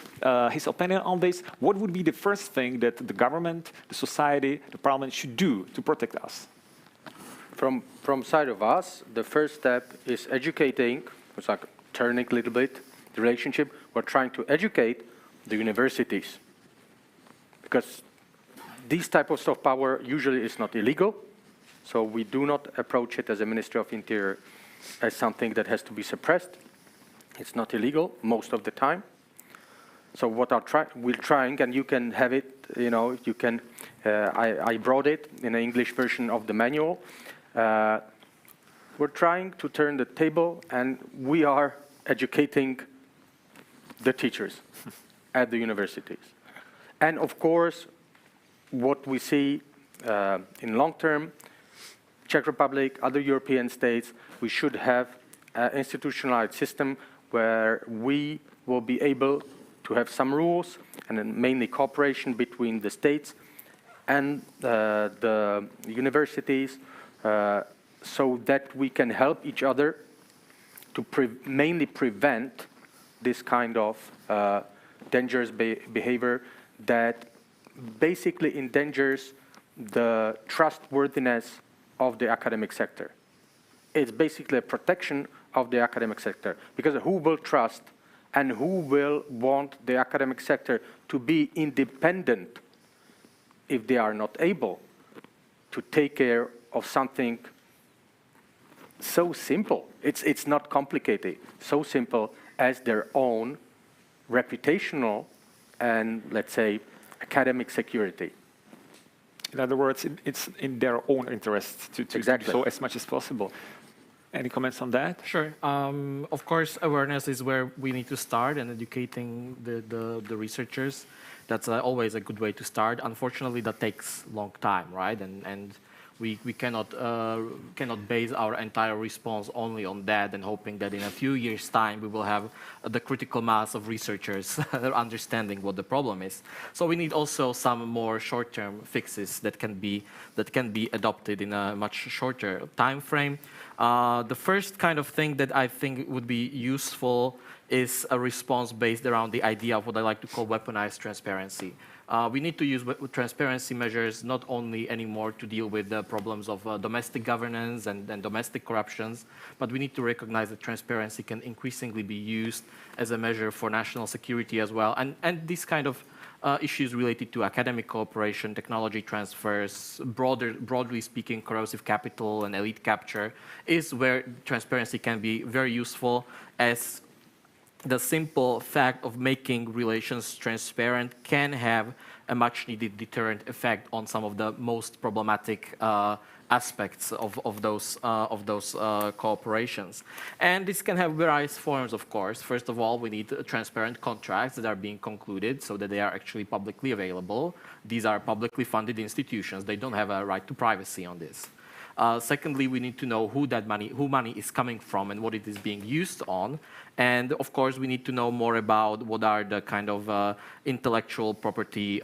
his opinion on this. What would be the first thing that the government, the society, the parliament should do to protect us? From side of us, the first step is educating. It's like turning a little bit the relationship. We're trying to educate the universities because this type of soft power usually is not illegal. So we do not approach it as a Ministry of Interior as something that has to be suppressed. It's not illegal most of the time. So what we're trying, and you can have it, you know, you can, I brought it in an English version of the manual. We're trying to turn the table, and we are educating the teachers at the universities. And of course, what we see in long term, Czech Republic, other European states, we should have an institutionalized system where we will be able to have some rules and then mainly cooperation between the states and the universities so that we can help each other to mainly prevent this kind of dangerous behavior that basically endangers the trustworthiness of the academic sector. It's basically a protection of the academic sector, because who will trust and who will want the academic sector to be independent if they are not able to take care of something so simple? It's not complicated, so simple as their own reputational and, let's say, academic security. In other words, it's in their own interest to do so as much as possible. Any comments on that? Sure. Of course, awareness is where we need to start, and educating the researchers. That's always a good way to start. Unfortunately, that takes a long time, right? And we cannot base our entire response only on that and hoping that in a few years' time we will have the critical mass of researchers understanding what the problem is. So we need also some more short-term fixes that can be adopted in a much shorter time frame. The first kind of thing that I think would be useful is a response based around the idea of what I like to call weaponized transparency. We need to use transparency measures not only anymore to deal with the problems of domestic governance and domestic corruptions, but we need to recognize that transparency can increasingly be used as a measure for national security as well. And these kind of issues related to academic cooperation, technology transfers, broadly speaking, corrosive capital and elite capture is where transparency can be very useful, as the simple fact of making relations transparent can have a much needed deterrent effect on some of the most problematic aspects of those cooperations. And this can have various forms, of course. First of all, we need transparent contracts that are being concluded so that they are actually publicly available. These are publicly funded institutions. They don't have a right to privacy on this. Secondly, we need to know who money is coming from and what it is being used on. And of course, we need to know more about what are the kind of intellectual property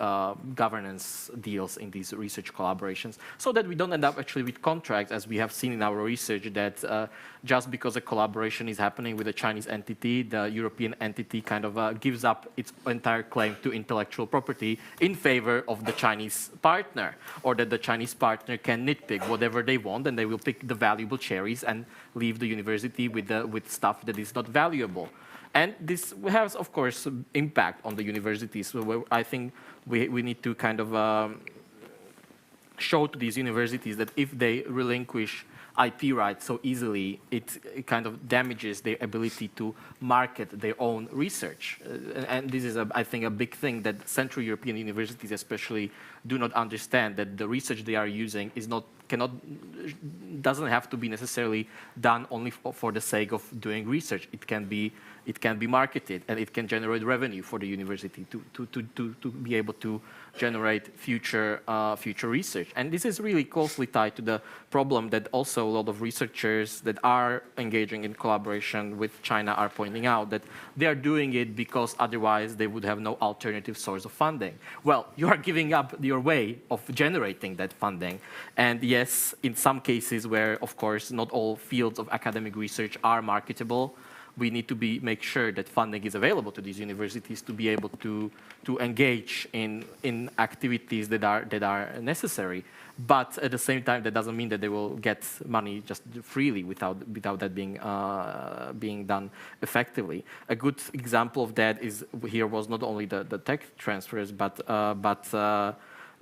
governance deals in these research collaborations, so that we don't end up actually with contracts, as we have seen in our research, that just because a collaboration is happening with a Chinese entity, the European entity kind of gives up its entire claim to intellectual property in favor of the Chinese partner, or that the Chinese partner can nitpick whatever they want, and they will pick the valuable cherries and leave the university with stuff that is not valuable. And this has, of course, impact on the universities. So I think we need to kind of show to these universities that if they relinquish IP rights so easily, it kind of damages their ability to market their own research. And this is, I think, a big thing that Central European universities especially do not understand, that the research they are using is doesn't have to be necessarily done only for the sake of doing research. It can be marketed, and it can generate revenue for the university to be able to generate future research. And this is really closely tied to the problem that also a lot of researchers that are engaging in collaboration with China are pointing out, that they are doing it because otherwise they would have no alternative source of funding. Well, you are giving up your way of generating that funding. And yes, in some cases where, of course, not all fields of academic research are marketable, we need to make sure that funding is available to these universities to be able to engage in activities that are necessary. But at the same time, that doesn't mean that they will get money just freely without that being done effectively. A good example of that was not only the tech transfers, but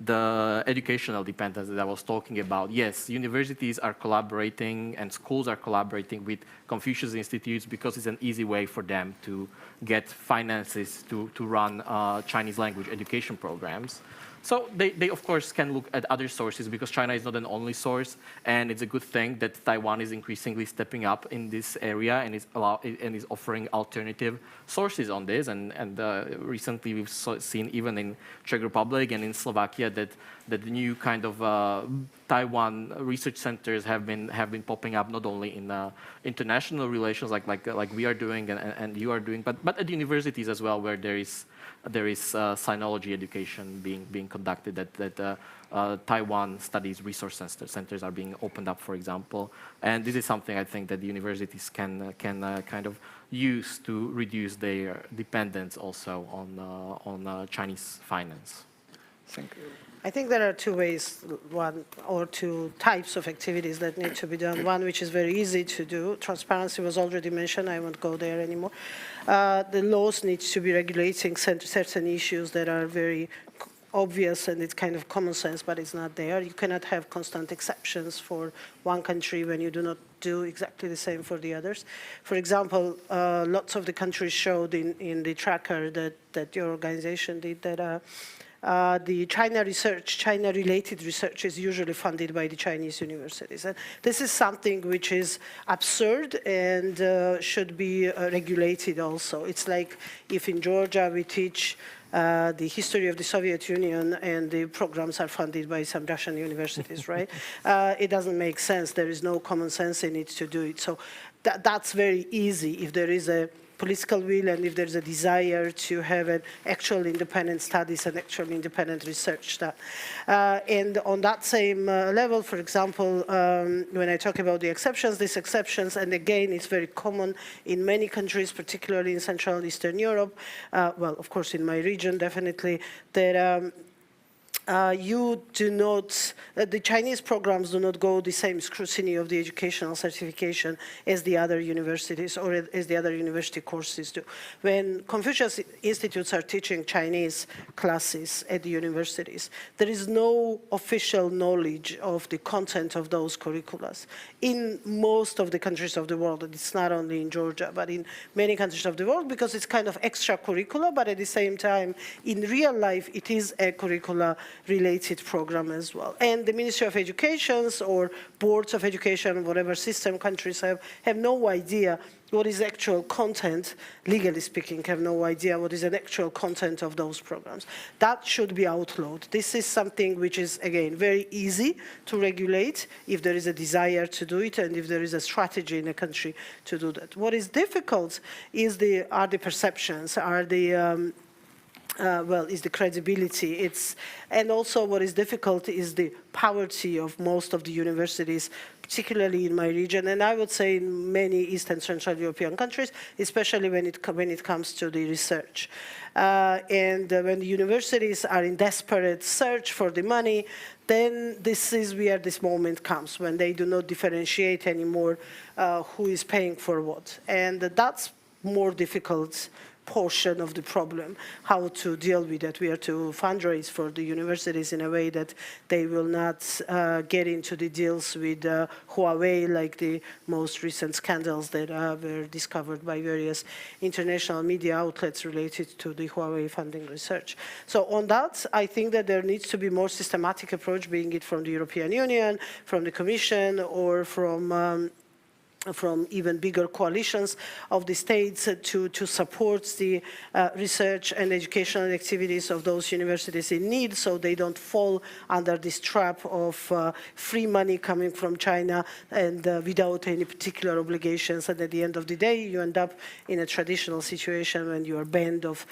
the educational dependence that I was talking about. Yes, universities are collaborating and schools are collaborating with Confucius Institutes because it's an easy way for them to get finances to run Chinese language education programs. So they of course can look at other sources, because China is not an only source, and it's a good thing that Taiwan is increasingly stepping up in this area and is offering alternative sources on this. And recently we've seen even in Czech Republic and in Slovakia that the new kind of Taiwan research centers have been popping up, not only in international relations like we are doing and you are doing, but at universities as well, where there is sinology education being conducted, that Taiwan Studies Resource Centers are being opened up, for example. And this is something I think that the universities can kind of use to reduce their dependence also on Chinese finance. Thank you. I think there are two types of activities that need to be done. One which is very easy to do. Transparency was already mentioned. I won't go there anymore. The laws need to be regulating certain issues that are very obvious, and it's kind of common sense, but it's not there. You cannot have constant exceptions for one country when you do not do exactly the same for the others. For example, lots of the countries showed in the tracker that your organization did that the China-related research is usually funded by the Chinese universities. And this is something which is absurd and should be regulated also. It's like if in Georgia we teach the history of the Soviet Union and the programs are funded by some Russian universities, right? It doesn't make sense. There is no common sense in it to do it. So that's very easy if there is a political will and if there's a desire to have an actual independent studies and actual independent research. And on that same level, for example, when I talk about the exceptions, these exceptions, and again, it's very common in many countries, particularly in Central and Eastern Europe, well, of course, in my region, definitely, that you do not, the Chinese programs do not go the same scrutiny of the educational certification as the other universities or as the other university courses do. When Confucius institutes are teaching Chinese classes at the universities, there is no official knowledge of the content of those curricula. In most of the countries of the world, and it's not only in Georgia, but in many countries of the world, because it's kind of extracurricular, but at the same time, in real life, it is a curricula related program as well. And the Ministry of Education or boards of education, whatever system countries have no idea what is actual content, legally speaking, have no idea what is an actual content of those programs. That should be outlawed. This is something which is, again, very easy to regulate if there is a desire to do it and if there is a strategy in a country to do that. What is difficult is are the perceptions, are the well, is the credibility. And also what is difficult is the poverty of most of the universities, particularly in my region, and I would say in many East and Central European countries, especially when it comes to the research. And when the universities are in desperate search for the money, then this is where this moment comes, when they do not differentiate anymore who is paying for what. And that's more difficult portion of the problem, how to deal with it. We are to fundraise for the universities in a way that they will not get into the deals with Huawei, like the most recent scandals that were discovered by various international media outlets related to the Huawei funding research. So on that, I think that there needs to be more systematic approach, being it from the European Union, from the Commission, or from even bigger coalitions of the states to support the research and educational activities of those universities in need, so they don't fall under this trap of free money coming from China and without any particular obligations. And at the end of the day, you end up in a traditional situation when you are banned of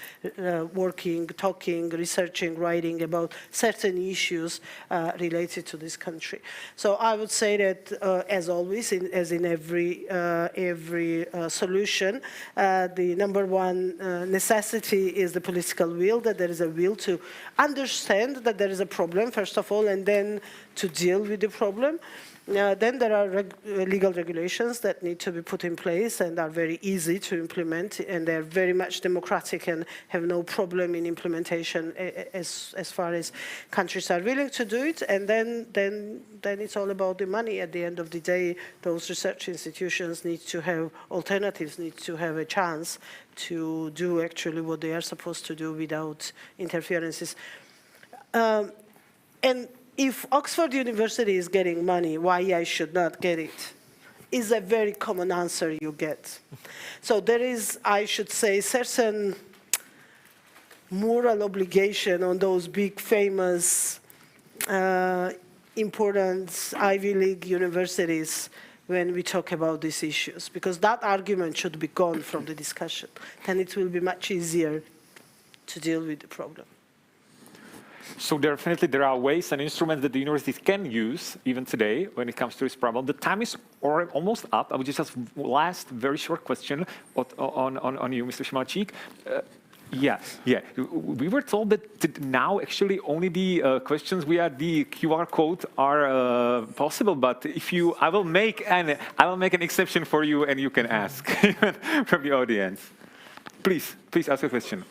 working, talking, researching, writing about certain issues related to this country. So I would say that, as always, as in every solution, the number one necessity is the political will, that there is a will to understand that there is a problem, first of all, and then to deal with the problem. Then there are legal regulations that need to be put in place and are very easy to implement, and they're very much democratic and have no problem in implementation as far as countries are willing to do it. And then it's all about the money. At the end of the day, those research institutions need to have alternatives, need to have a chance to do actually what they are supposed to do without interferences. And if Oxford University is getting money, why I should not get it, is a very common answer you get. So there is, I should say, certain moral obligation on those big, famous, important Ivy League universities when we talk about these issues, because that argument should be gone from the discussion. Then it will be much easier to deal with the problem. So definitely there are ways and instruments that the universities can use even today when it comes to this problem. The time is almost up. I would just ask last very short question on you, Mr. Šimalčík. Yeah. We were told that now actually only the questions via the QR code are possible. But if you, I will make an exception for you, and you can ask from the audience. Please ask a question.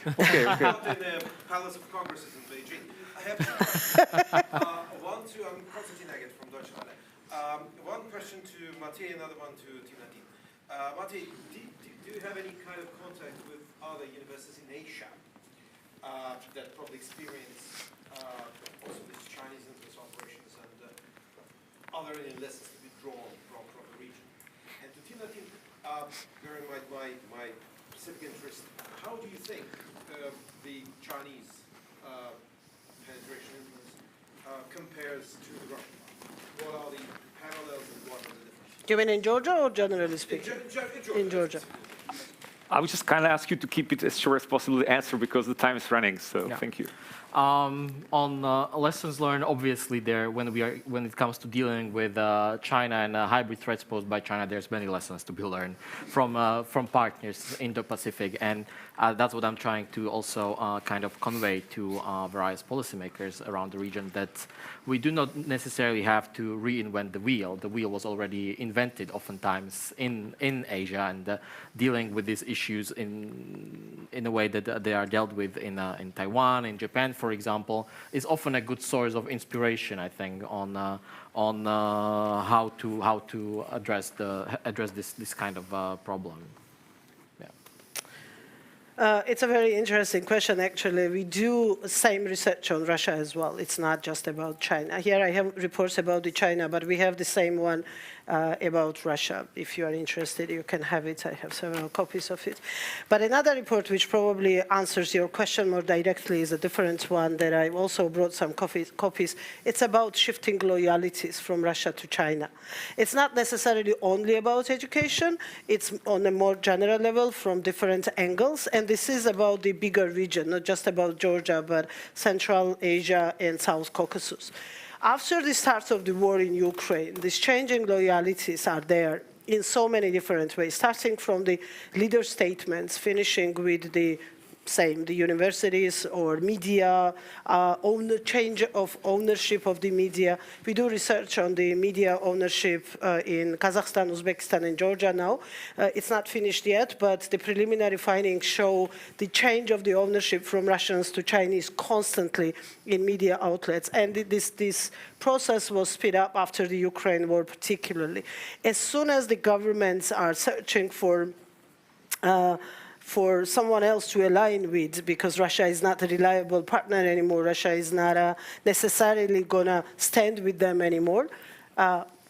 Okay. Not in the Palace of Congresses in Beijing. I have I'm Konstantin Eggert from Deutsche Welle. One question to Mate, another one to Tinatin. Mate, do you have any kind of contact with other universities in Asia that probably experience also these Chinese interest operations and are there any lessons to be drawn from the region? And to Tinatin, bearing my specific interest, how do you think the Chinese penetration influence compares to the Russian? What are the parallels and what are the differences? You mean in Georgia or generally speaking? In Georgia. I would just kindly ask you to keep it as short as possible to answer because the time is running, so thank you. On lessons learned, obviously, when it comes to dealing with China and hybrid threats posed by China, there's many lessons to be learned from partners in the Pacific, and that's what I'm trying to also kind of convey to various policymakers around the region, that we do not necessarily have to reinvent the wheel. The wheel was already invented oftentimes in Asia, and dealing with these issues in a way that they are dealt with in Taiwan, in Japan, for example, is often a good source of inspiration, I think, on how to address this kind of problem. It's a very interesting question, actually. We do same research on Russia as well. It's not just about China. Here I have reports about China, but we have the same one about Russia. If you are interested, you can have it. I have several copies of it. But another report which probably answers your question more directly is a different one that I also brought some copies. It's about shifting loyalties from Russia to China. It's not necessarily only about education. It's on a more general level from different angles. And this is about the bigger region, not just about Georgia, but Central Asia and South Caucasus. After the start of the war in Ukraine, these changing loyalties are there in so many different ways, starting from the leader statements, finishing with the universities or media, change of ownership of the media. We do research on the media ownership in Kazakhstan, Uzbekistan, and Georgia now. It's not finished yet, but the preliminary findings show the change of the ownership from Russians to Chinese constantly in media outlets. And this process was sped up after the Ukraine war particularly. As soon as the governments are searching for someone else to align with, because Russia is not a reliable partner anymore. Russia is not necessarily going to stand with them anymore.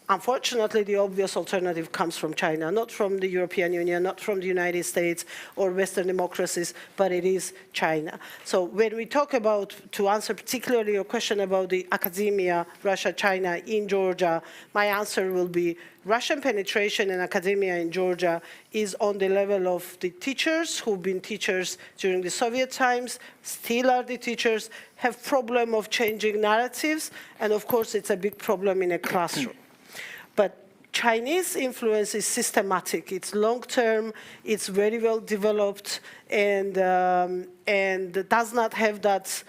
Unfortunately, the obvious alternative comes from China, not from the European Union, not from the United States or Western democracies, but it is China. So when we talk about, to answer particularly your question about the academia, Russia, China in Georgia, my answer will be Russian penetration in academia in Georgia is on the level of the teachers who've been teachers during the Soviet times, still are the teachers, have problem of changing narratives, and of course it's a big problem in a classroom. But Chinese influence is systematic, it's long-term, it's very well developed, and does not have that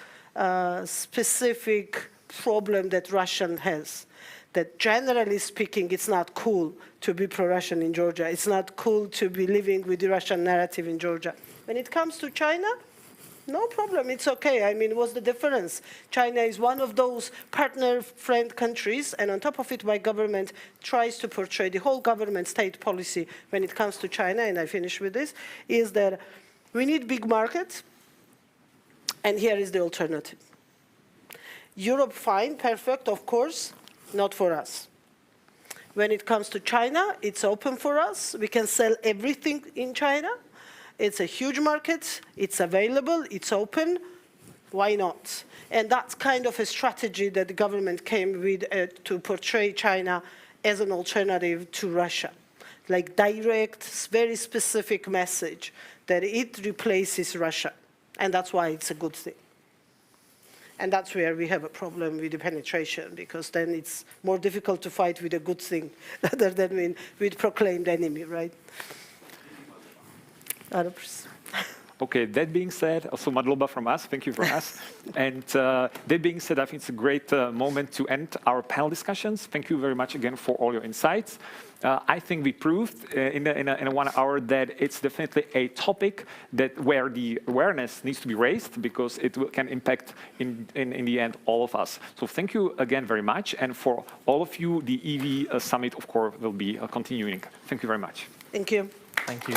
specific problem that Russian has. That generally speaking, it's not cool to be pro-Russian in Georgia. It's not cool to be living with the Russian narrative in Georgia. When it comes to China, no problem, it's okay. I mean, what's the difference? China is one of those partner-friend countries, and on top of it, my government tries to portray the whole government state policy when it comes to China, and I finish with this, is that we need big markets, and here is the alternative. Europe, fine, perfect, of course, not for us. When it comes to China, it's open for us. We can sell everything in China. It's a huge market, it's available, it's open, why not? And that's kind of a strategy that the government came with to portray China as an alternative to Russia. Like direct, very specific message that it replaces Russia. And that's why it's a good thing. And that's where we have a problem with the penetration, because then it's more difficult to fight with a good thing rather than with proclaimed enemy, right? Okay, that being said, also Madloba from us, thank you for us. And that being said, I think it's a great moment to end our panel discussions. Thank you very much again for all your insights. I think we proved in a 1 hour that it's definitely a topic where the awareness needs to be raised, because it can impact in the end all of us. So thank you again very much. And for all of you, the EV summit, of course, will be continuing. Thank you very much. Thank you. Thank you.